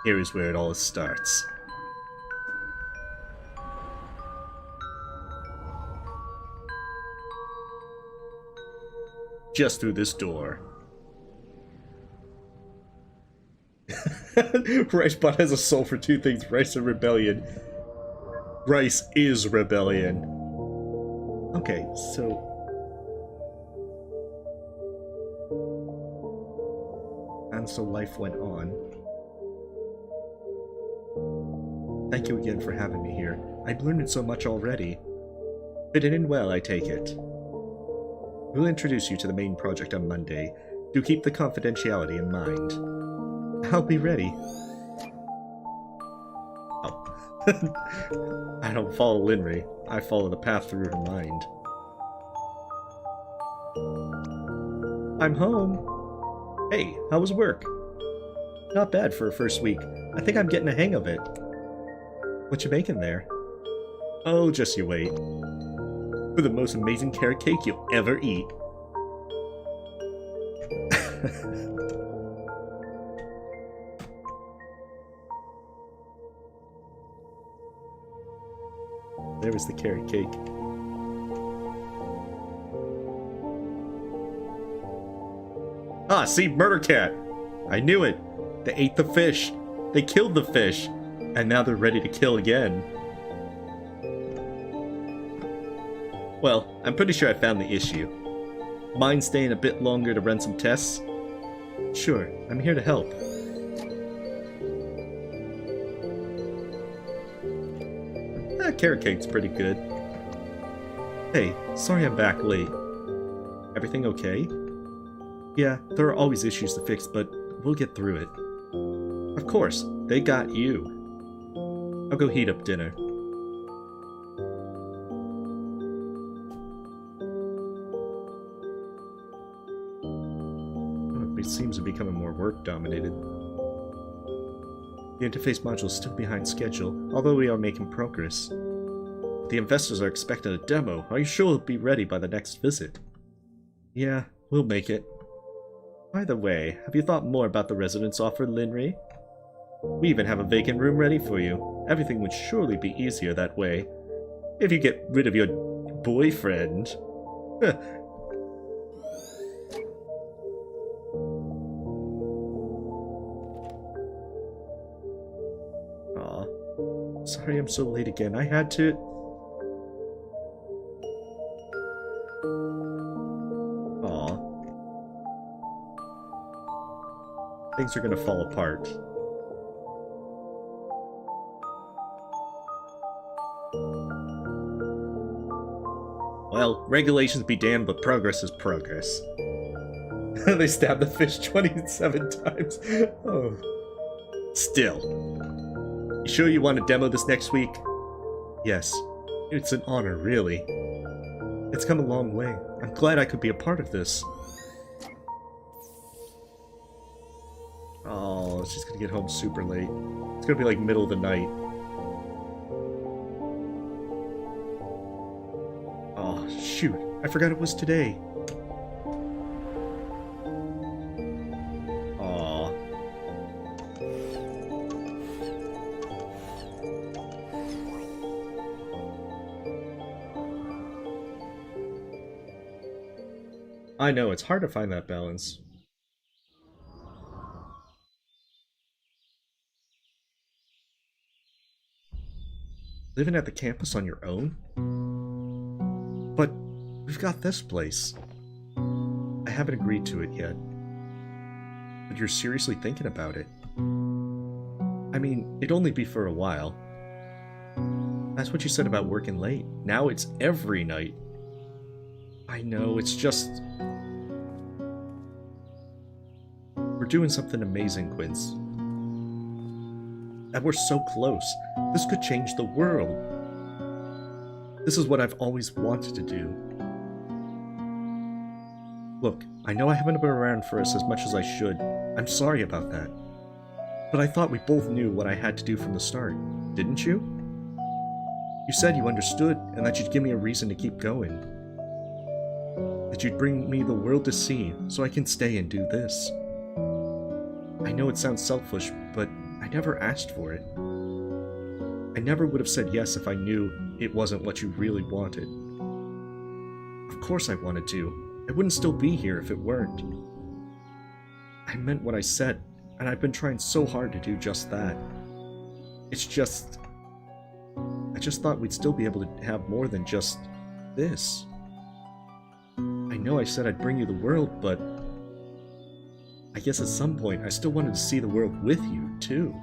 is where it all starts. Just through this door. Ricebot has a soul for two things, rice and rebellion. Rice is rebellion. Okay, so... And so life went on. Thank you again for having me here. I've learned so much already. Fitted in well, I take it. We'll introduce you to the main project on Monday. Do keep the confidentiality in mind. I'll be ready. Oh. I don't follow Linry. I follow the path through her mind. I'm home. Hey, how was work? Not bad for a first week. I think I'm getting a hang of it. What you making there? Oh, just you wait. For the most amazing carrot cake you'll ever eat. There was the carrot cake. Ah, see, murder cat! I knew it! They ate the fish! They killed the fish! And now they're ready to kill again. Well, I'm pretty sure I found the issue. Mind staying a bit longer to run some tests? Sure, I'm here to help. That carrot cake's pretty good. Hey, sorry I'm back late. Everything okay? Yeah, there are always issues to fix, but we'll get through it. Of course, they got you. I'll go heat up dinner. It seems to be becoming more work-dominated. The interface module is still behind schedule, although we are making progress. The investors are expecting a demo. Are you sure it'll be ready by the next visit? Yeah, we'll make it. By the way, have you thought more about the residence offer, Linry? We even have a vacant room ready for you. Everything would surely be easier that way. If you get rid of your boyfriend. Aw. Sorry I'm so late again. I had to... Aw. Things are gonna fall apart. Well, regulations be damned, but progress is progress. They stabbed the fish 27 times. Oh. Still. You sure you want to demo this next week? Yes. It's an honor, really. It's come a long way. I'm glad I could be a part of this. Oh, she's gonna get home super late. It's gonna be like middle of the night. Oh, shoot. I forgot it was today. Aw. I know, it's hard to find that balance. Living at the campus on your own? But we've got this place. I haven't agreed to it yet. But you're seriously thinking about it. I mean, it'd only be for a while. That's what you said about working late. Now it's every night. I know, it's just... We're doing something amazing, Quince. And we're so close. This could change the world. This is what I've always wanted to do. Look, I know I haven't been around for us as much as I should. I'm sorry about that. But I thought we both knew what I had to do from the start, didn't you? You said you understood, and that you'd give me a reason to keep going. That you'd bring me the world to see, so I can stay and do this. I know it sounds selfish, but I never asked for it. I never would have said yes if I knew it wasn't what you really wanted. Of course I wanted to. I wouldn't still be here if it weren't. I meant what I said, and I've been trying so hard to do just that. It's just... I just thought we'd still be able to have more than just this. I know I said I'd bring you the world, but... I guess at some point I still wanted to see the world with you, too.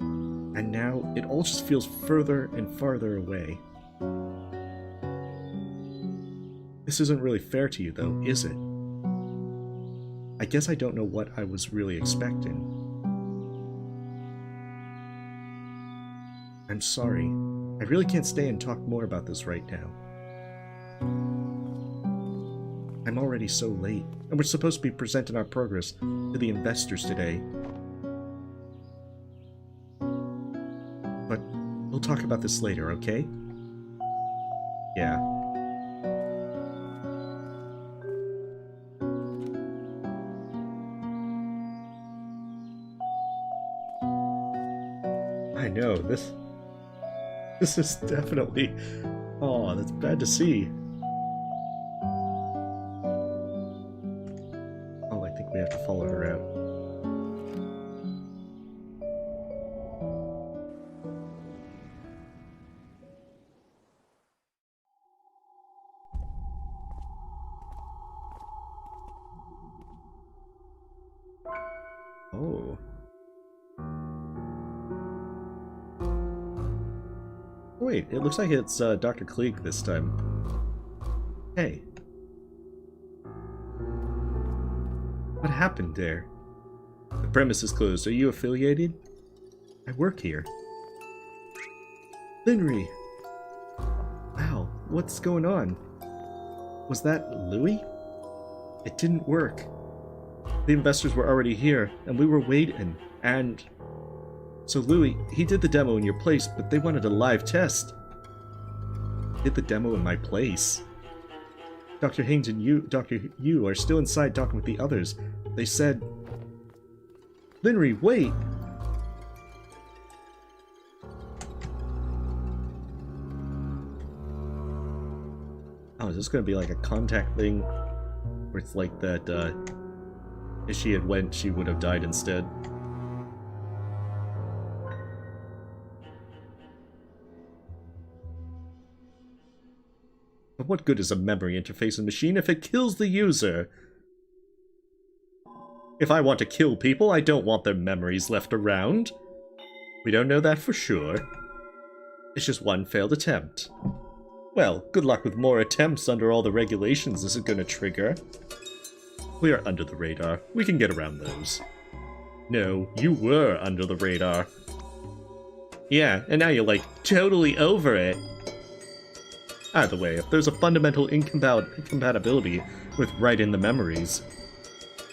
And now it all just feels further and farther away. This isn't really fair to you, though, is it? I guess I don't know what I was really expecting. I'm sorry. I really can't stay and talk more about this right now. I'm already so late, and we're supposed to be presenting our progress to the investors today. But we'll talk about this later, okay? Yeah. I know, this is definitely... Oh, that's bad to see. Oh, I think we have to follow her out. Oh. Wait, it looks like it's Dr. Klieg this time. Hey. What happened there? The premise is closed. Are you affiliated? I work here. Linry! Wow, what's going on? Was that Louis? It didn't work. The investors were already here, and we were waiting, and... So Louis, he did the demo in your place, but they wanted a live test. Did the demo in my place? Dr. Haynes and you, Dr. Yu, are still inside talking with the others. They said... Linry, wait! Oh, is this gonna be like a contact thing? Where it's like that, if she had went, she would have died instead. But what good is a memory interface in a machine if it kills the user? If I want to kill people, I don't want their memories left around. We don't know that for sure. It's just one failed attempt. Well, good luck with more attempts under all the regulations this is gonna trigger. We are under the radar. We can get around those. No, you were under the radar. Yeah, and now you're like totally over it. Either way, if there's a fundamental incompatibility with writing the memories,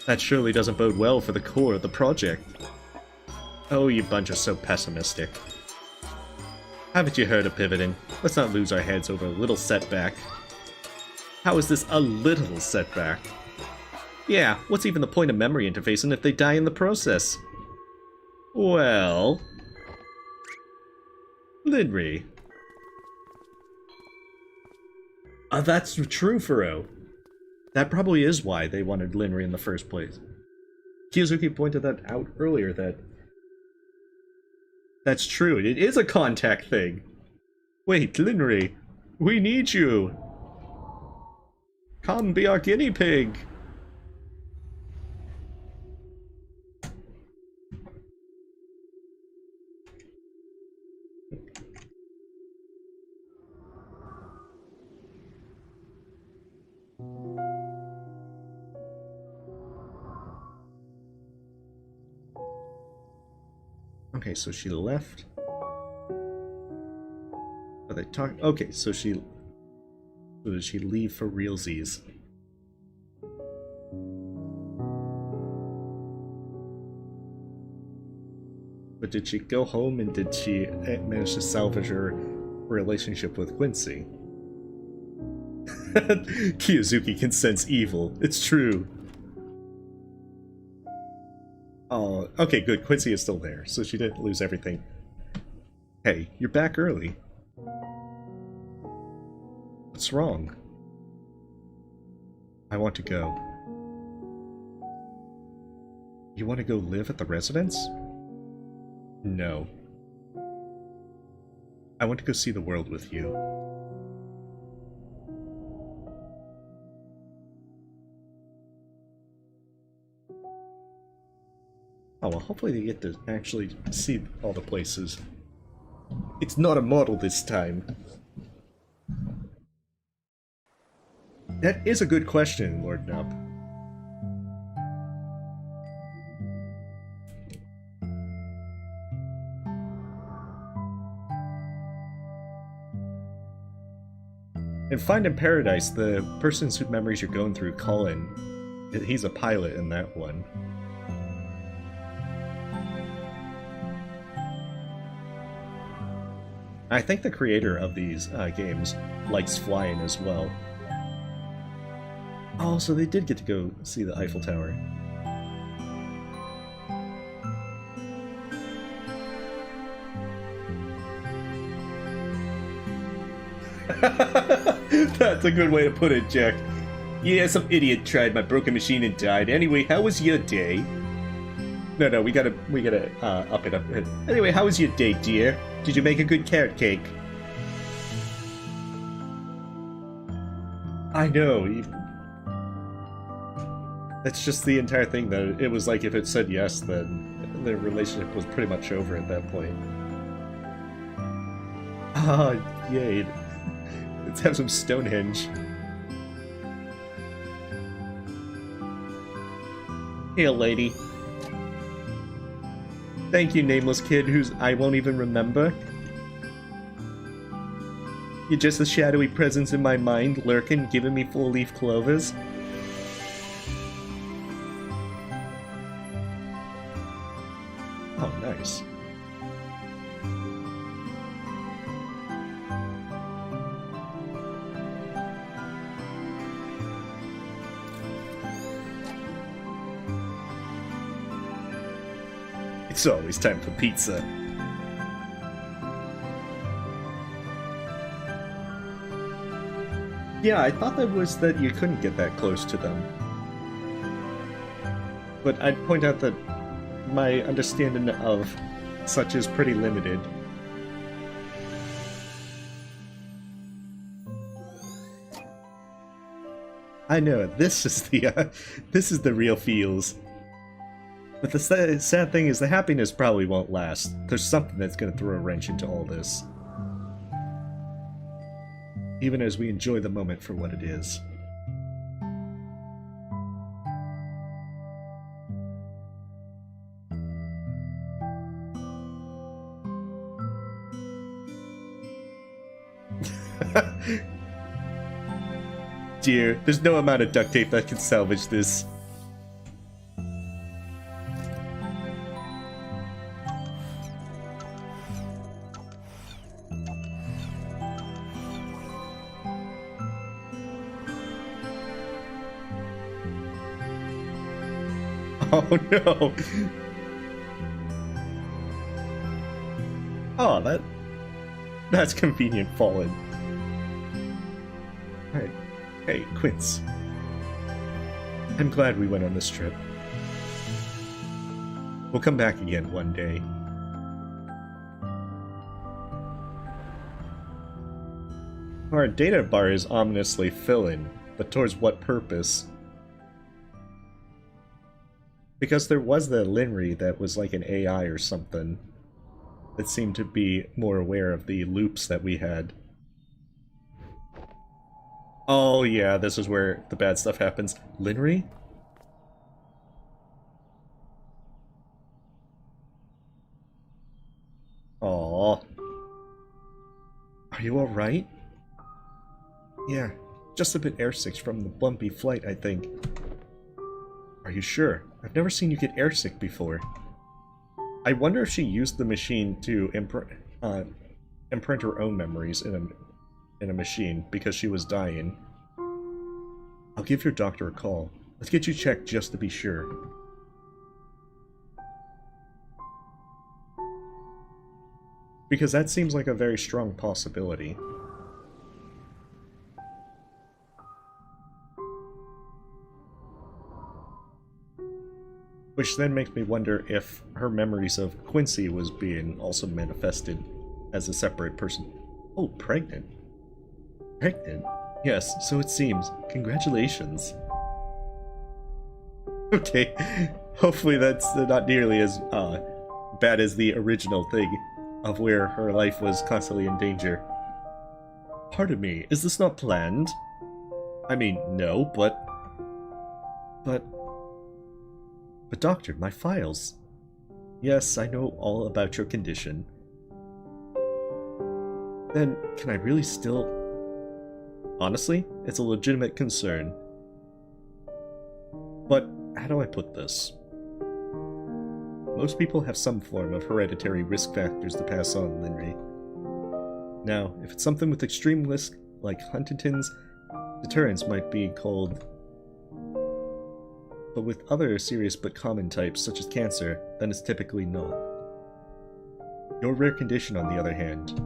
that surely doesn't bode well for the core of the project. Oh, you bunch are so pessimistic. Haven't you heard of pivoting? Let's not lose our heads over a little setback. How is this a little setback? Yeah, what's even the point of memory interfacing if they die in the process? Well... Linry. That's true, Furo. That probably is why they wanted Linry in the first place. Kiyozuki pointed that out earlier, that's true. It is a contact thing. Wait, Linry, we need you. Come be our guinea pig. Okay, so she left. Are they talking? Okay, so did she leave for realsies? But did she go home and did she manage to salvage her relationship with Quincy? Kiyozuki can sense evil. It's true. Oh, okay, good. Quincy is still there, so she didn't lose everything. Hey, you're back early. What's wrong? I want to go. You want to go live at the residence? No. I want to go see the world with you. Oh, well, hopefully they get to actually see all the places. It's not a model this time. That is a good question, Lord Nub. In Finding Paradise, the person whose memories you're going through, Colin, he's a pilot in that one. I think the creator of these games likes flying as well. Oh, so they did get to go see the Eiffel Tower. That's a good way to put it, Jack. Yeah, some idiot tried my broken machine and died. Anyway, how was your day? No, we gotta up it. Anyway, how was your day, dear? Did you make a good carrot cake? I know. That's just the entire thing, that it was like if it said yes, then the relationship was pretty much over at that point. Ah, yay. Let's have some Stonehenge. Here, lady. Thank you, nameless kid whose I won't even remember. You're just a shadowy presence in my mind, lurking, giving me four-leaf clovers. Oh, nice. It's always time for pizza. Yeah, I thought that was that you couldn't get that close to them. But I'd point out that my understanding of such is pretty limited. I know, this is the real feels. But the sad thing is the happiness probably won't last. There's something that's going to throw a wrench into all this. Even as we enjoy the moment for what it is. Dear, there's no amount of duct tape that can salvage this. Oh no! Oh, that's convenient falling. Alright. Hey, Quince. I'm glad we went on this trip. We'll come back again one day. Our data bar is ominously filling, but towards what purpose? Because there was the Linry that was like an AI or something that seemed to be more aware of the loops that we had. Oh yeah, this is where the bad stuff happens. Linry? Aww. Are you alright? Yeah, just a bit airsick from the bumpy flight, I think. Are you sure? I've never seen you get airsick before. I wonder if she used the machine to imprint her own memories in a machine because she was dying. I'll give your doctor a call. Let's get you checked just to be sure. Because that seems like a very strong possibility. Which then makes me wonder if her memories of Quincy was being also manifested as a separate person. Oh, pregnant. Pregnant? Yes, so it seems. Congratulations. Okay, hopefully that's not nearly as bad as the original thing of where her life was constantly in danger. Pardon me, is this not planned? I mean, no, but doctor, my files. Yes, I know all about your condition. Then, can I really still... Honestly, it's a legitimate concern. But, how do I put this? Most people have some form of hereditary risk factors to pass on, Linry. Now, if it's something with extreme risk, like Huntington's, deterrence might be called... But with other serious but common types, such as cancer, then it's typically not. Your rare condition, on the other hand,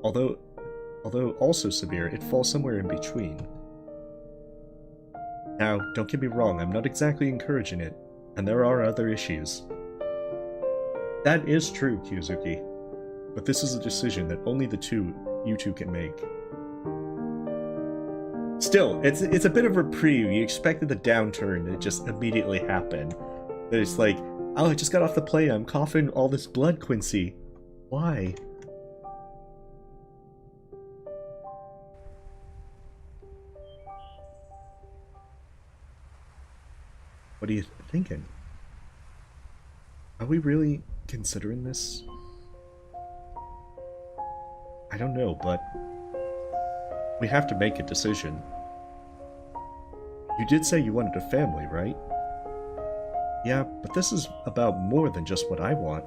although also severe, it falls somewhere in between. Now, don't get me wrong, I'm not exactly encouraging it, and there are other issues. That is true, Kyuzuki, but this is a decision that only you two can make. Still, it's a bit of a reprieve. You expected the downturn to just immediately happen. But it's like, oh, I just got off the plane, I'm coughing all this blood, Quincy. Why? What are you thinking? Are we really considering this? I don't know, but we have to make a decision. You did say you wanted a family, right? Yeah, but this is about more than just what I want.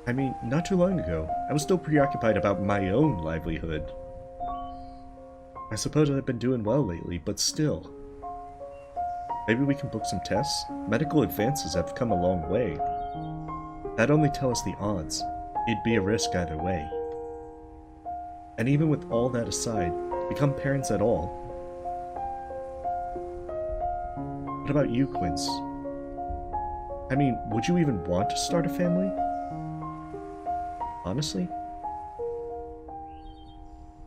I mean, not too long ago, I was still preoccupied about my own livelihood. I suppose I've been doing well lately, but still. Maybe we can book some tests? Medical advances have come a long way. That'd only tell us the odds. It'd be a risk either way. And even with all that aside, become parents at all. What about you, Quince? I mean, would you even want to start a family? Honestly?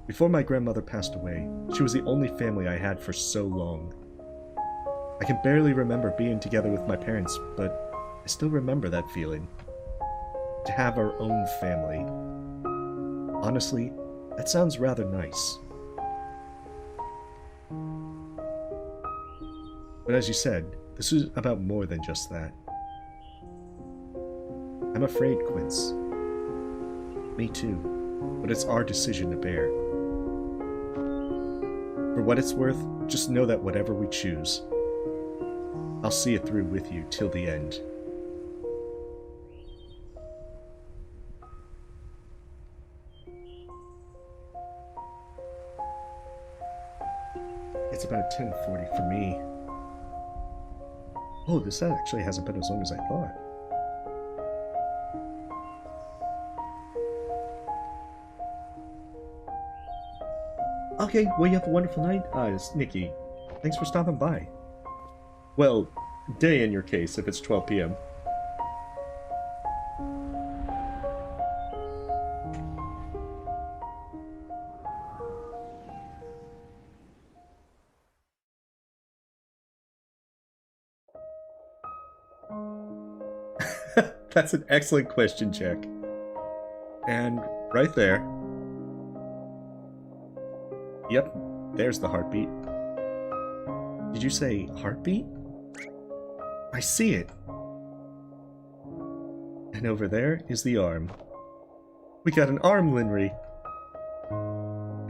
Before my grandmother passed away, she was the only family I had for so long. I can barely remember being together with my parents, but I still remember that feeling. To have our own family. Honestly, that sounds rather nice. But as you said, this is about more than just that. I'm afraid, Quince. Me too, but it's our decision to bear. For what it's worth, just know that whatever we choose, I'll see it through with you till the end. It's about 10:40 for me. Oh, this actually hasn't been as long as I thought. Okay, well, you have a wonderful night. It's Nikki. Thanks for stopping by. Well, day in your case, if it's 12 p.m. That's an excellent question, Jack. And right there. Yep, there's the heartbeat. Did you say heartbeat? I see it. And over there is the arm. We got an arm, Linry.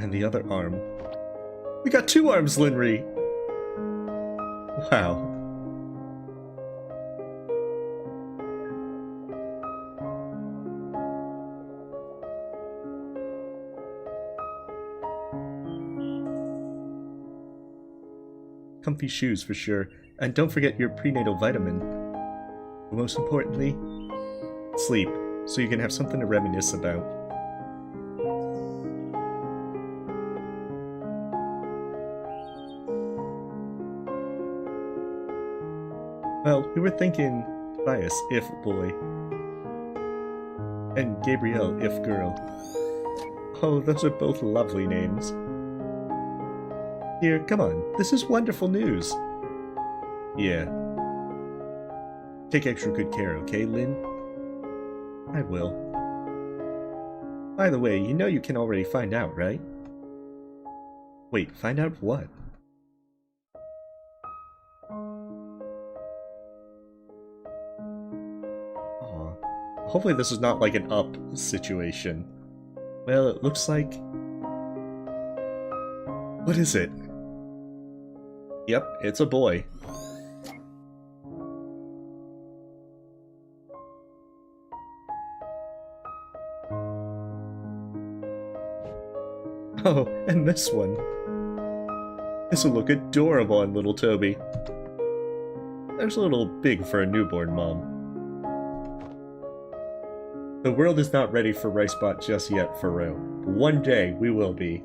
And the other arm. We got 2 arms, Linry! Wow. Comfy shoes for sure, and don't forget your prenatal vitamin. But most importantly, sleep, so you can have something to reminisce about. Well, we were thinking Tobias if boy, and Gabrielle if girl. Oh, those are both lovely names. Here, come on. This is wonderful news. Yeah. Take extra good care, okay, Lynn? I will. By the way, you know you can already find out, right? Wait, find out what? Aw. Hopefully this is not like an up situation. Well, it looks like... What is it? Yep, it's a boy. Oh, and this one. This will look adorable on little Toby. That's a little big for a newborn mom. The world is not ready for Ricebot just yet, for real. But one day, we will be.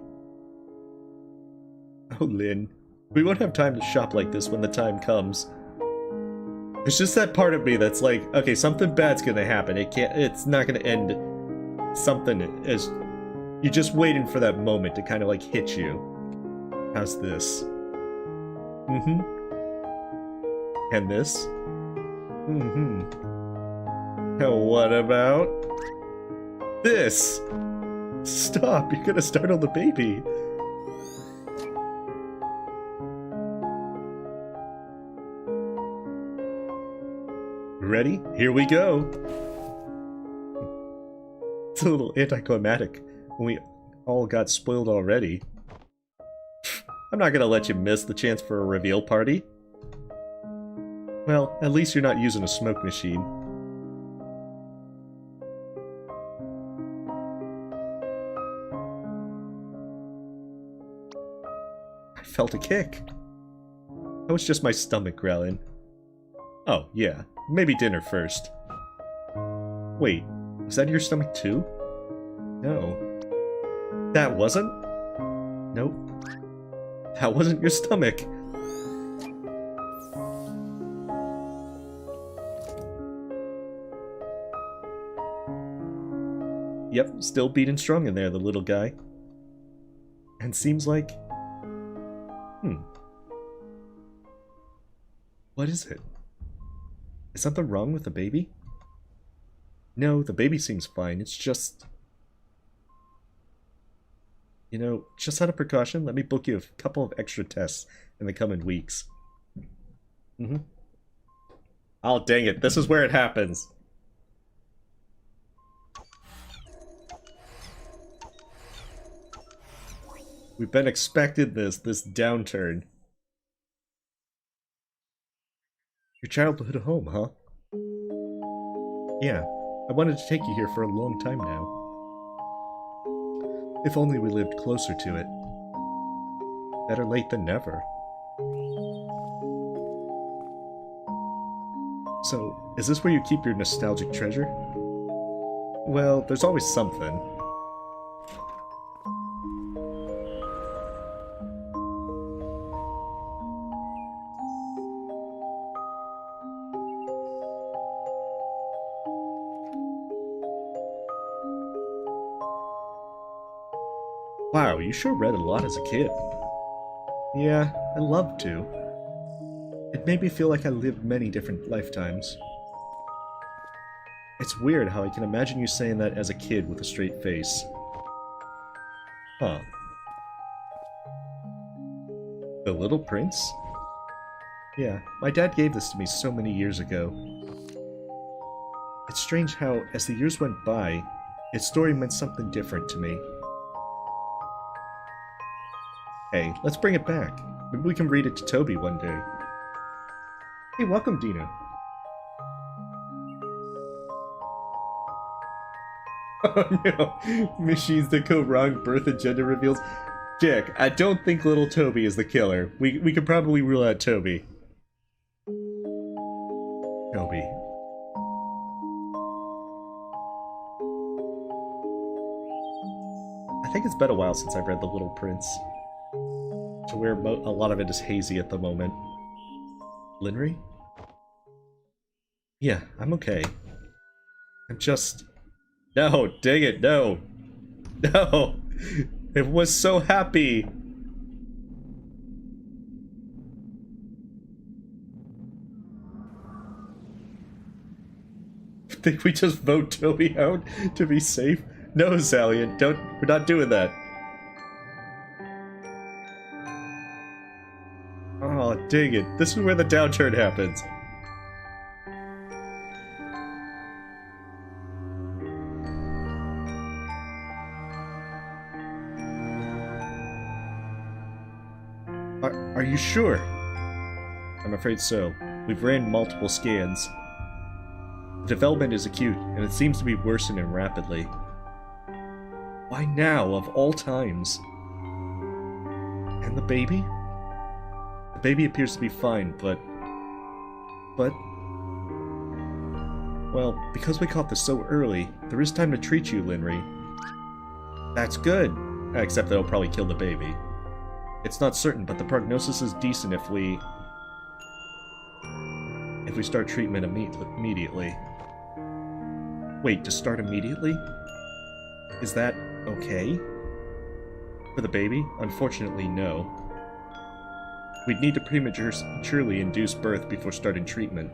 Oh, Lynn. We won't have time to shop like this when the time comes. It's just that part of me that's like, okay, something bad's gonna happen. It's not gonna end something as... You're just waiting for that moment to kind of like hit you. How's this? Mm-hmm. And this? Mm-hmm. And what about this? Stop, you're gonna startle the baby. Ready? Here we go! It's a little anticlimactic when we all got spoiled already. I'm not gonna let you miss the chance for a reveal party. Well, at least you're not using a smoke machine. I felt a kick. That was just my stomach growling. Oh, yeah. Maybe dinner first. Wait, was that your stomach too? No. That wasn't? Nope. That wasn't your stomach. Yep, still beating strong in there, the little guy. And seems like... What is it? Is something wrong with the baby? No, the baby seems fine. It's just... You know, just out of precaution, let me book you a couple of extra tests in the coming weeks. Oh, dang it. This is where it happens. We've been expecting this downturn. Your childhood home, huh? Yeah, I wanted to take you here for a long time now. If only we lived closer to it. Better late than never. So, is this where you keep your nostalgic treasure? Well, there's always something. Wow, you sure read a lot as a kid. Yeah, I loved to. It made me feel like I lived many different lifetimes. It's weird how I can imagine you saying that as a kid with a straight face. Huh. The Little Prince? Yeah, my dad gave this to me so many years ago. It's strange how, as the years went by, its story meant something different to me. Hey, let's bring it back. Maybe we can read it to Toby one day. Hey, welcome, Dina. Oh no, machines that go wrong, birth and gender reveals. Jack, I don't think little Toby is the killer. We could probably rule out Toby. Toby. I think it's been a while since I've read The Little Prince. To where a lot of it is hazy at the moment. Linry? Yeah, I'm okay. I'm just... No, dang it, no! No! It was so happy! Think we just vote Toby out to be safe? No, Zalian, we're not doing that. Oh, dang it. This is where the downturn happens. Are you sure? I'm afraid so. We've ran multiple scans. The development is acute, and it seems to be worsening rapidly. Why now, of all times? And the baby? The baby appears to be fine, but... Well, because we caught this so early, there is time to treat you, Linry. That's good! Except that it'll probably kill the baby. It's not certain, but the prognosis is decent if we start treatment immediately. Wait, to start immediately? Is that okay? For the baby? Unfortunately, no. We'd need to prematurely induce birth before starting treatment.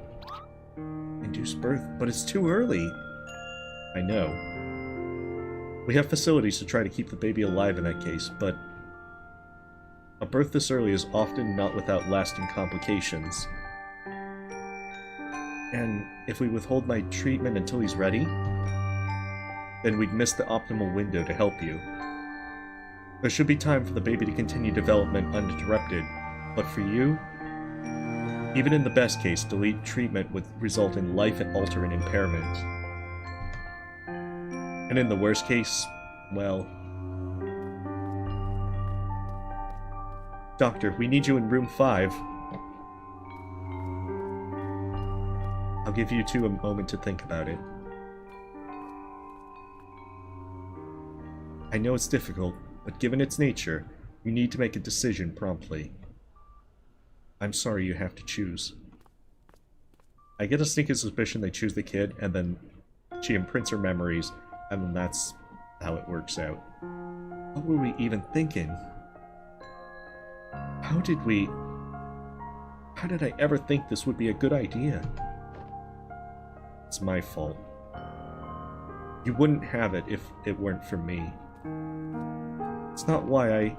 Induce birth? But it's too early! I know. We have facilities to try to keep the baby alive in that case, but a birth this early is often not without lasting complications. And if we withhold my treatment until he's ready, then we'd miss the optimal window to help you. There should be time for the baby to continue development uninterrupted, but for you, even in the best case, delayed treatment would result in life-altering impairment. And in the worst case, well... Doctor, we need you in room 5. I'll give you two a moment to think about it. I know it's difficult, but given its nature, you need to make a decision promptly. I'm sorry you have to choose. I get a sneaking suspicion they choose the kid, and then she imprints her memories, and then that's how it works out. What were we even thinking? How did I ever think this would be a good idea? It's my fault. You wouldn't have it if it weren't for me. It's not why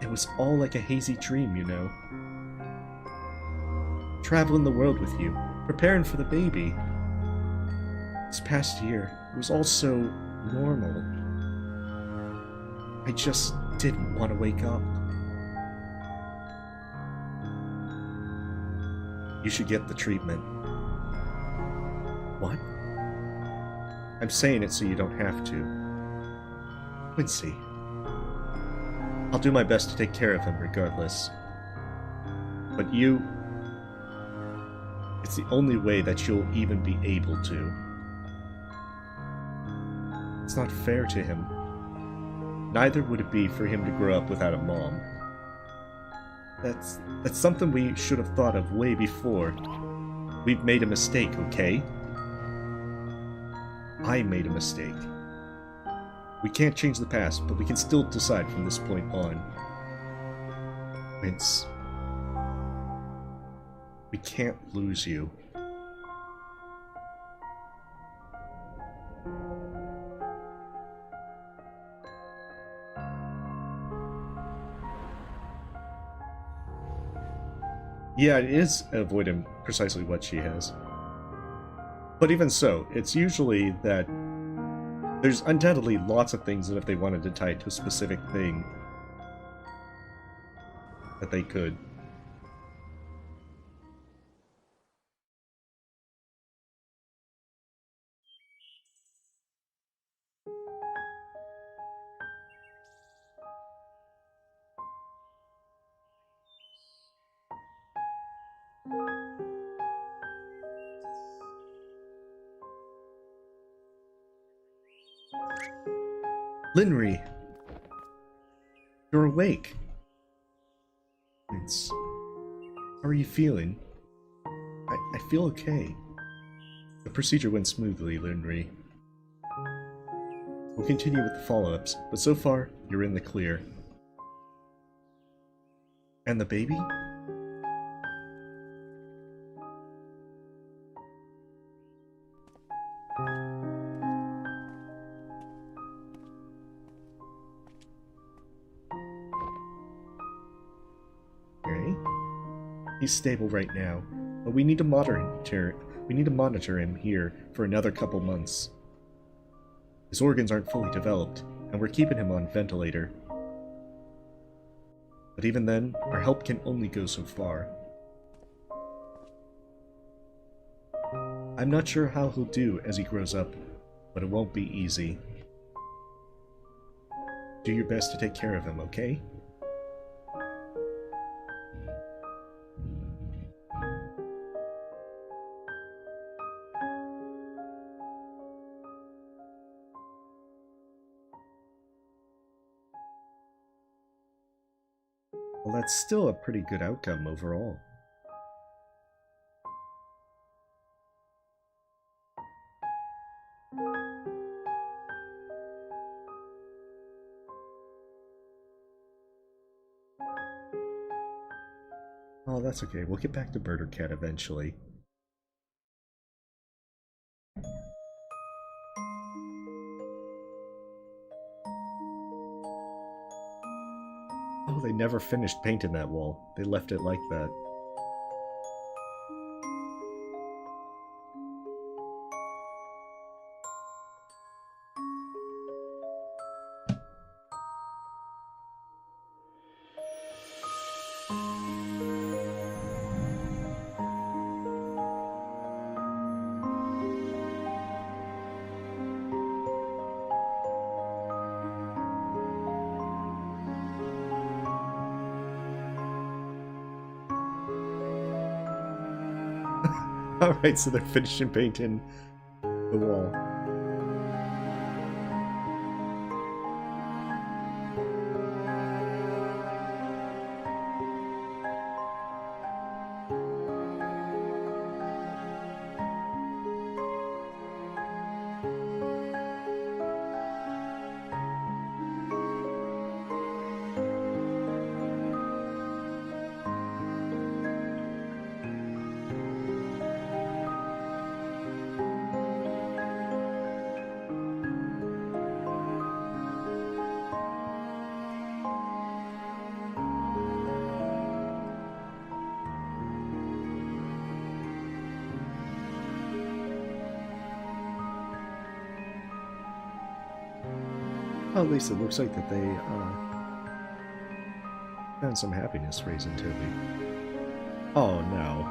It was all like a hazy dream, you know. Traveling the world with you, preparing for the baby. This past year, it was all so normal. I just didn't want to wake up. You should get the treatment. What? I'm saying it so you don't have to. Quincy. I'll do my best to take care of him regardless. But you... It's the only way that you'll even be able to. It's not fair to him. Neither would it be for him to grow up without a mom. That's something we should have thought of way before. We've made a mistake, okay? I made a mistake. We can't change the past, but we can still decide from this point on. It's... We can't lose you. Yeah, it is avoiding precisely what she has. But even so, it's usually that there's undoubtedly lots of things that if they wanted to tie it to a specific thing, that they could. Linry! You're awake! How are you feeling? I feel okay. The procedure went smoothly, Linry. We'll continue with the follow-ups, but so far, you're in the clear. And the baby? Okay. He's stable right now, but we need to monitor him here for another couple months. His organs aren't fully developed, and we're keeping him on ventilator. But even then, our help can only go so far. I'm not sure how he'll do as he grows up, but it won't be easy. Do your best to take care of him, okay? Well, that's still a pretty good outcome overall. Oh, that's okay. We'll get back to Birder Cat eventually. Oh, they never finished painting that wall. They left it like that. Alright, so they're finishing painting the wall. Well, at least it looks like that they found some happiness raising Toby. Oh no.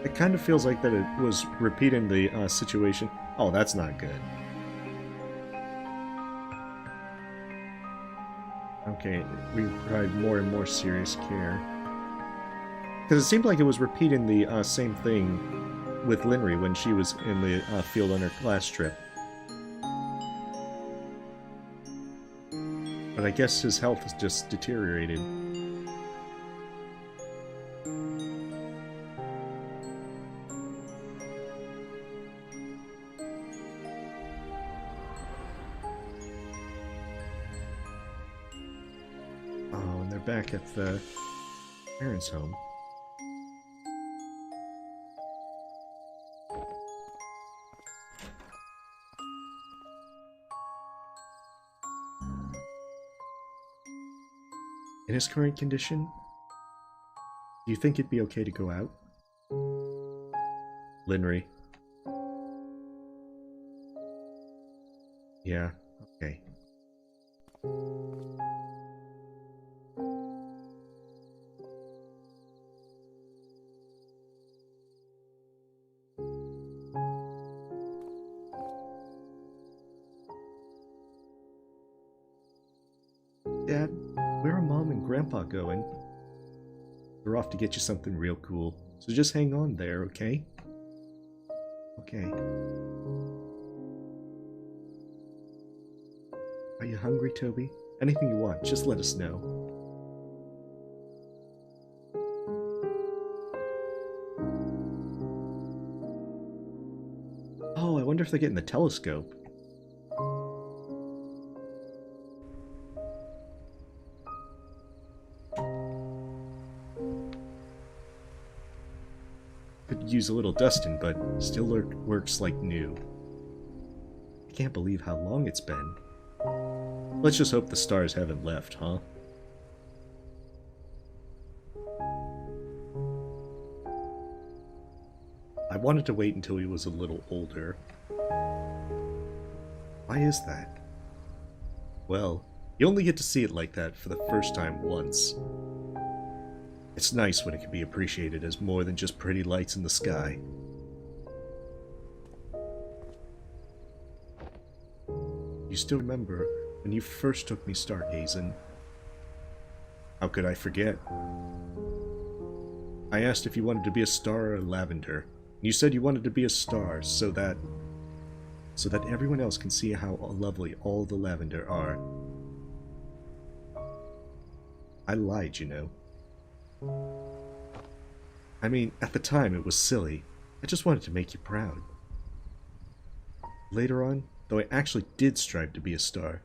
It kind of feels like that it was repeating the situation. Oh, that's not good. Okay, we provide more and more serious care. Because it seemed like it was repeating the same thing with Linry when she was in the field on her class trip. But I guess his health has just deteriorated. Oh, and they're back at the parents' home. In his current condition, do you think it'd be okay to go out? Linry. Yeah, okay. Dad, where are Mom and Grandpa going? They're off to get you something real cool, so just hang on there, okay? Okay. Are you hungry, Toby? Anything you want, just let us know. Oh, I wonder if they're getting the telescope. Could use a little dusting, but still works like new. I can't believe how long it's been. Let's just hope the stars haven't left, huh? I wanted to wait until he was a little older. Why is that? Well, you only get to see it like that for the first time once. It's nice when it can be appreciated as more than just pretty lights in the sky. You still remember when you first took me stargazing? How could I forget? I asked if you wanted to be a star or a lavender. You said you wanted to be a star so that everyone else can see how lovely all the lavender are. I lied, you know. I mean, at the time it was silly. I just wanted to make you proud. Later on, though I actually did strive to be a star,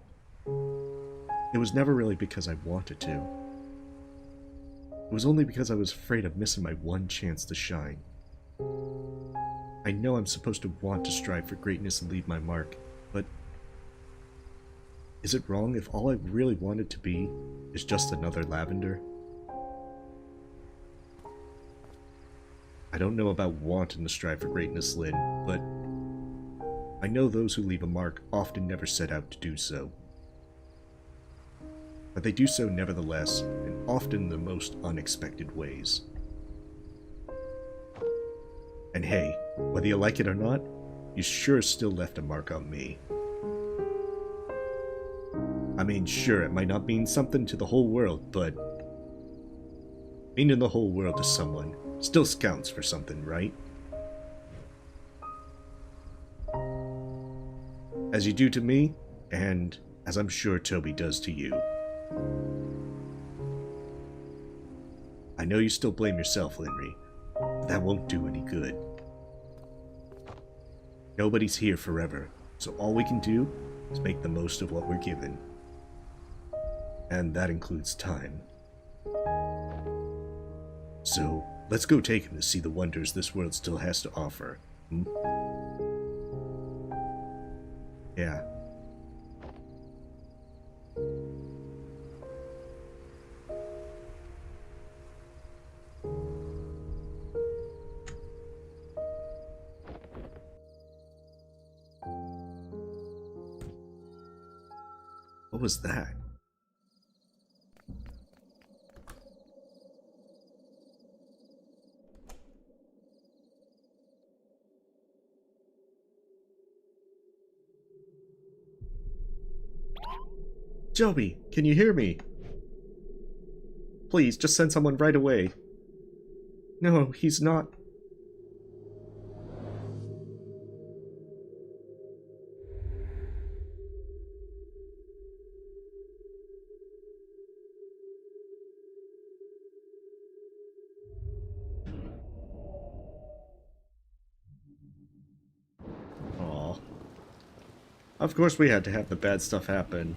it was never really because I wanted to. It was only because I was afraid of missing my one chance to shine. I know I'm supposed to want to strive for greatness and leave my mark, but is it wrong if all I really wanted to be is just another lavender? I don't know about wanting to strive for greatness, Lynn, but I know those who leave a mark often never set out to do so. But they do so nevertheless, and often in the most unexpected ways. And hey, whether you like it or not, you sure still left a mark on me. I mean, sure, it might not mean something to the whole world, but meaning the whole world to someone still counts for something, right? As you do to me, and as I'm sure Toby does to you. I know you still blame yourself, Linry, but that won't do any good. Nobody's here forever, so all we can do is make the most of what we're given. And that includes time. So, let's go take him to see the wonders this world still has to offer. Hmm? Yeah. What was that? Joby, can you hear me? Please, just send someone right away. No, he's not. Of course we had to have the bad stuff happen.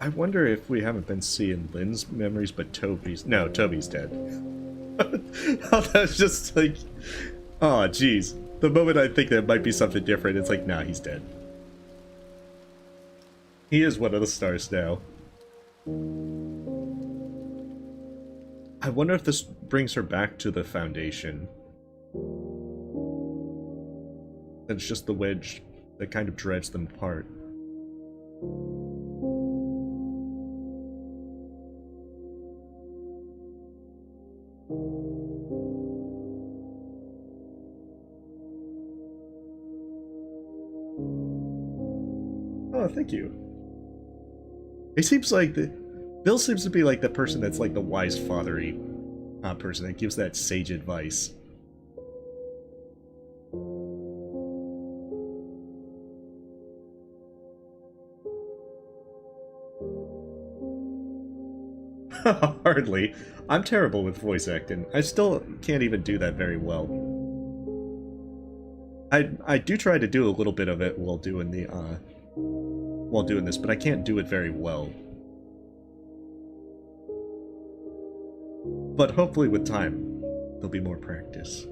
I wonder if we haven't been seeing Lynn's memories, but Toby's... No, Toby's dead. Oh, that's just like... Oh, jeez. The moment I think that might be something different, it's like, nah, he's dead. He is one of the stars now. I wonder if this brings her back to the Foundation. It's just the wedge that kind of drives them apart. Oh, thank you. He seems like Bill seems to be like the person that's like the wise fathery person that gives that sage advice. Hardly. I'm terrible with voice acting. I still can't even do that very well. I do try to do a little bit of it while doing the while doing this, but I can't do it very well. But hopefully with time, there'll be more practice.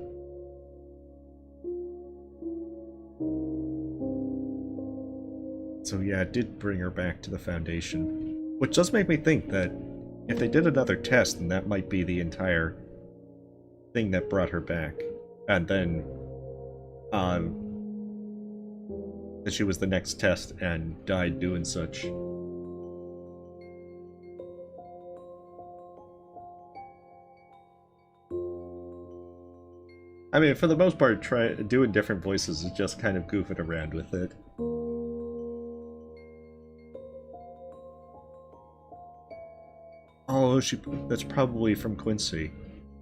So yeah, it did bring her back to the Foundation. Which does make me think that if they did another test, then that might be the entire thing that brought her back. And then, that she was the next test and died doing such. I mean, for the most part, doing different voices is just kind of goofing around with it. Oh, that's probably from Quincy.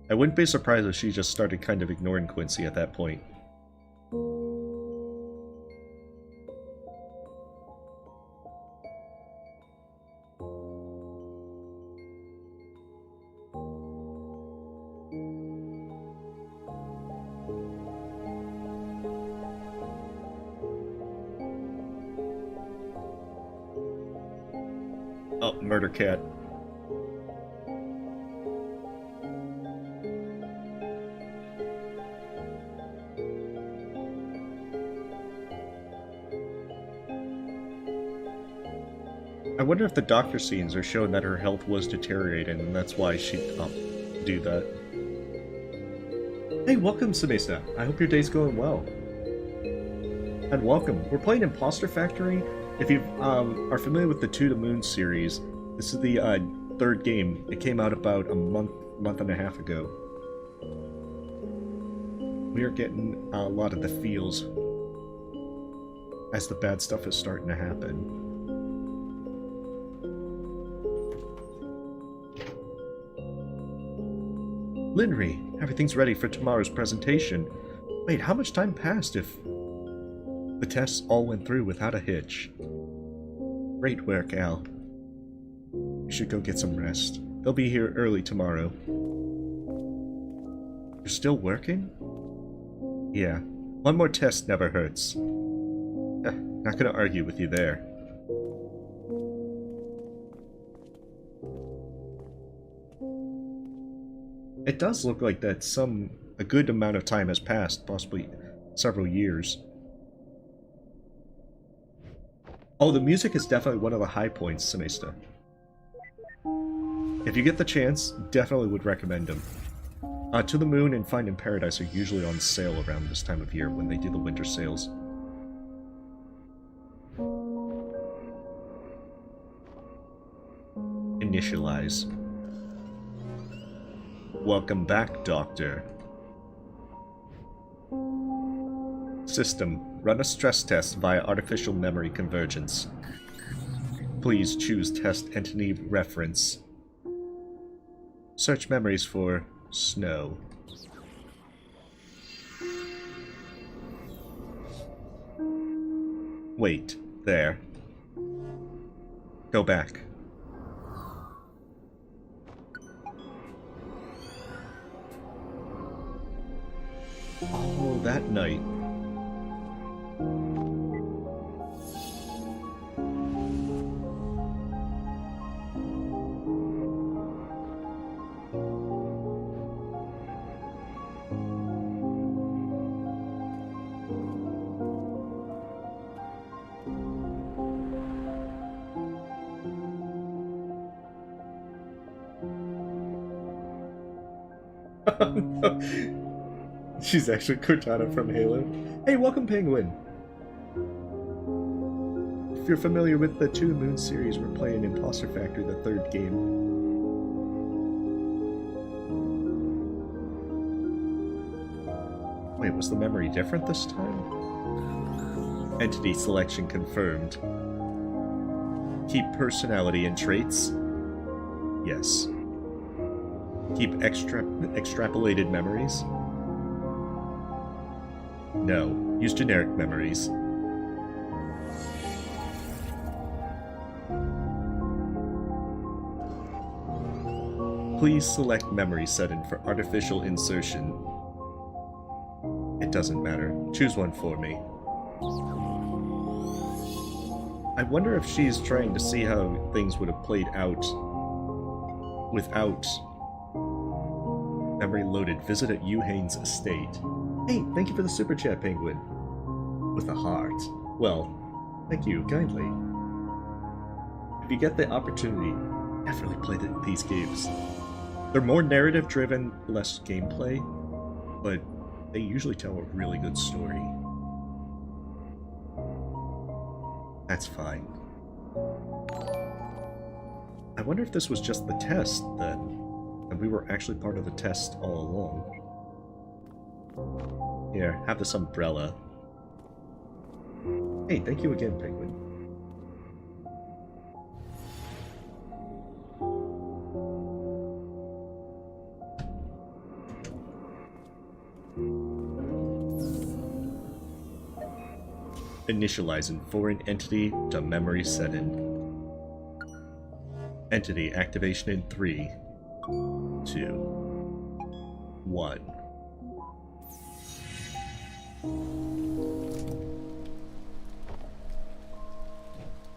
I wouldn't be surprised if she just started kind of ignoring Quincy at that point. Oh, Murder Cat. I wonder if the doctor scenes are showing that her health was deteriorating, and that's why she'd do that. Hey, welcome, Samesa. I hope your day's going well. And welcome. We're playing Impostor Factory. If you are familiar with the To the Moon series, this is the third game. It came out about a month and a half ago. We are getting a lot of the feels as the bad stuff is starting to happen. Linry, everything's ready for tomorrow's presentation. Wait, how much time passed if the tests all went through without a hitch? Great work, Al. You should go get some rest. They'll be here early tomorrow. You're still working? Yeah. One more test never hurts. Not gonna argue with you there. It does look like that a good amount of time has passed, possibly several years. Oh, the music is definitely one of the high points, Semester. If you get the chance, definitely would recommend them. To the Moon and Finding Paradise are usually on sale around this time of year when they do the winter sales. Initialize. Welcome back, Doctor. System. Run a stress test via artificial memory convergence. Please choose test entity reference. Search memories for snow. Wait, there. Go back. Oh, that night. She's actually Cortana from Halo. Hey, welcome, Penguin! If you're familiar with the To the Moon series, we're playing Impostor Factory, the third game. Wait, was the memory different this time? Entity selection confirmed. Keep personality and traits? Yes. Keep extrapolated memories? No. Use generic memories. Please select memory setting for artificial insertion. It doesn't matter. Choose one for me. I wonder if she's trying to see how things would have played out without memory loaded. Visit at Yuhane's estate. Hey, thank you for the super chat, Penguin. With a heart. Well, thank you kindly. If you get the opportunity, definitely play these games. They're more narrative driven, less gameplay, but they usually tell a really good story. That's fine. I wonder if this was just the test, then, and we were actually part of the test all along. Here, have this umbrella. Hey, thank you again, Penguin. Initializing foreign entity to memory setting. Entity activation in 3, 2, 1.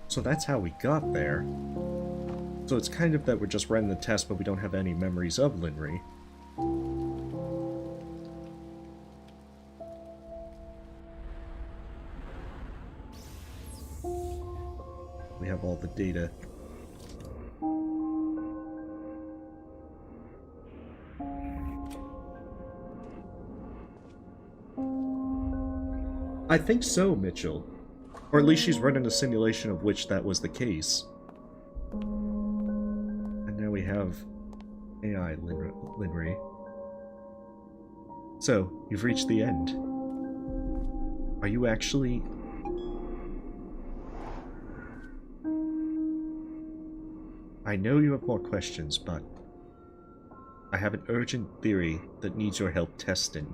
So that's how we got there. So it's kind of that we're just running the test, but we don't have any memories of Linry. We have all the data. I think so, Mitchell. Or at least she's running a simulation of which that was the case. And now we have AI Linry. So, you've reached the end. Are you actually... I know you have more questions, but I have an urgent theory that needs your help testing.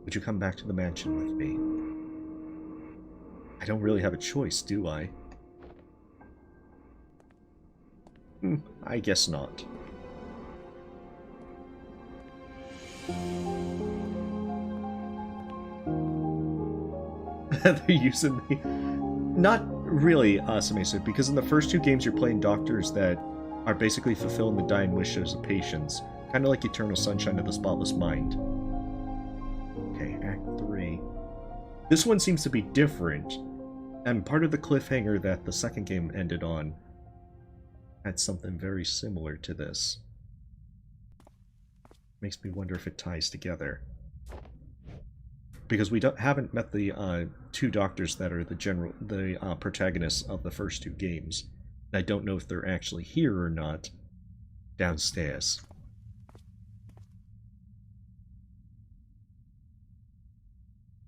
Would you come back to the mansion with me? I don't really have a choice, do I? I guess not. They're using me. Not really, Samasu, because in the first two games you're playing doctors that are basically fulfilling the dying wishes of patients. Kind of like Eternal Sunshine of the Spotless Mind. Okay, Act 3. This one seems to be different, and part of the cliffhanger that the second game ended on had something very similar to this. Makes me wonder if it ties together. Because we haven't met the two doctors that are the protagonists of the first two games. And I don't know if they're actually here or not downstairs.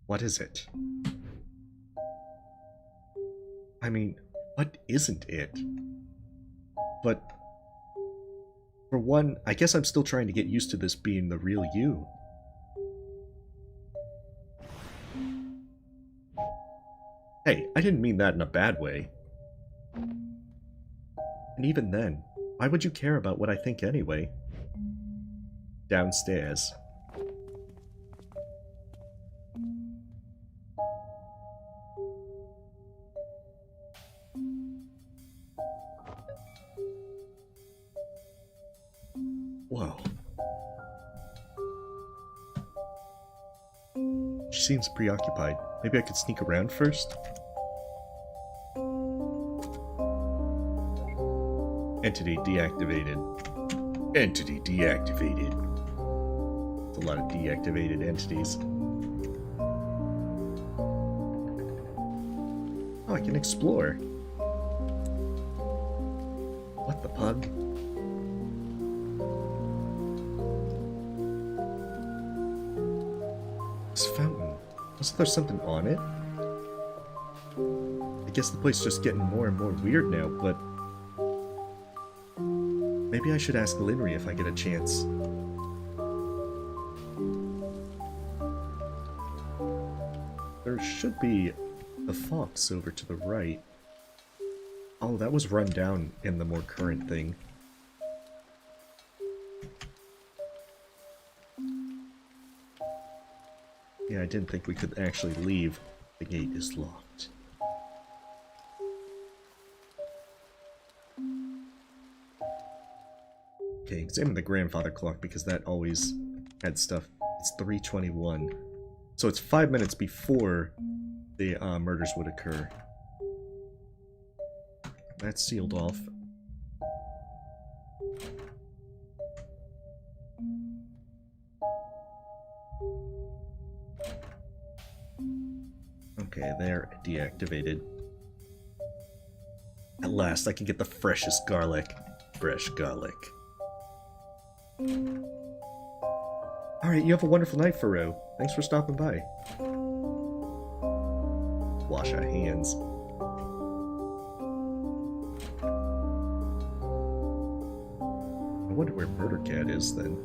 What is it? I mean, what isn't it? But for one, I guess I'm still trying to get used to this being the real you. Hey, I didn't mean that in a bad way. And even then, why would you care about what I think anyway? Downstairs. Whoa. She seems preoccupied. Maybe I could sneak around first? Entity deactivated. Entity deactivated. There's a lot of deactivated entities. Oh, I can explore. What the pug? This fountain. Wasn't there something on it? I guess the place is just getting more and more weird now, but... maybe I should ask Linry if I get a chance. There should be a fox over to the right. Oh, that was run down in the more current thing. Yeah, I didn't think we could actually leave. The gate is locked. Okay, examine the grandfather clock because that always had stuff. It's 3:21. So it's 5 minutes before the murders would occur. That's sealed off. Okay, they're deactivated. At last, I can get the freshest garlic. Fresh garlic. Alright, you have a wonderful night, Faro. Thanks for stopping by. Wash our hands. I wonder where Murder Cat is, then.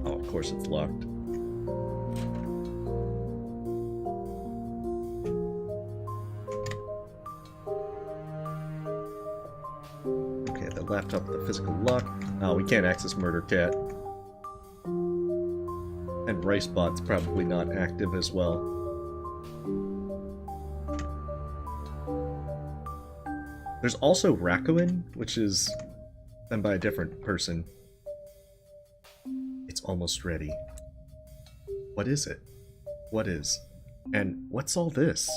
Oh, of course it's locked. Okay, the laptop with the physical lock. Oh, we can't access Murder Cat. And Ricebot's probably not active as well. There's also Rakoin, which is done by a different person. It's almost ready. What is it? What is? And what's all this?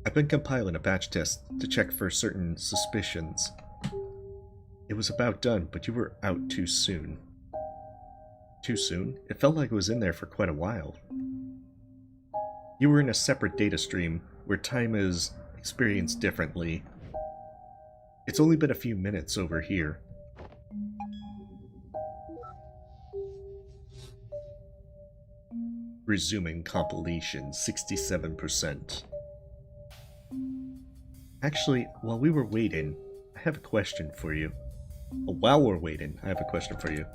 I've been compiling a batch test to check for certain suspicions. It was about done, but you were out too soon. Too soon? It felt like it was in there for quite a while. You were in a separate data stream where time is experienced differently. It's only been a few minutes over here. Resuming compilation, 67%. Actually, while we were waiting, I have a question for you. Oh, while we're waiting, I have a question for you.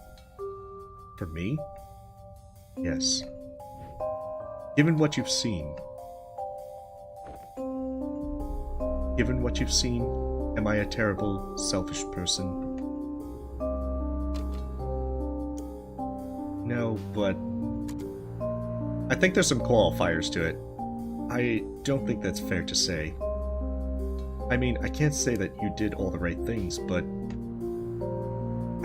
For me? Yes. Given what you've seen, am I a terrible, selfish person? No, but I think there's some qualifiers to it. I don't think that's fair to say. I mean, I can't say that you did all the right things, but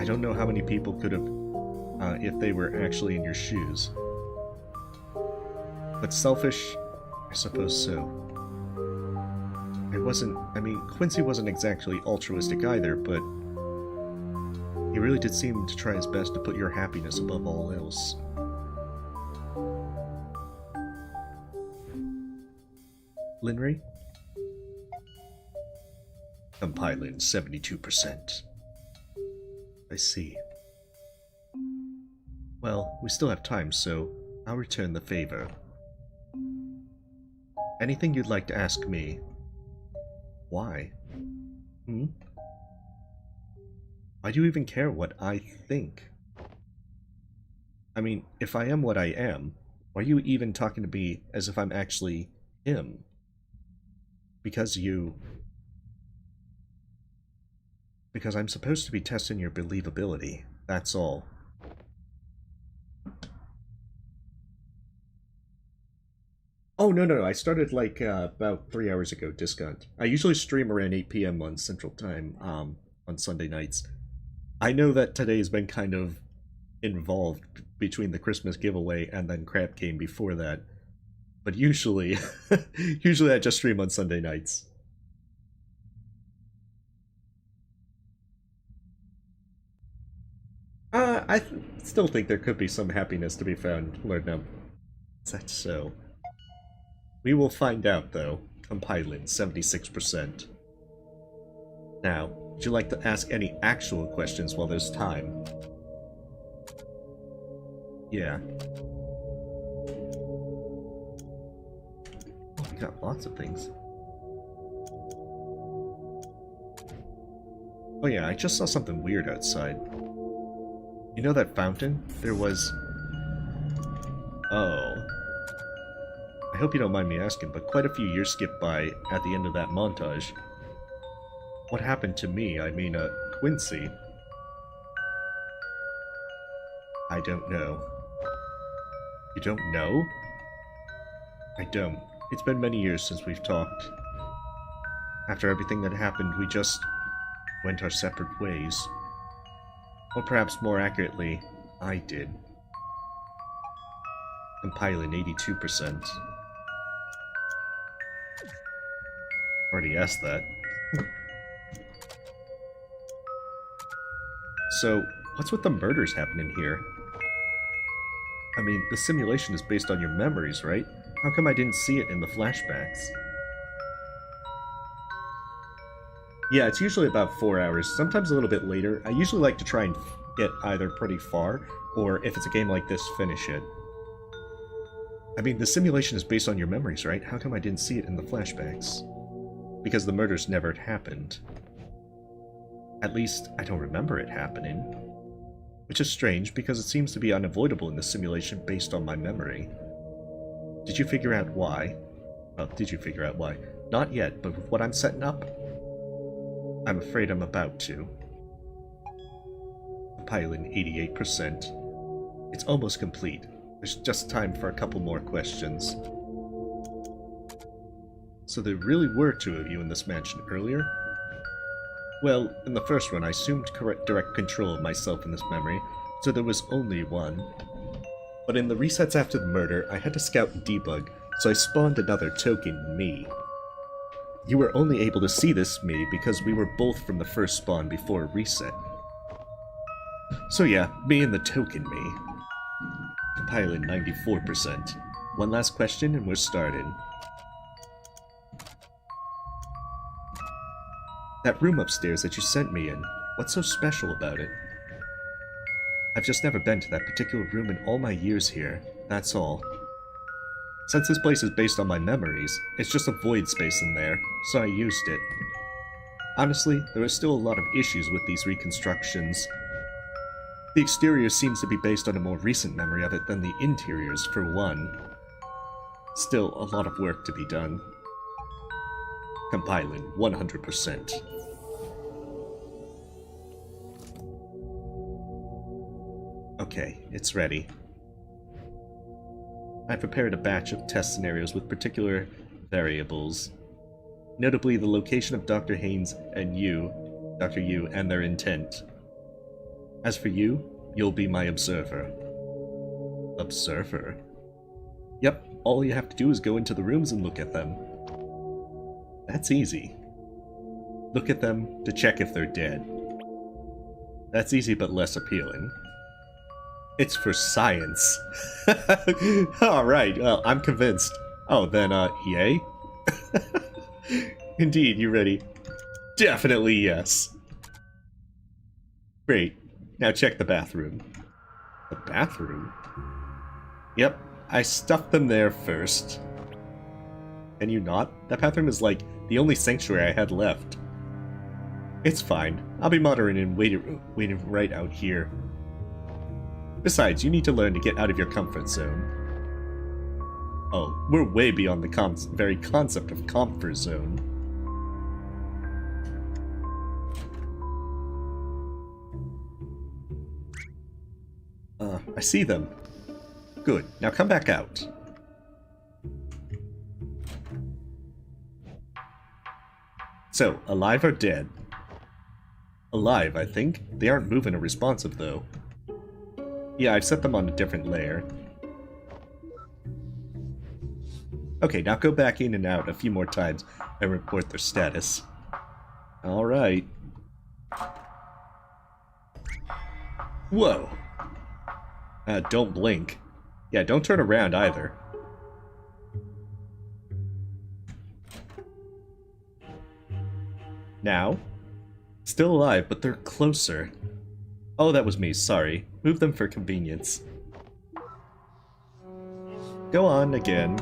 I don't know how many people could have, if they were actually in your shoes. But selfish? I suppose so. Quincy wasn't exactly altruistic either, but he really did seem to try his best to put your happiness above all else. Linry? Compiling 72%. I see. Well, we still have time, so I'll return the favor. Anything you'd like to ask me? Why? Why do you even care what I think? I mean, if I am what I am, Why are you even talking to me as if I'm actually him? Because I'm supposed to be testing your believability. That's all. Oh, no. I started like about 3 hours ago, discount. I usually stream around 8 p.m. on Central Time on Sunday nights. I know that today's been kind of involved between the Christmas giveaway and then Crap came before that. But usually, usually I just stream on Sunday nights. Still think there could be some happiness to be found, Lord Numb. Is that so? We will find out, though. Compiling, 76%. Now, would you like to ask any actual questions while there's time? Yeah. We got lots of things. Oh yeah, I just saw something weird outside. You know that fountain? There was... Oh. I hope you don't mind me asking, but quite a few years skipped by at the end of that montage. What happened to me? I mean, Quincy. I don't know. You don't know? I don't. It's been many years since we've talked. After everything that happened, we just went our separate ways. Or perhaps more accurately, I did. Compiling 82%. Already asked that. So, what's with the murders happening here? I mean, the simulation is based on your memories, right? How come I didn't see it in the flashbacks? Yeah, it's usually about 4 hours, sometimes a little bit later. I usually like to try and get either pretty far, or if it's a game like this, finish it. I mean, the simulation is based on your memories, right? How come I didn't see it in the flashbacks? Because the murders never happened. At least, I don't remember it happening. Which is strange, because it seems to be unavoidable in the simulation based on my memory. Did you figure out why? Oh, did you figure out why? Not yet, but with what I'm setting up, I'm afraid I'm about to. Compiling 88%. It's almost complete. There's just time for a couple more questions. So there really were 2 of you in this mansion earlier? Well, in the first run I assumed direct control of myself in this memory, so there was only one. But in the resets after the murder, I had to scout and debug, so I spawned another token me. You were only able to see this me because we were both from the first spawn before reset. So yeah, me and the token me. Compiling 94%. One last question and we're starting. That room upstairs that you sent me in, what's so special about it? I've just never been to that particular room in all my years here, that's all. Since this place is based on my memories, it's just a void space in there, so I used it. Honestly, there are still a lot of issues with these reconstructions. The exterior seems to be based on a more recent memory of it than the interiors, for one. Still, a lot of work to be done. Compiling 100%. Okay, it's ready. I prepared a batch of test scenarios with particular variables, notably the location of Dr. Haynes and Dr. Yu, and their intent. As for you, you'll be my observer. Observer? Yep, all you have to do is go into the rooms and look at them. That's easy. Look at them to check if they're dead. That's easy but less appealing. It's for science. Alright, well, I'm convinced. Oh, then, yay? Indeed, you ready? Definitely yes. Great. Now check the bathroom. The bathroom? Yep, I stuffed them there first. Can you not? That bathroom is like the only sanctuary I had left. It's fine. I'll be monitoring and waiting right out here. Besides, you need to learn to get out of your comfort zone. Oh, we're way beyond the very concept of comfort zone. I see them. Good. Now come back out. So, alive or dead? Alive, I think. They aren't moving or responsive, though. Yeah, I've set them on a different layer. Okay, now go back in and out a few more times and report their status. Alright. Whoa. Don't blink. Yeah, don't turn around either. Now? Still alive, but they're closer. Oh, that was me, sorry. Move them for convenience. Go on again.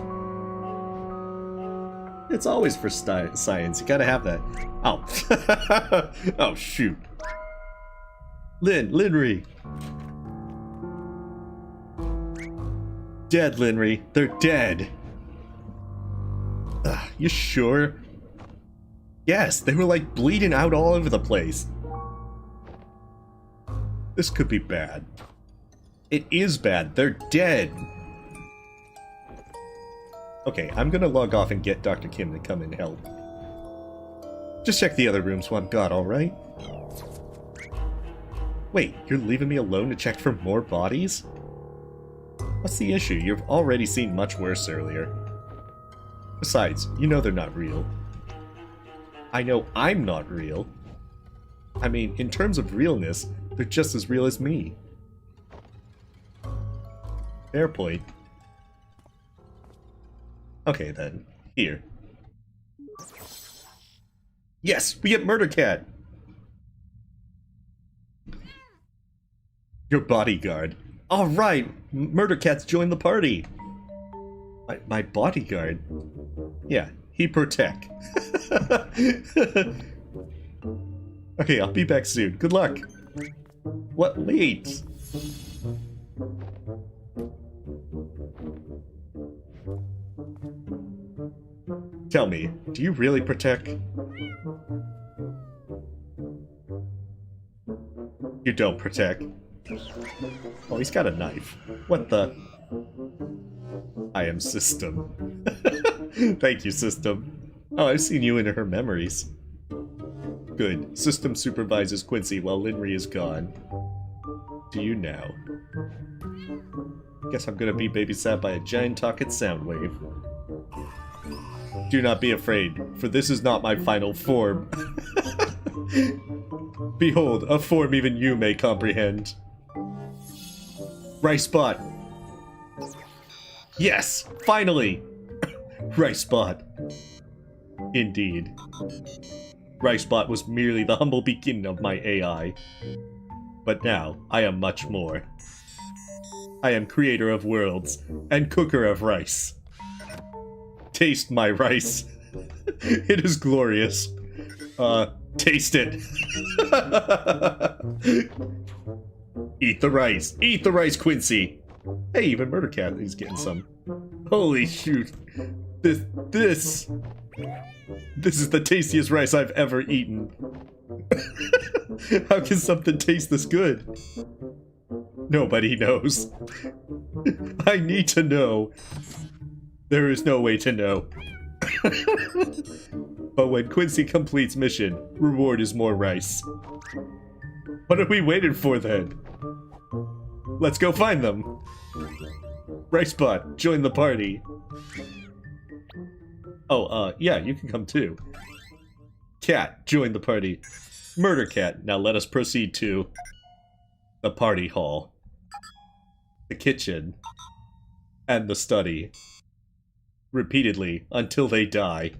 It's always for science, you gotta have that. Oh. Oh, shoot. Linry. Dead, Linry. They're dead. You sure? Yes, they were like bleeding out all over the place. This could be bad. It is bad. They're dead. Okay, I'm gonna log off and get Dr. Kim to come and help. Just check the other rooms while I'm gone, alright? Wait, you're leaving me alone to check for more bodies? What's the issue? You've already seen much worse earlier. Besides, you know they're not real. I know I'm not real. I mean, in terms of realness, they're just as real as me. Fair point. Okay then, here. Yes, we get Murder Cat! Your bodyguard. Alright, Murder Cat's joined the party! My bodyguard? Yeah, he protect. Okay, I'll be back soon. Good luck! What, late? Tell me, do you really protect? You don't protect. Oh, he's got a knife. What the? I am System. Thank you, System. Oh, I've seen you in her memories. Good. System supervises Quincy while Linry is gone. Do you now? Guess I'm gonna be babysat by a giant talking sound wave. Do not be afraid, for this is not my final form. Behold, a form even you may comprehend. Right spot. Yes, finally! Right spot. Indeed. Rightspot was merely the humble beginning of my AI. But now, I am much more. I am creator of worlds, and cooker of rice. Taste my rice. It is glorious. Taste it. Eat the rice. Eat the rice, Quincy. Hey, even Murder Cat is getting some. Holy shoot. This is the tastiest rice I've ever eaten. How can something taste this good? Nobody knows. I need to know. There is no way to know. But when Quincy completes mission, reward is more rice. What are we waiting for then? Let's go find them. Ricebot, join the party. Oh, yeah, you can come too. Cat, join the party. Murder Cat, now let us proceed to the party hall, the kitchen, and the study. Repeatedly, until they die.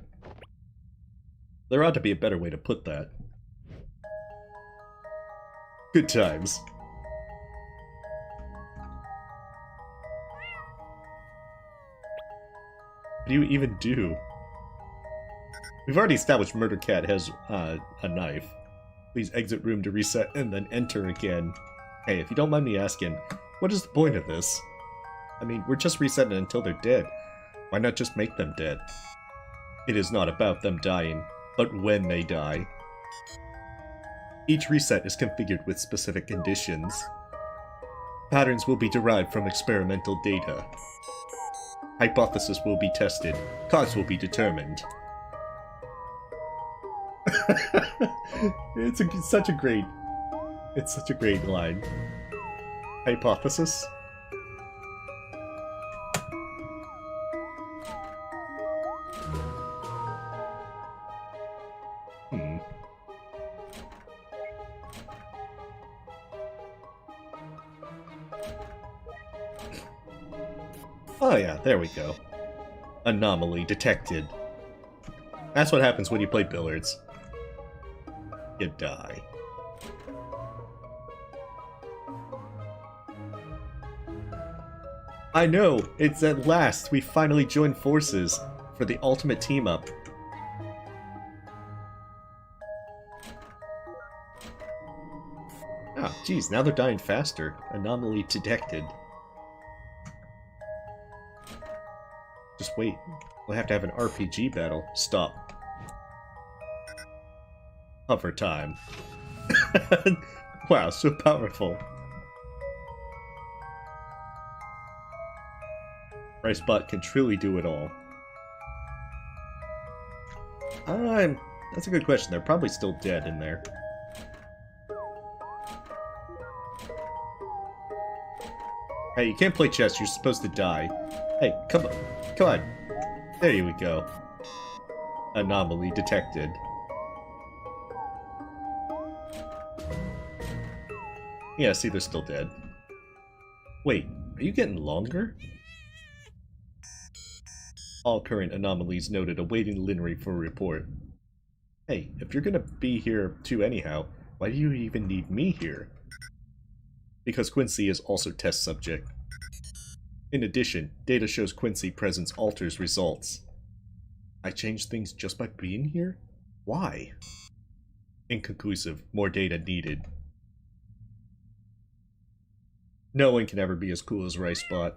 There ought to be a better way to put that. Good times. What do you even do? We've already established Murder Cat has a knife. Please exit room to reset and then enter again. Hey, if you don't mind me asking, what is the point of this? I mean, we're just resetting until they're dead. Why not just make them dead? It is not about them dying, but when they die. Each reset is configured with specific conditions. Patterns will be derived from experimental data. Hypothesis will be tested. Cause will be determined. It's such a great line. Hypothesis? Oh yeah, there we go. Anomaly detected. That's what happens when you play billiards. You die. I know! It's at last! We finally joined forces for the ultimate team-up. Oh, geez, now they're dying faster. Anomaly detected. Just wait. We'll have to have an RPG battle. Stop. Hover time. Wow, so powerful. Ricebot can truly do it all. That's a good question. They're probably still dead in there. Hey, you can't play chess. You're supposed to die. Hey, come on. Come on. There you go. Anomaly detected. Yeah, see, they're still dead. Wait, are you getting longer? All current anomalies noted, awaiting Linry for a report. Hey, if you're gonna be here too anyhow, why do you even need me here? Because Quincy is also test subject. In addition, data shows Quincy presence alters results. I changed things just by being here? Why? Inconclusive. More data needed. No one can ever be as cool as Ricebot.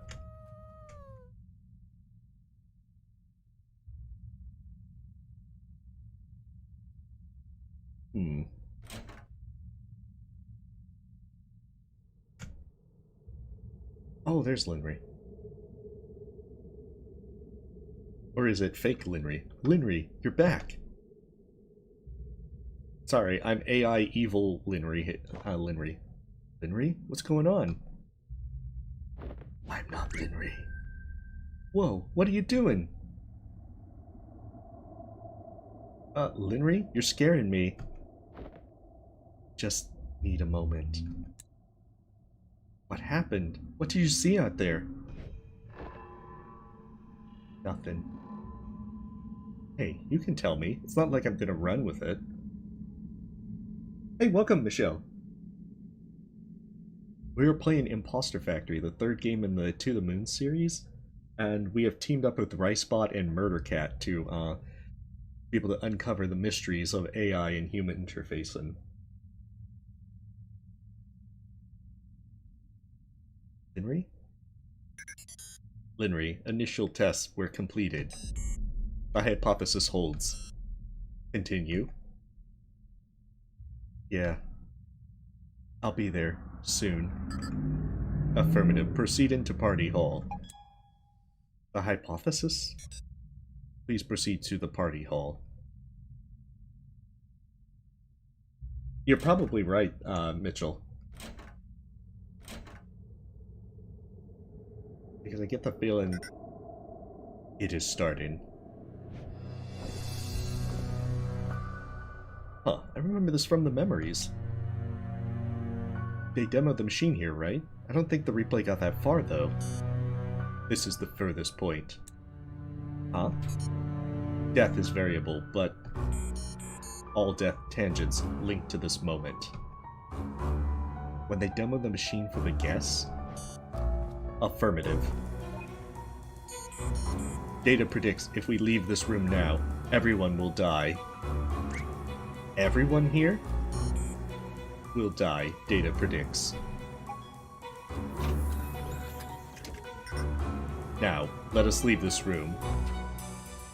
Oh, there's Linry. Or is it fake Linry? Linry, you're back! Sorry, I'm AI evil Linry. Linry. Linry? What's going on? I'm not Linry. Whoa, what are you doing? Linry? You're scaring me. Just need a moment. What happened? What did you see out there? Nothing. Hey, you can tell me. It's not like I'm gonna run with it. Hey, welcome, Michelle. We were playing Impostor Factory, the third game in the To the Moon series, and we have teamed up with Ricebot and Murdercat to be able to uncover the mysteries of AI and human interfacing. Linry? Linry, initial tests were completed. The hypothesis holds. Continue. Yeah. I'll be there. Soon. Affirmative. Proceed into party hall. The hypothesis? Please proceed to the party hall. You're probably right, Mitchell. Because I get the feeling it is starting. Huh, I remember this from the memories. They demoed the machine here, right? I don't think the replay got that far, though. This is the furthest point. Huh? Death is variable, but all death tangents link to this moment. When they demoed the machine for the guess? Affirmative. Data predicts if we leave this room now, everyone will die. Everyone here will die, data predicts. Now, let us leave this room.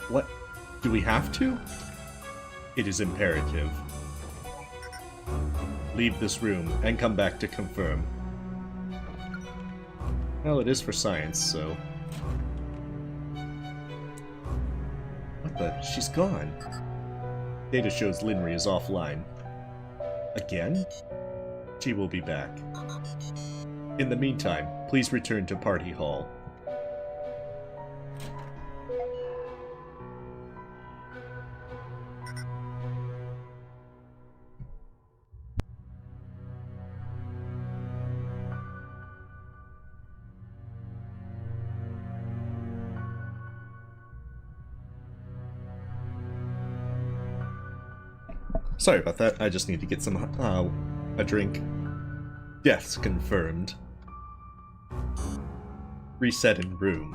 What? Do we have to? It is imperative. Leave this room and come back to confirm. Well, it is for science, so... What the? She's gone. Data shows Linry is offline. Again? She will be back. In the meantime, please return to Party Hall. Sorry about that, I just need to get some, a drink. Deaths confirmed. Reset in room.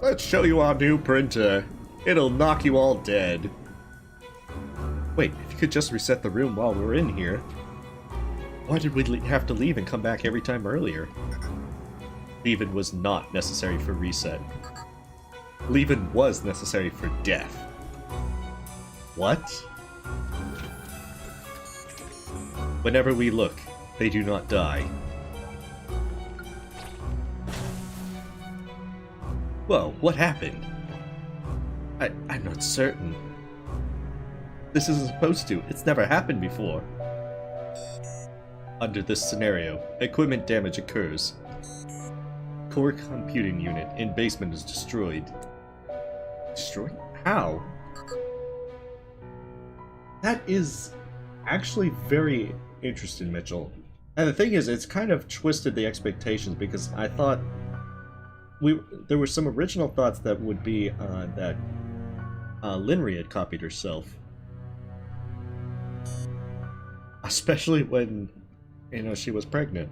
Let's show you our new printer. It'll knock you all dead. Wait, if you could just reset the room while we're in here. Why did we have to leave and come back every time earlier? Leaving was not necessary for reset. Leaving was necessary for death. What? Whenever we look, they do not die. Whoa, what happened? I'm not certain. This isn't supposed to. It's never happened before. Under this scenario, equipment damage occurs. Core computing unit in basement is destroyed. Destroyed? How? That is actually very interesting, Mitchell. And the thing is, it's kind of twisted the expectations because I thought there were some original thoughts that would be that Linry had copied herself, especially when she was pregnant.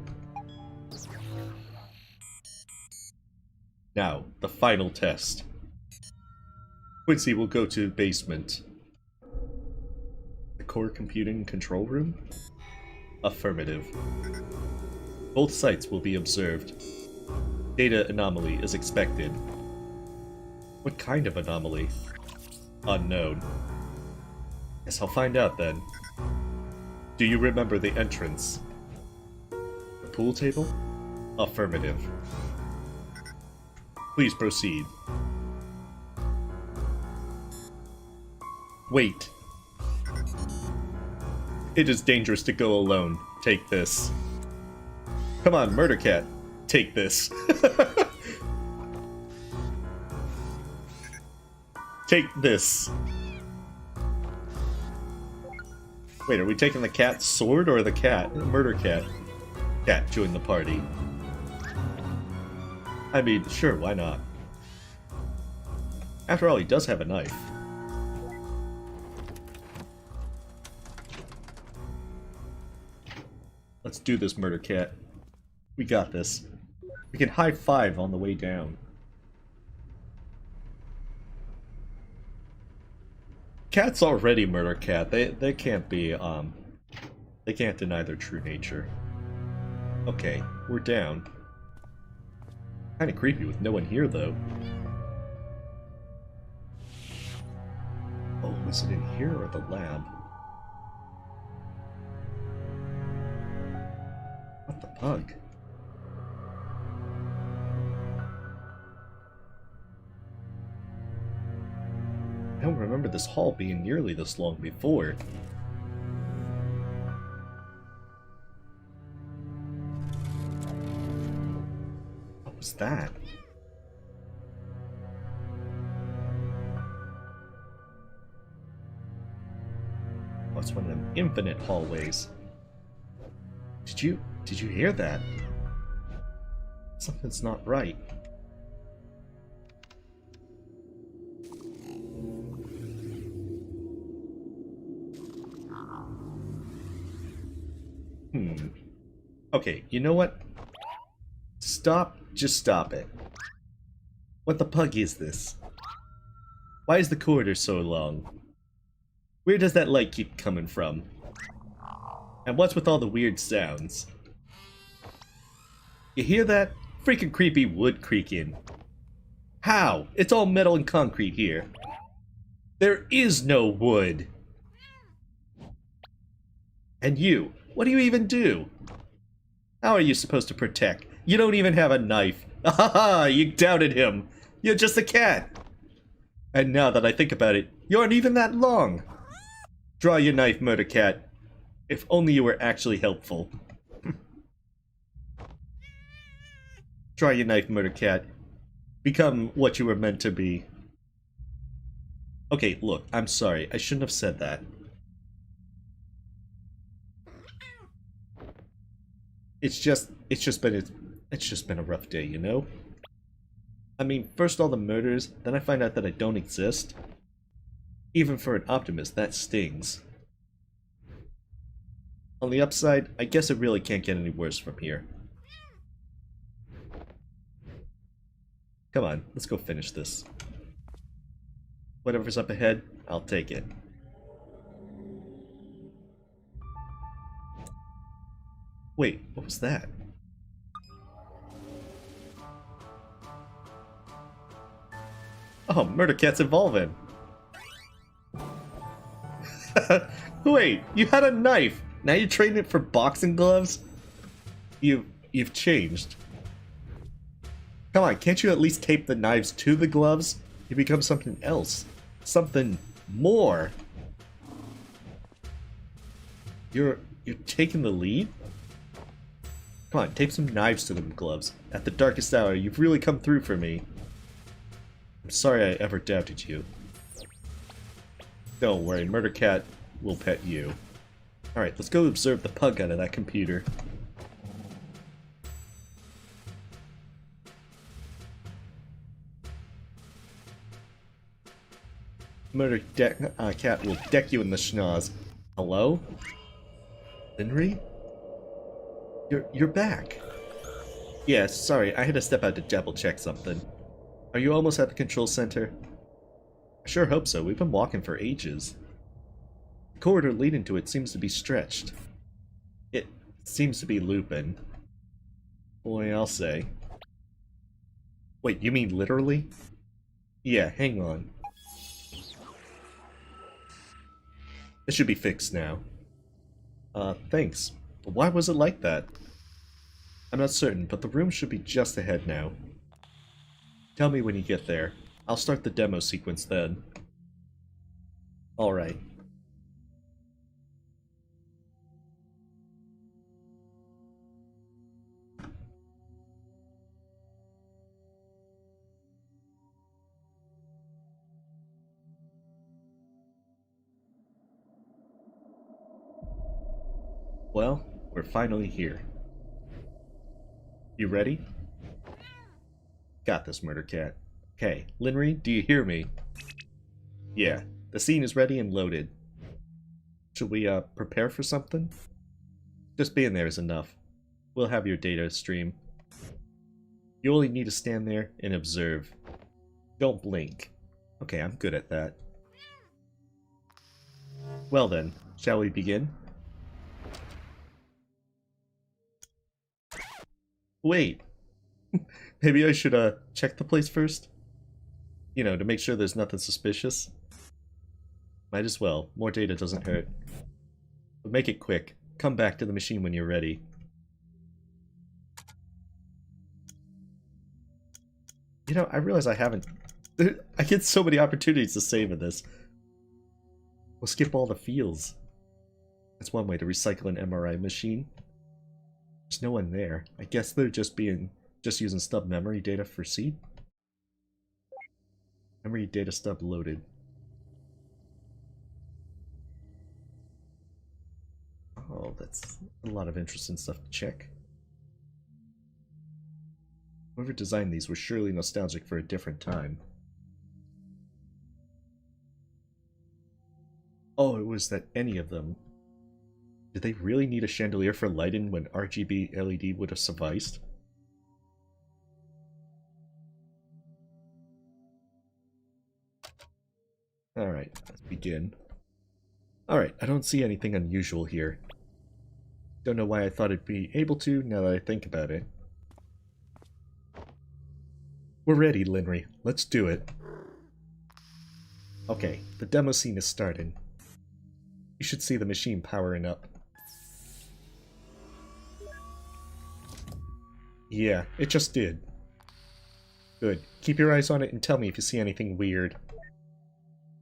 Now, the final test. Quincy will go to basement. The core computing control room? Affirmative. Both sites will be observed. Data anomaly is expected. What kind of anomaly? Unknown. Guess I'll find out then. Do you remember the entrance? The pool table? Affirmative. Please proceed. Wait. It is dangerous to go alone. Take this. Come on, Murder Cat. Take this. Take this. Wait, are we taking the cat's sword or the cat? Murder Cat. Cat, join the party. I mean, sure, why not? After all, he does have a knife. Let's do this, Murder Cat. We got this. We can high five on the way down. Cat's already Murder Cat. They can't be, they can't deny their true nature. Okay, we're down. Kinda creepy with no one here, though. Oh, is it in here or the lab? What the pug? I don't remember this hall being nearly this long before. What was that? Oh, it's one of them infinite hallways. Did you hear that? Something's not right. Okay, you know what? Stop, just stop it. What the pug is this? Why is the corridor so long? Where does that light keep coming from? And what's with all the weird sounds? You hear that? Freaking creepy wood creaking. How? It's all metal and concrete here. There is no wood. And you, what do you even do? How are you supposed to protect? You don't even have a knife. Ahaha, you doubted him. You're just a cat. And now that I think about it, you aren't even that long. Draw your knife, murder cat. If only you were actually helpful. Draw your knife, murder cat. Become what you were meant to be. Okay, look, I'm sorry. I shouldn't have said that. It's just been a rough day, you know? I mean, first all the murders, then I find out that I don't exist. Even for an optimist, that stings. On the upside, I guess it really can't get any worse from here. Come on, let's go finish this. Whatever's up ahead, I'll take it. Wait, what was that? Oh, Murder Cat's evolving! Wait, you had a knife! Now you're trading it for boxing gloves? You've changed. Come on, can't you at least tape the knives to the gloves? You become something else. Something more. You're taking the lead? Come on, tape some knives to them gloves. At the darkest hour, you've really come through for me. I'm sorry I ever doubted you. Don't worry, Murder Cat will pet you. Alright, let's go observe the pug out of that computer. Murder Cat will deck you in the schnoz. Hello? Henry? You're back. Yeah, sorry, I had to step out to double check something. Are you almost at the control center? I sure hope so. We've been walking for ages. The corridor leading to it seems to be stretched. It seems to be looping. Boy, I'll say. Wait, you mean literally? Yeah, hang on. It should be fixed now. Thanks. Why was it like that? I'm not certain, but the room should be just ahead now. Tell me when you get there. I'll start the demo sequence then. Alright. Well, we're finally here. You ready? Got this, Murder Cat. Okay, Linry, do you hear me? Yeah, the scene is ready and loaded. Should we, prepare for something? Just being there is enough. We'll have your data stream. You only need to stand there and observe. Don't blink. Okay, I'm good at that. Well then, shall we begin? Wait. Maybe I should, check the place first? You know, to make sure there's nothing suspicious. Might as well. More data doesn't hurt. But make it quick. Come back to the machine when you're ready. You know, I realize I haven't... I get so many opportunities to save in this. We'll skip all the fields. That's one way to recycle an MRI machine. There's no one there. I guess they're just using stub memory data for seed. Memory data stub loaded. Oh, that's a lot of interesting stuff to check. Whoever designed these was surely nostalgic for a different time. Oh, it was that any of them. Did they really need a chandelier for lighting when RGB LED would have sufficed? Alright, let's begin. Alright, I don't see anything unusual here. Don't know why I thought I'd be able to, now that I think about it. We're ready, Linry. Let's do it. Okay, the demo scene is starting. You should see the machine powering up. Yeah, it just did. Good. Keep your eyes on it and tell me if you see anything weird.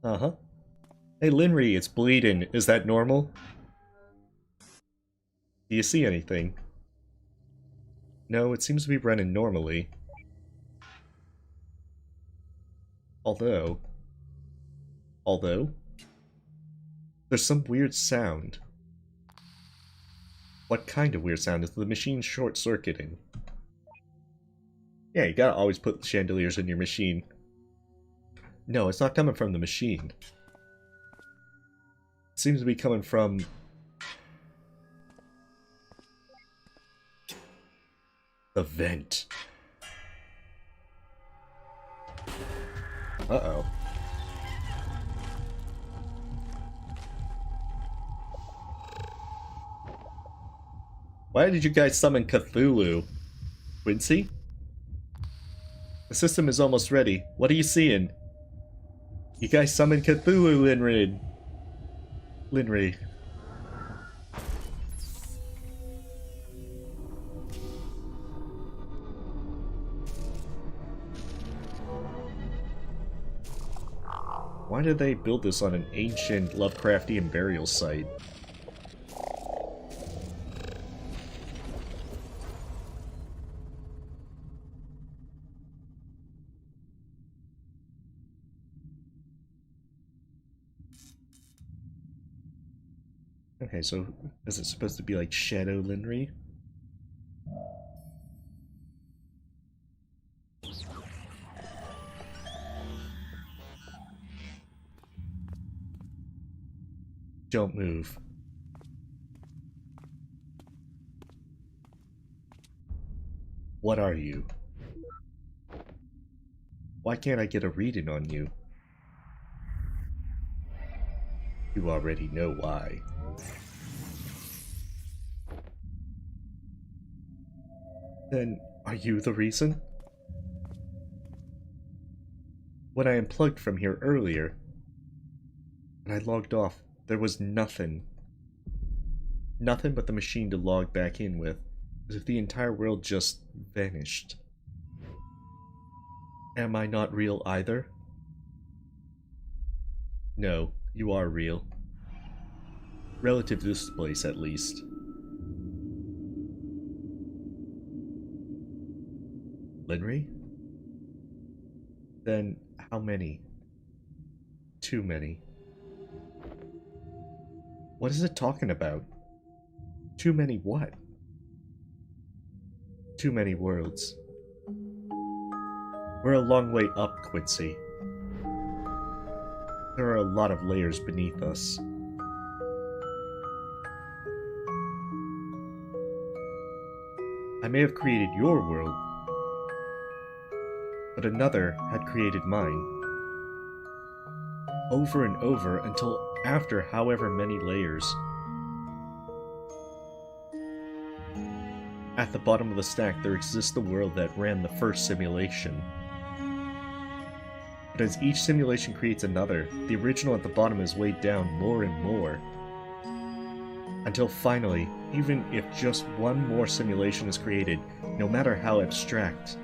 Uh-huh. Hey, Linry, it's bleeding. Is that normal? Do you see anything? No, it seems to be running normally. Although, there's some weird sound. What kind of weird sound? Is the machine short-circuiting? Yeah, you gotta always put chandeliers in your machine. No, it's not coming from the machine. It seems to be coming from... the vent. Uh-oh. Why did you guys summon Cthulhu? Quincy? The system is almost ready. What are you seeing? You guys summoned Cthulhu, Linry. Linry. Why did they build this on an ancient Lovecraftian burial site? Okay, so is it supposed to be like Shadow Linry? Don't move. What are you? Why can't I get a reading on you? You already know why. Then, are you the reason? When I unplugged from here earlier, and I logged off, there was nothing. Nothing but the machine to log back in with, as if the entire world just vanished. Am I not real either? No, you are real. Relative to this place, at least. Linry? Then, how many? Too many. What is it talking about? Too many what? Too many worlds. We're a long way up, Quincy. There are a lot of layers beneath us. I may have created your world, but another had created mine. Over and over until after however many layers. At the bottom of the stack, there exists the world that ran the first simulation. But as each simulation creates another, the original at the bottom is weighed down more and more. Until finally, even if just one more simulation is created, no matter how abstract,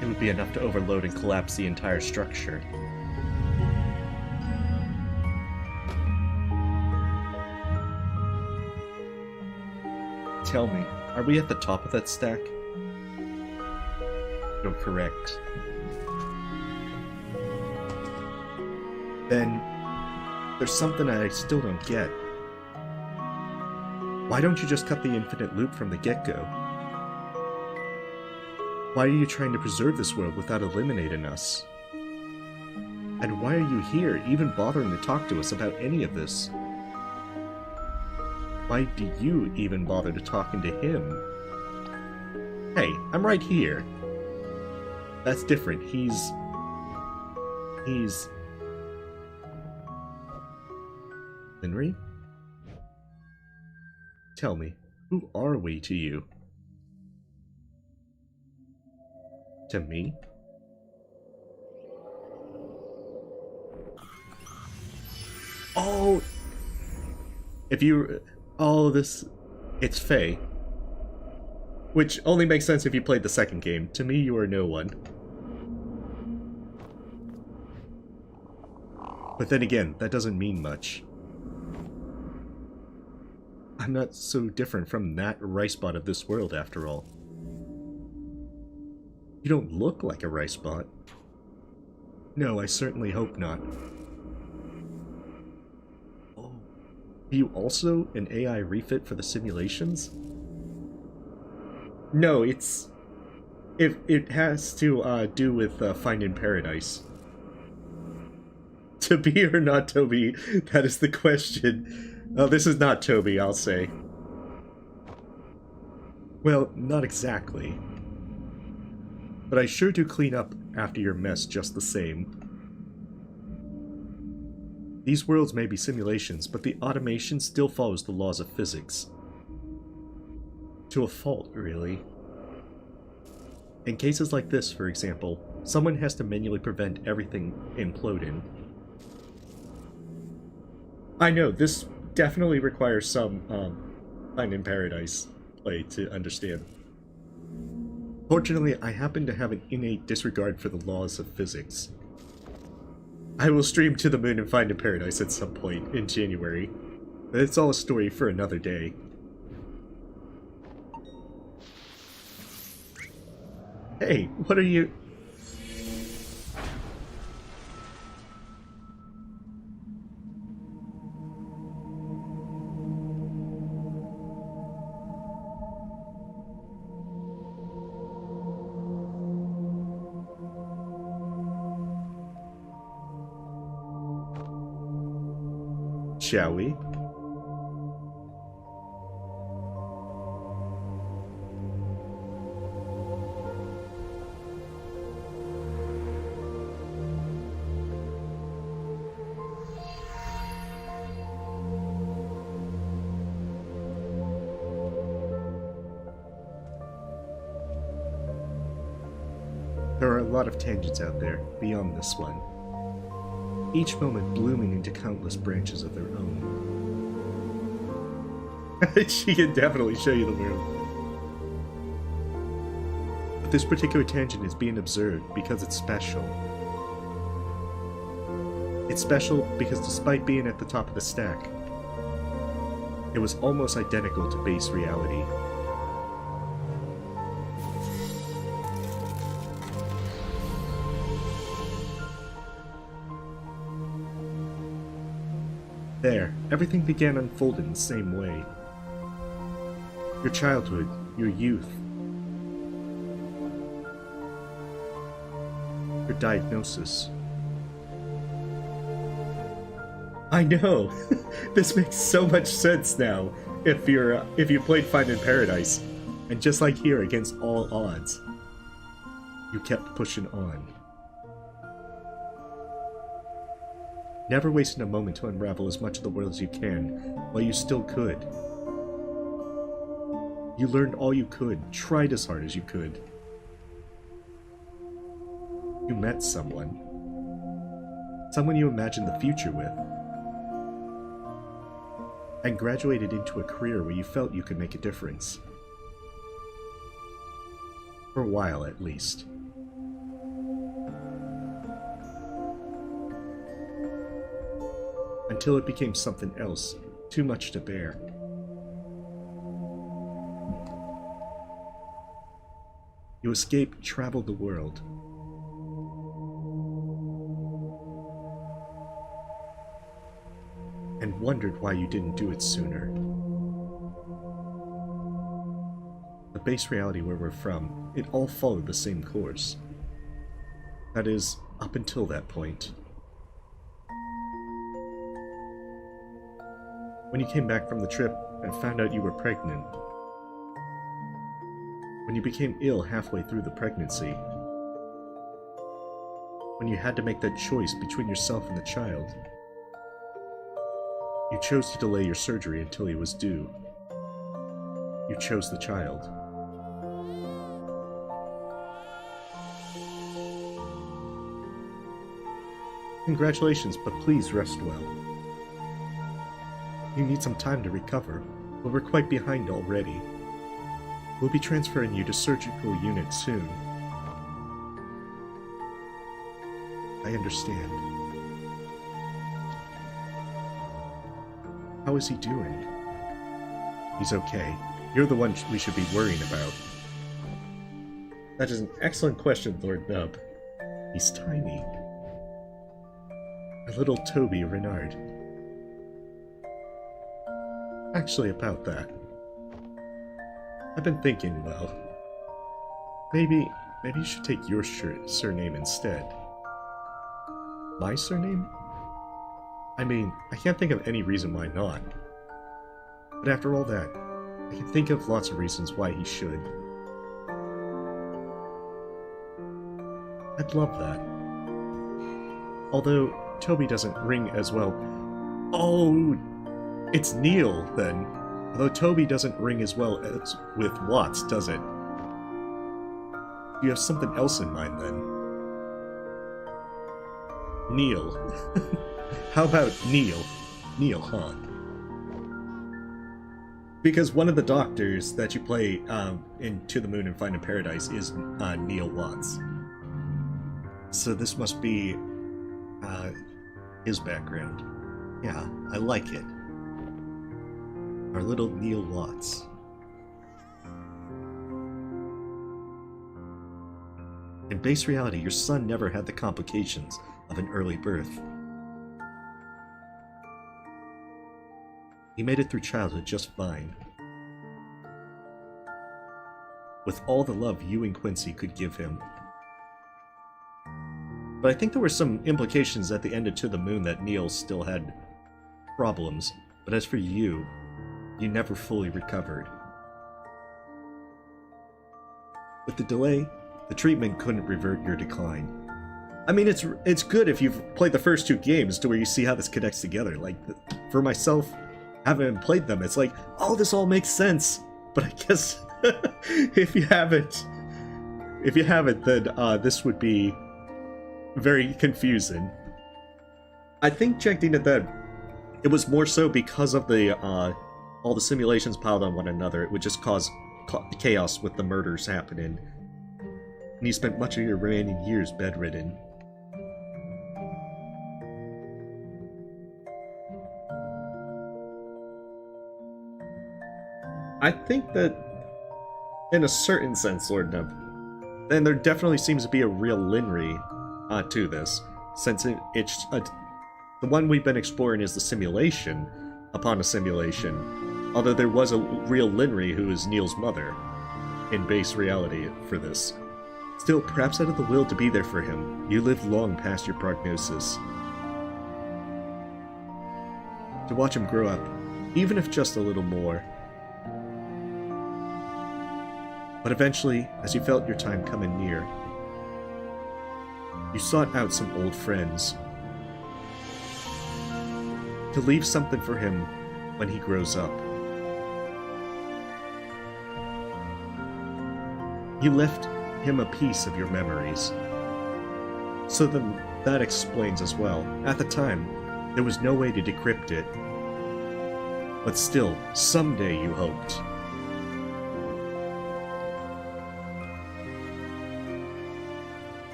it would be enough to overload and collapse the entire structure. Tell me, are we at the top of that stack? You're correct. Then, there's something I still don't get. Why don't you just cut the infinite loop from the get-go? Why are you trying to preserve this world without eliminating us? And why are you here, even bothering to talk to us about any of this? Why do you even bother to talking to him? Hey, I'm right here. That's different. He's... Henry? Tell me, who are we to you? To me? Oh! If you... Oh, this... It's Faye. Which only makes sense if you played the second game. To me, you are no one. But then again, that doesn't mean much. I'm not so different from that rice bot of this world, after all. You don't look like a rice bot. No, I certainly hope not. Oh. Are you also an AI refit for the simulations? No, it's... It has to do with Finding Paradise. To be or not Toby, that is the question. This is not Toby, I'll say. Well, not exactly. But I sure do clean up after your mess just the same. These worlds may be simulations, but the automation still follows the laws of physics. To a fault, really. In cases like this, for example, someone has to manually prevent everything imploding. I know, this definitely requires some, Finding Paradise play to understand. Fortunately, I happen to have an innate disregard for the laws of physics. I will stream To the Moon and Finding Paradise at some point in January, but it's all a story for another day. Hey, what are you... Shall we? There are a lot of tangents out there, beyond this one. Each moment blooming into countless branches of their own. She can definitely show you the world. But this particular tangent is being observed because it's special. It's special because despite being at the top of the stack, it was almost identical to base reality. There, everything began unfolding the same way. Your childhood, your youth, your diagnosis. I know! This makes so much sense now, if you played Finding Paradise. And just like here, against all odds, you kept pushing on. Never wasting a moment to unravel as much of the world as you can, while you still could. You learned all you could, tried as hard as you could. You met someone. Someone you imagined the future with. And graduated into a career where you felt you could make a difference. For a while, at least. Until it became something else, too much to bear. You escaped, traveled the world. And wondered why you didn't do it sooner. The base reality where we're from, it all followed the same course. That is, up until that point. When you came back from the trip and found out you were pregnant. When you became ill halfway through the pregnancy. When you had to make that choice between yourself and the child. You chose to delay your surgery until he was due. You chose the child. Congratulations, but please rest well. You need some time to recover, but we're quite behind already. We'll be transferring you to surgical unit soon. I understand. How is he doing? He's okay. You're the one we should be worrying about. That is an excellent question, Lord Nub. He's tiny. A little Toby Renard. Actually, about that. I've been thinking, well, maybe you should take your surname instead. My surname? I mean, I can't think of any reason why not. But after all that, I can think of lots of reasons why he should. I'd love that. Although, Toby doesn't ring as well. Oh, it's Neil, then. Although Toby doesn't ring as well as with Watts, does it? You have something else in mind, then. Neil. How about Neil? Neil, huh? Because one of the doctors that you play in To the Moon and Finding Paradise is Neil Watts. So this must be his background. Yeah, I like it. Our little Neil Watts. In base reality, your son never had the complications of an early birth. He made it through childhood just fine. With all the love you and Quincy could give him. But I think there were some implications at the end of To the Moon that Neil still had problems. But as for you, you never fully recovered. With the delay, the treatment couldn't revert your decline. I mean, it's good if you've played the first two games to where you see how this connects together. Like, for myself, having played them, it's like, oh, this all makes sense. But I guess if you haven't, then this would be very confusing. I think checking that it was more so because of the all the simulations piled on one another. It would just cause chaos with the murders happening. And you spent much of your remaining years bedridden. I think that, in a certain sense, Lord Nub, then there definitely seems to be a real Linry to this, since it's the one we've been exploring is the simulation upon a simulation, although there was a real Linry who is Neil's mother in base reality for this. Still, perhaps out of the will to be there for him, you lived long past your prognosis. To watch him grow up, even if just a little more. But eventually, as you felt your time coming near, you sought out some old friends. To leave something for him when he grows up. You left him a piece of your memories. So then that explains as well. At the time, there was no way to decrypt it. But still, someday you hoped.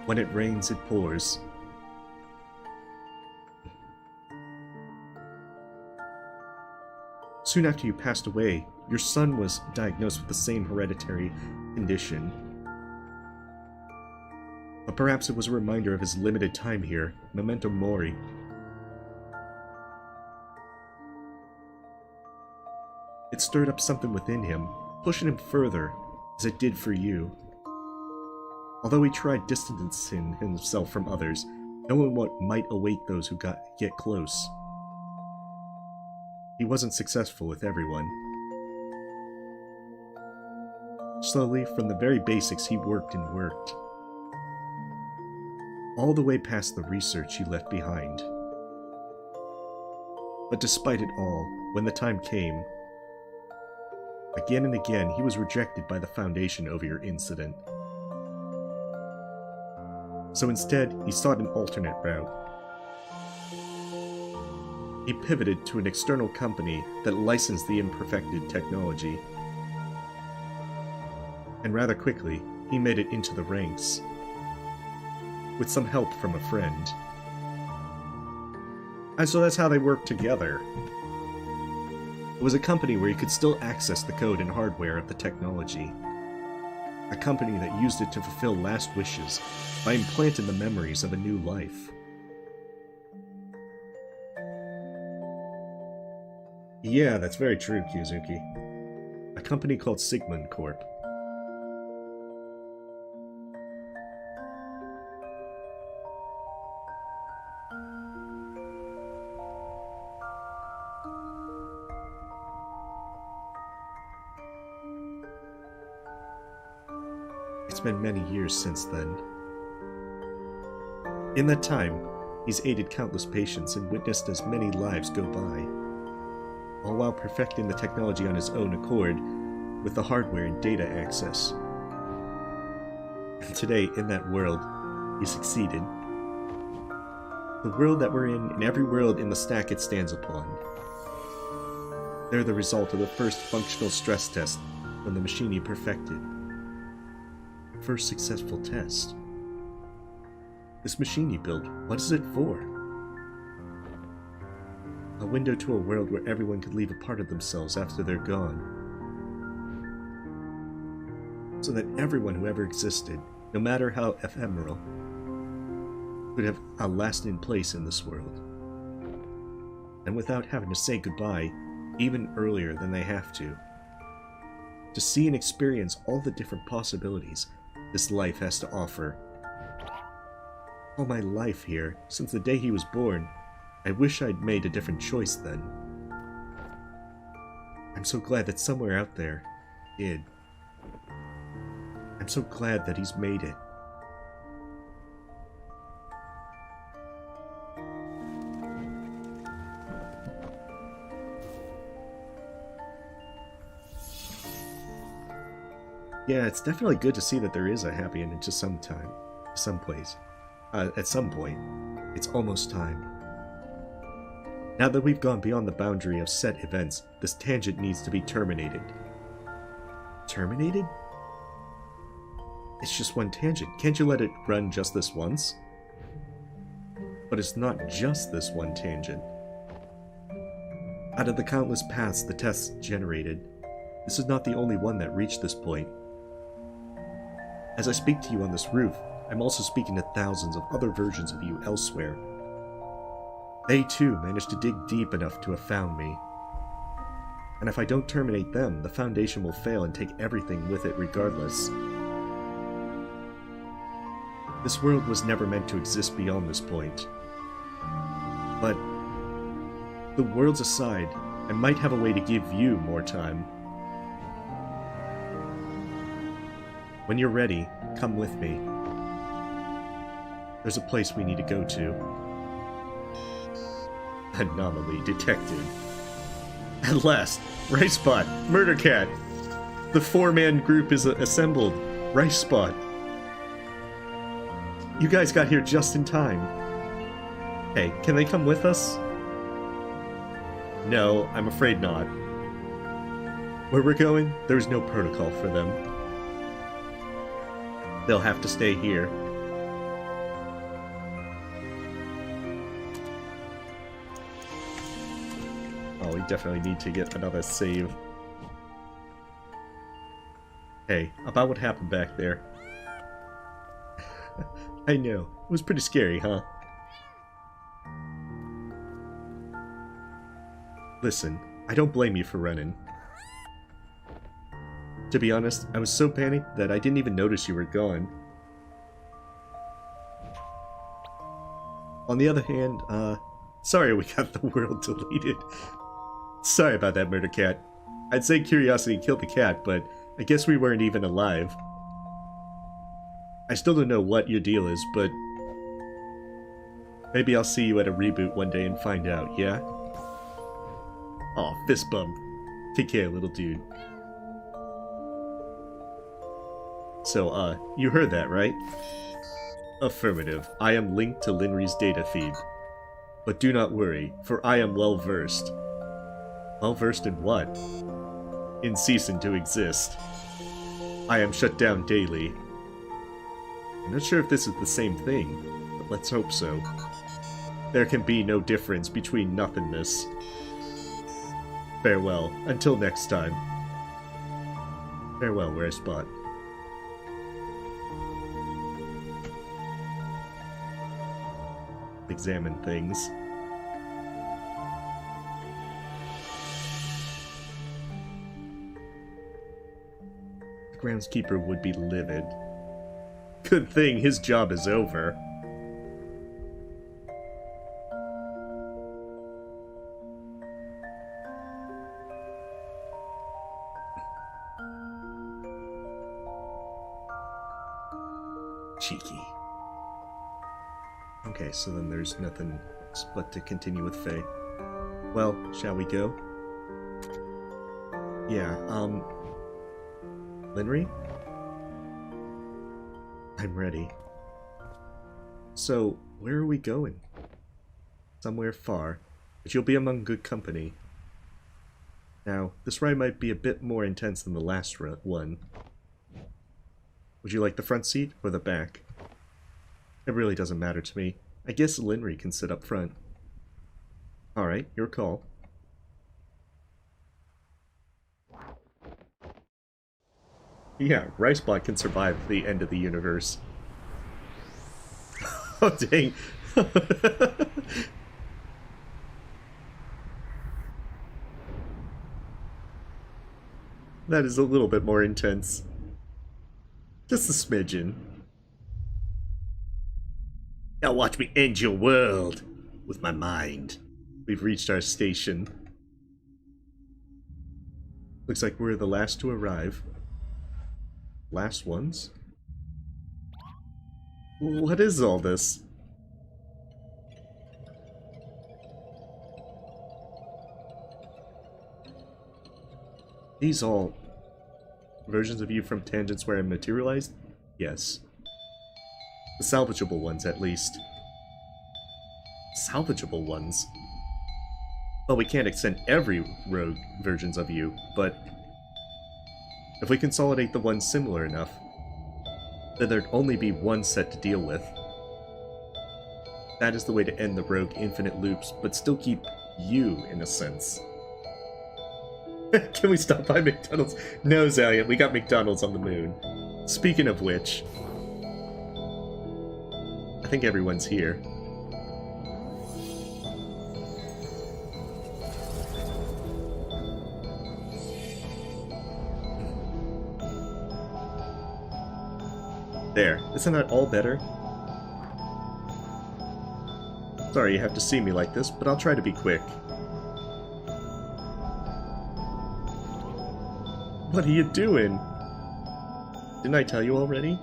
When it rains, it pours. Soon after you passed away, your son was diagnosed with the same hereditary condition. But perhaps it was a reminder of his limited time here, memento mori. It stirred up something within him, pushing him further, as it did for you. Although he tried distancing himself from others, knowing what might await those who get close. He wasn't successful with everyone. Slowly, from the very basics, he worked and worked. All the way past the research he left behind. But despite it all, when the time came, again and again he was rejected by the Foundation over your incident. So instead, he sought an alternate route. He pivoted to an external company that licensed the imperfected technology. And rather quickly, he made it into the ranks, with some help from a friend. And so that's how they worked together. It was a company where you could still access the code and hardware of the technology. A company that used it to fulfill last wishes by implanting the memories of a new life. Yeah, that's very true, Kyuzuki. A company called Sigmund Corp. It's been many years since then. In that time, he's aided countless patients and witnessed as many lives go by, all while perfecting the technology on his own accord with the hardware and data access. And today, in that world, he succeeded. The world that we're in, and every world in the stack it stands upon. They're the result of the first functional stress test from the machine he perfected. First successful test. This machine he built, what is it for? A window to a world where everyone could leave a part of themselves after they're gone. So that everyone who ever existed, no matter how ephemeral, could have a lasting place in this world. And without having to say goodbye, even earlier than they have to. To see and experience all the different possibilities this life has to offer. All my life here, since the day he was born, I wish I'd made a different choice then. I'm so glad that somewhere out there, he did. I'm so glad that he's made it. Yeah, it's definitely good to see that there is a happy ending to some time, someplace. At some point, it's almost time. Now that we've gone beyond the boundary of set events, this tangent needs to be terminated. Terminated? It's just one tangent. Can't you let it run just this once? But it's not just this one tangent. Out of the countless paths the tests generated, this is not the only one that reached this point. As I speak to you on this roof, I'm also speaking to thousands of other versions of you elsewhere. They too managed to dig deep enough to have found me. And if I don't terminate them, the Foundation will fail and take everything with it regardless. This world was never meant to exist beyond this point. But, the worlds aside, I might have a way to give you more time. When you're ready, come with me. There's a place we need to go to. Anomaly detected. At last, Right Spot, Murder Cat. The four-man group is assembled. Right Spot. You guys got here just in time. Hey, can they come with us? No, I'm afraid not. Where we're going, there's no protocol for them. They'll have to stay here. Oh, we definitely need to get another save. Hey, about what happened back there. I know. It was pretty scary, huh? Listen, I don't blame you for running. To be honest, I was so panicked that I didn't even notice you were gone. On the other hand, sorry we got the world deleted. Sorry about that, Murder Cat. I'd say curiosity killed the cat, but I guess we weren't even alive. I still don't know what your deal is, but maybe I'll see you at a reboot one day and find out, yeah? Aw, fist bump. Take care, little dude. So, you heard that, right? Affirmative. I am linked to Linry's data feed. But do not worry, for I am well versed. Well versed in what? In ceasing to exist. I am shut down daily. I'm not sure if this is the same thing, but let's hope so. There can be no difference between nothingness. Farewell, until next time. Farewell, rare spot. Examine things. The groundskeeper would be livid. Good thing his job is over. Cheeky. Okay, so then there's nothing but to continue with Faye. Well, shall we go? Yeah, Linry? I'm ready. So, where are we going? Somewhere far, but you'll be among good company. Now, this ride might be a bit more intense than the last one. Would you like the front seat or the back? It really doesn't matter to me. I guess Linry can sit up front. Alright, your call. Yeah, Ricebot can survive the end of the universe. Oh, dang. That is a little bit more intense. Just a smidgen. Now watch me end your world with my mind. We've reached our station. Looks like we're the last to arrive. Last ones? What is all this? These all versions of you from tangents where I materialized? Yes. The salvageable ones, at least. Salvageable ones? Well, we can't extend every rogue versions of you, but if we consolidate the ones similar enough, then there'd only be one set to deal with. That is the way to end the rogue infinite loops, but still keep you, in a sense. Can we stop by McDonald's? No, Zaliant, we got McDonald's on the moon. Speaking of which, I think everyone's here. There, isn't that all better? Sorry you have to see me like this, but I'll try to be quick. What are you doing? Didn't I tell you already?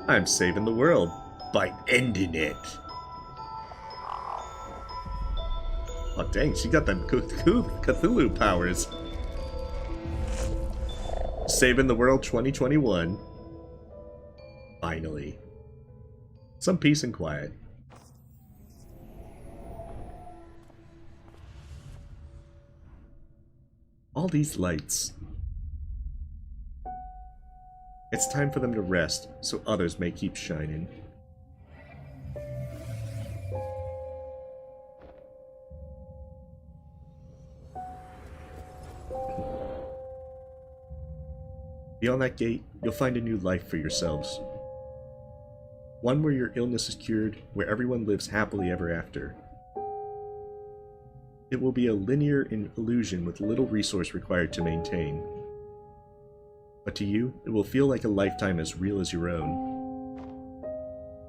I'm saving the world by ending it. Oh dang, she got them Cthulhu powers. Saving the world 2021. Finally. Some peace and quiet. All these lights. It's time for them to rest, so others may keep shining. Beyond that gate, you'll find a new life for yourselves. One where your illness is cured, where everyone lives happily ever after. It will be a linear illusion with little resource required to maintain. But to you, it will feel like a lifetime as real as your own.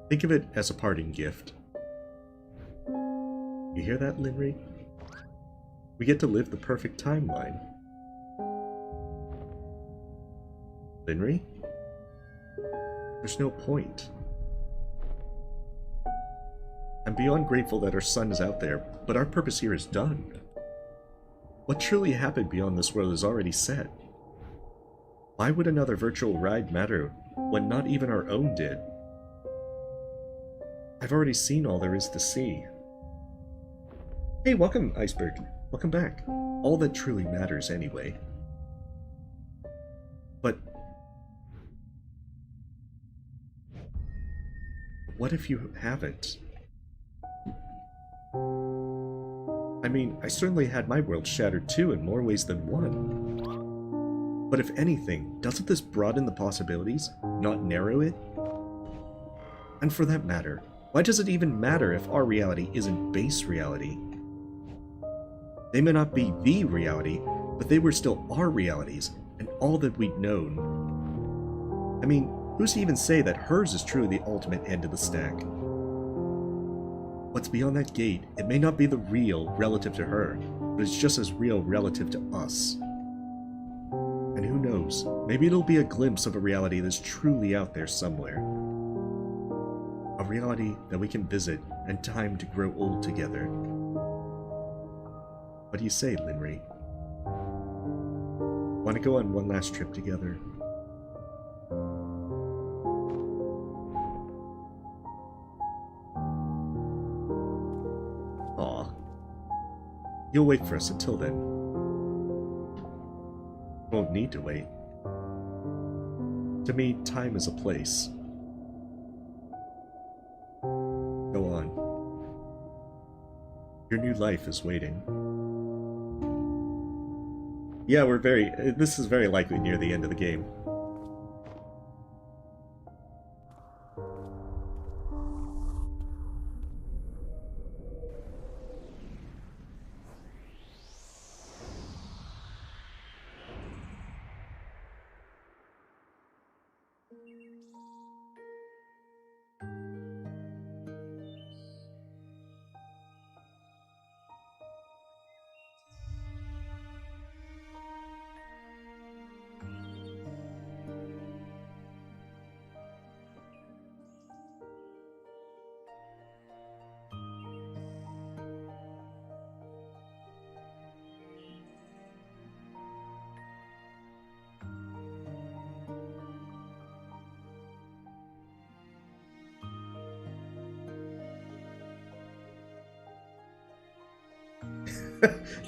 Think of it as a parting gift. You hear that, Linry? We get to live the perfect timeline. Linry? There's no point. I'm beyond grateful that our sun is out there, but our purpose here is done. What truly happened beyond this world is already set. Why would another virtual ride matter when not even our own did? I've already seen all there is to see. Hey, welcome, Iceberg. Welcome back. All that truly matters anyway. But what if you haven't? I mean, I certainly had my world shattered too in more ways than one. But if anything, doesn't this broaden the possibilities, not narrow it? And for that matter, why does it even matter if our reality isn't base reality? They may not be the reality, but they were still our realities, and all that we'd known. I mean, who's to even say that hers is truly the ultimate end of the stack? What's beyond that gate, it may not be the real relative to her, but it's just as real relative to us. And who knows, maybe it'll be a glimpse of a reality that's truly out there somewhere. A reality that we can visit and time to grow old together. What do you say, Linry? Want to go on one last trip together? Aw. You'll wait for us until then. Won't need to wait. To me, time is a place. Go on. Your new life is waiting. Yeah, this is very likely near the end of the game.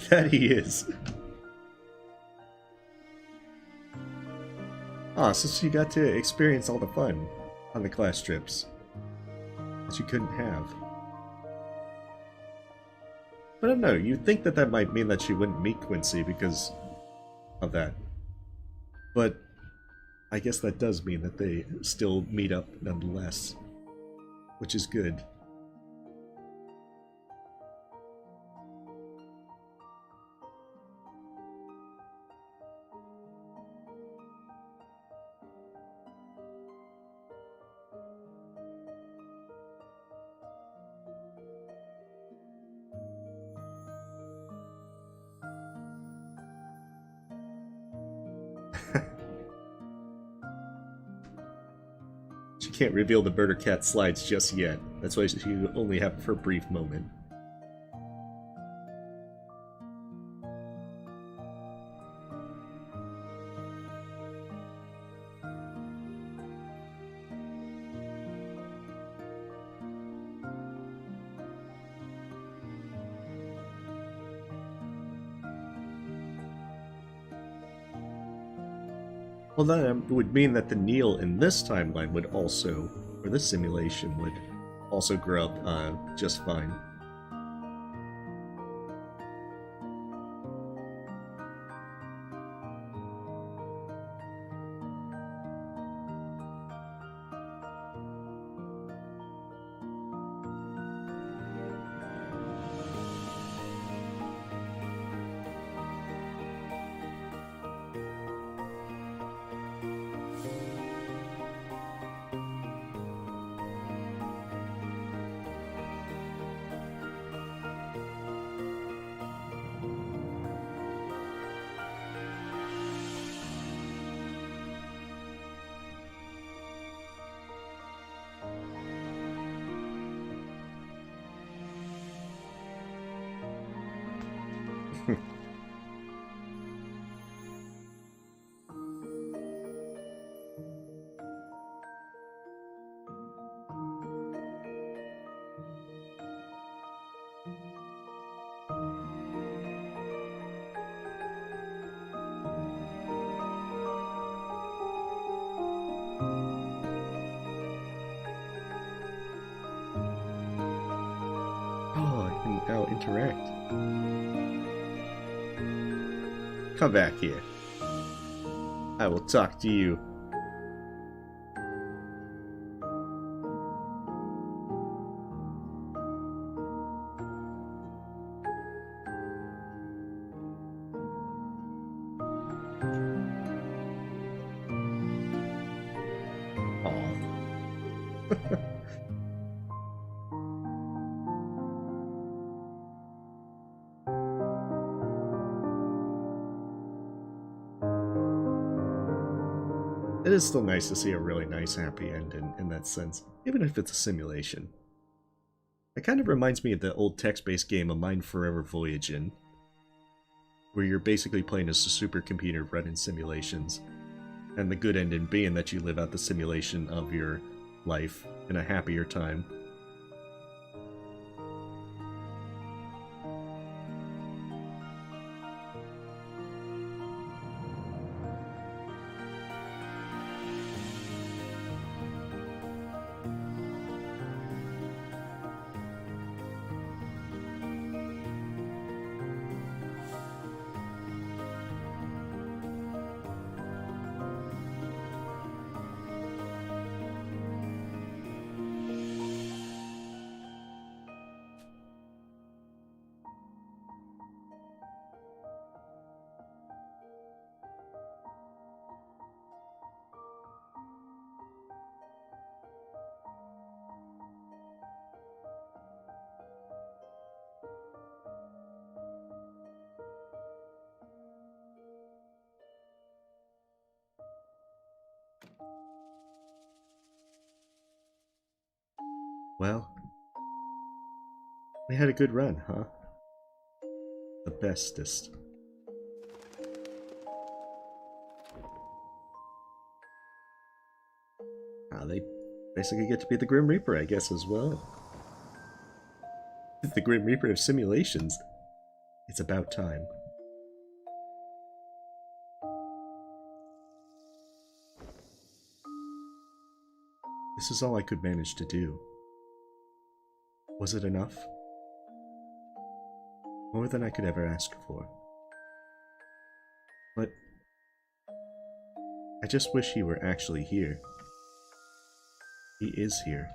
That he is. Ah, so you got to experience all the fun on the class trips that you couldn't have. But I don't know, you'd think that might mean that she wouldn't meet Quincy because of that. But I guess that does mean that they still meet up nonetheless, which is good. She can't reveal the Birder Cat slides just yet. That's why she only have her brief moment. Well, that would mean that the Neil in this timeline would also, or this simulation would also grow up just fine. interact. Come back here. I will talk to you. It is still nice to see a really nice happy end in that sense, even if it's a simulation. It kind of reminds me of the old text-based game A Mind Forever Voyagin', where you're basically playing as a supercomputer running simulations, and the good ending being that you live out the simulation of your life in a happier time. Well, we had a good run, huh? The bestest. They basically get to be the Grim Reaper, I guess, as well. The Grim Reaper of simulations. It's about time. This is all I could manage to do. Was it enough? More than I could ever ask for. But I just wish he were actually here. He is here.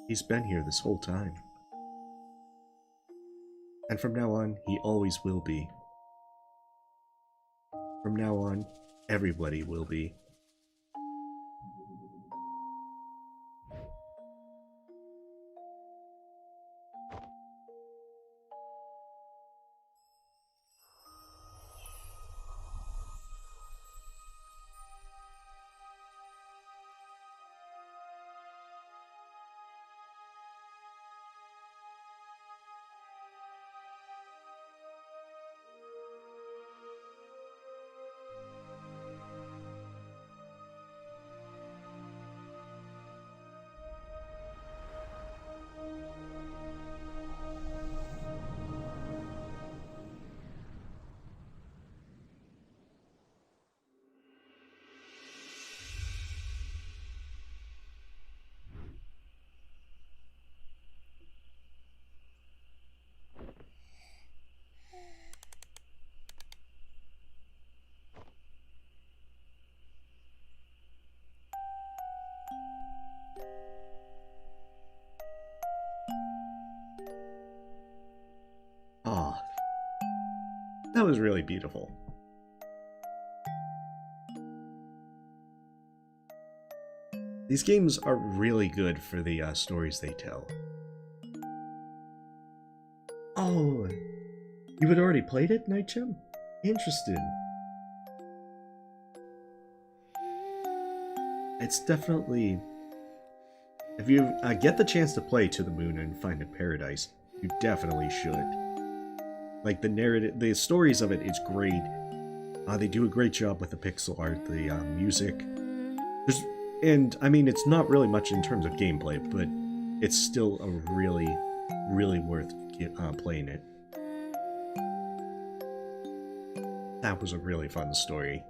He's been here this whole time. And from now on, he always will be. From now on, everybody will be. Ah, that was really beautiful. These games are really good for the stories they tell. Oh, you had already played it, Nightgem? Interesting. It's definitely... If you get the chance to play To the Moon and Find a Paradise, you definitely should. Like, the narrative, the stories of it is great. They do a great job with the pixel art, the music. And, I mean, it's not really much in terms of gameplay, but it's still a really, really worth playing it. That was a really fun story.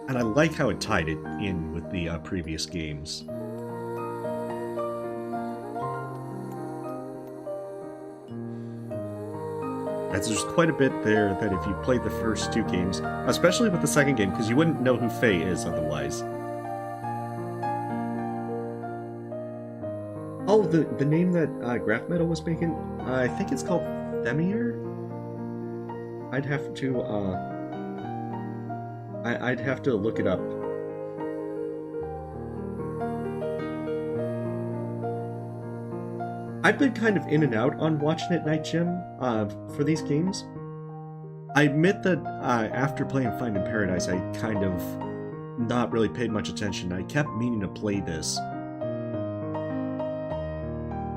And I like how it tied it in with the previous games. so there's quite a bit there that if you played the first two games, especially with the second game, because you wouldn't know who Faye is otherwise. Oh, the name that Graph Metal was making, I think it's called Themir? I'd have to, I'd have to look it up. I've been kind of in and out on watching it Night Gym for these games. I admit that after playing Find in Paradise, I kind of not really paid much attention. I kept meaning to play this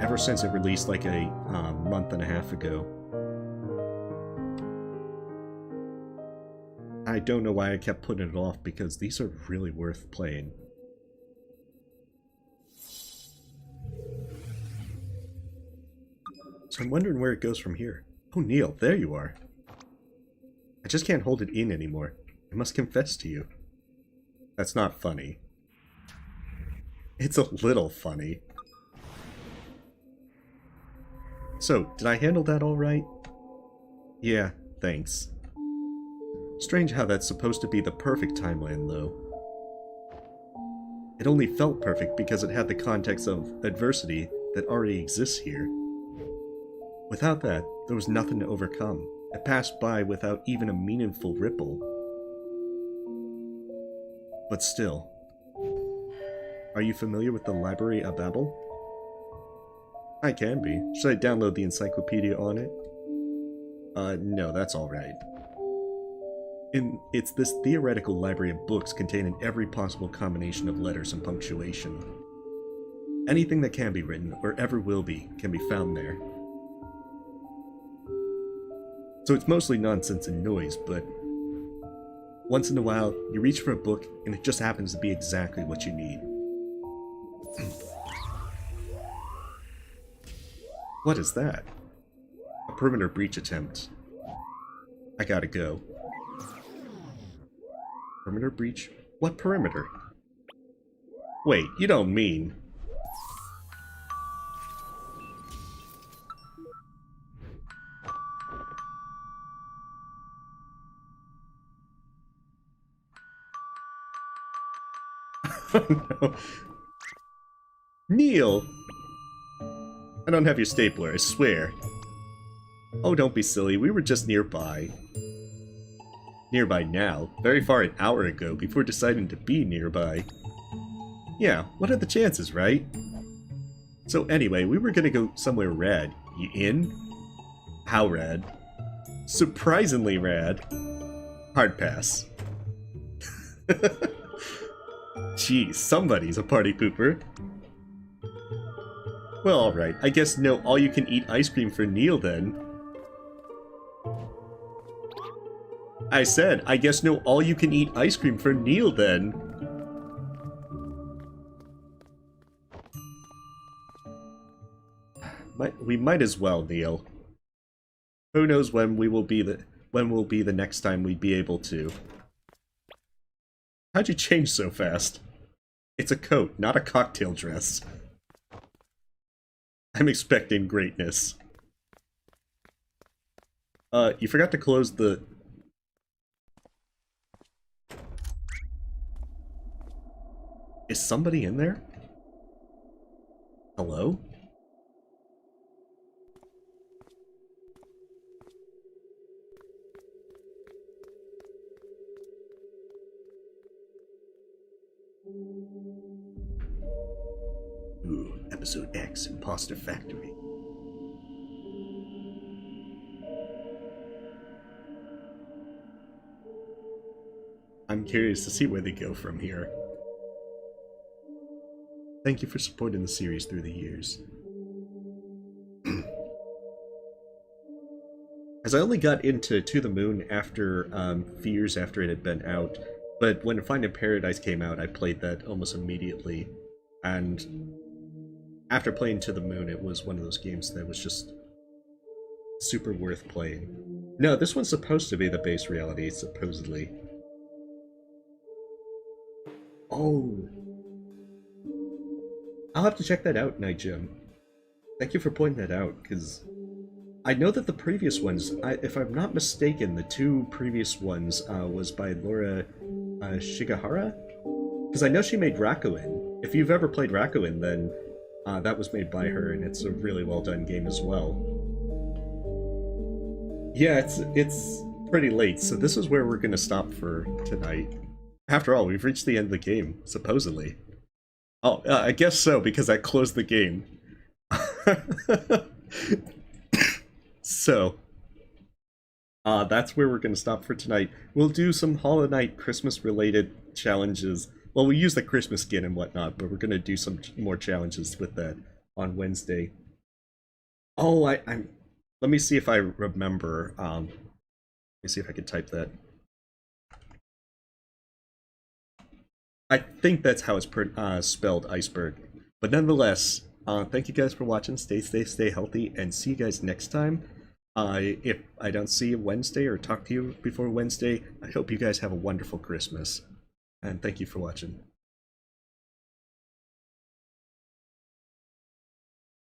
ever since it released like a month and a half ago. I don't know why I kept putting it off, because these are really worth playing. So I'm wondering where it goes from here. Oh, Neil, there you are. I just can't hold it in anymore. I must confess to you. That's not funny. It's a little funny. So, did I handle that all right? Yeah, thanks. Strange how that's supposed to be the perfect timeline, though. It only felt perfect because it had the context of adversity that already exists here. Without that, there was nothing to overcome. It passed by without even a meaningful ripple. But still. Are you familiar with the Library of Babel? I can be. Should I download the encyclopedia on it? No, that's alright. It's this theoretical library of books containing every possible combination of letters and punctuation. Anything that can be written, or ever will be, can be found there. So it's mostly nonsense and noise, but once in a while, you reach for a book, and it just happens to be exactly what you need. What is that? A perimeter breach attempt. I gotta go. Perimeter breach? What perimeter? Wait, you don't mean... Oh no. Neil! I don't have your stapler, I swear. Oh, don't be silly, we were just nearby. Nearby now, very far an hour ago, before deciding to be nearby. Yeah, what are the chances, right? So anyway, we were gonna go somewhere rad. You in? How rad? Surprisingly rad. Hard pass. Geez, somebody's a party pooper. Well, alright, I guess no all-you-can-eat ice cream for Neil then. I said, I guess no all-you-can-eat ice cream for Neil then. We might as well, Neil. Who knows when will be the next time we'd be able to. How'd you change so fast? It's a coat, not a cocktail dress. I'm expecting greatness. You forgot to close the... Is somebody in there? Hello? Ooh, Episode X, Impostor Factory. I'm curious to see where they go from here. Thank you for supporting the series through the years. As I only got into To the Moon after years after it had been out, but when Find in Paradise came out, I played that almost immediately, and after playing To the Moon, it was one of those games that was just super worth playing. No, this one's supposed to be the base reality, supposedly. Oh. I'll have to check that out, Night Gym. Thank you for pointing that out, because I know that the previous ones, if I'm not mistaken, the two previous ones was by Laura Shigahara? Because I know she made Rakuin. If you've ever played Rakuin, then that was made by her, and it's a really well done game as well. Yeah, it's pretty late, so this is where we're gonna stop for tonight. After all, we've reached the end of the game, supposedly. Oh, I guess so, because I closed the game. So, that's where we're going to stop for tonight. We'll do some Hollow Knight Christmas-related challenges. Well, we use the Christmas skin and whatnot, but we're going to do some more challenges with that on Wednesday. Oh, I'm... Let me see if I remember. Let me see if I can type that. I think that's how it's spelled, iceberg. But nonetheless, thank you guys for watching. Stay safe, stay healthy, and see you guys next time. If I don't see you Wednesday or talk to you before Wednesday, I hope you guys have a wonderful Christmas. And thank you for watching.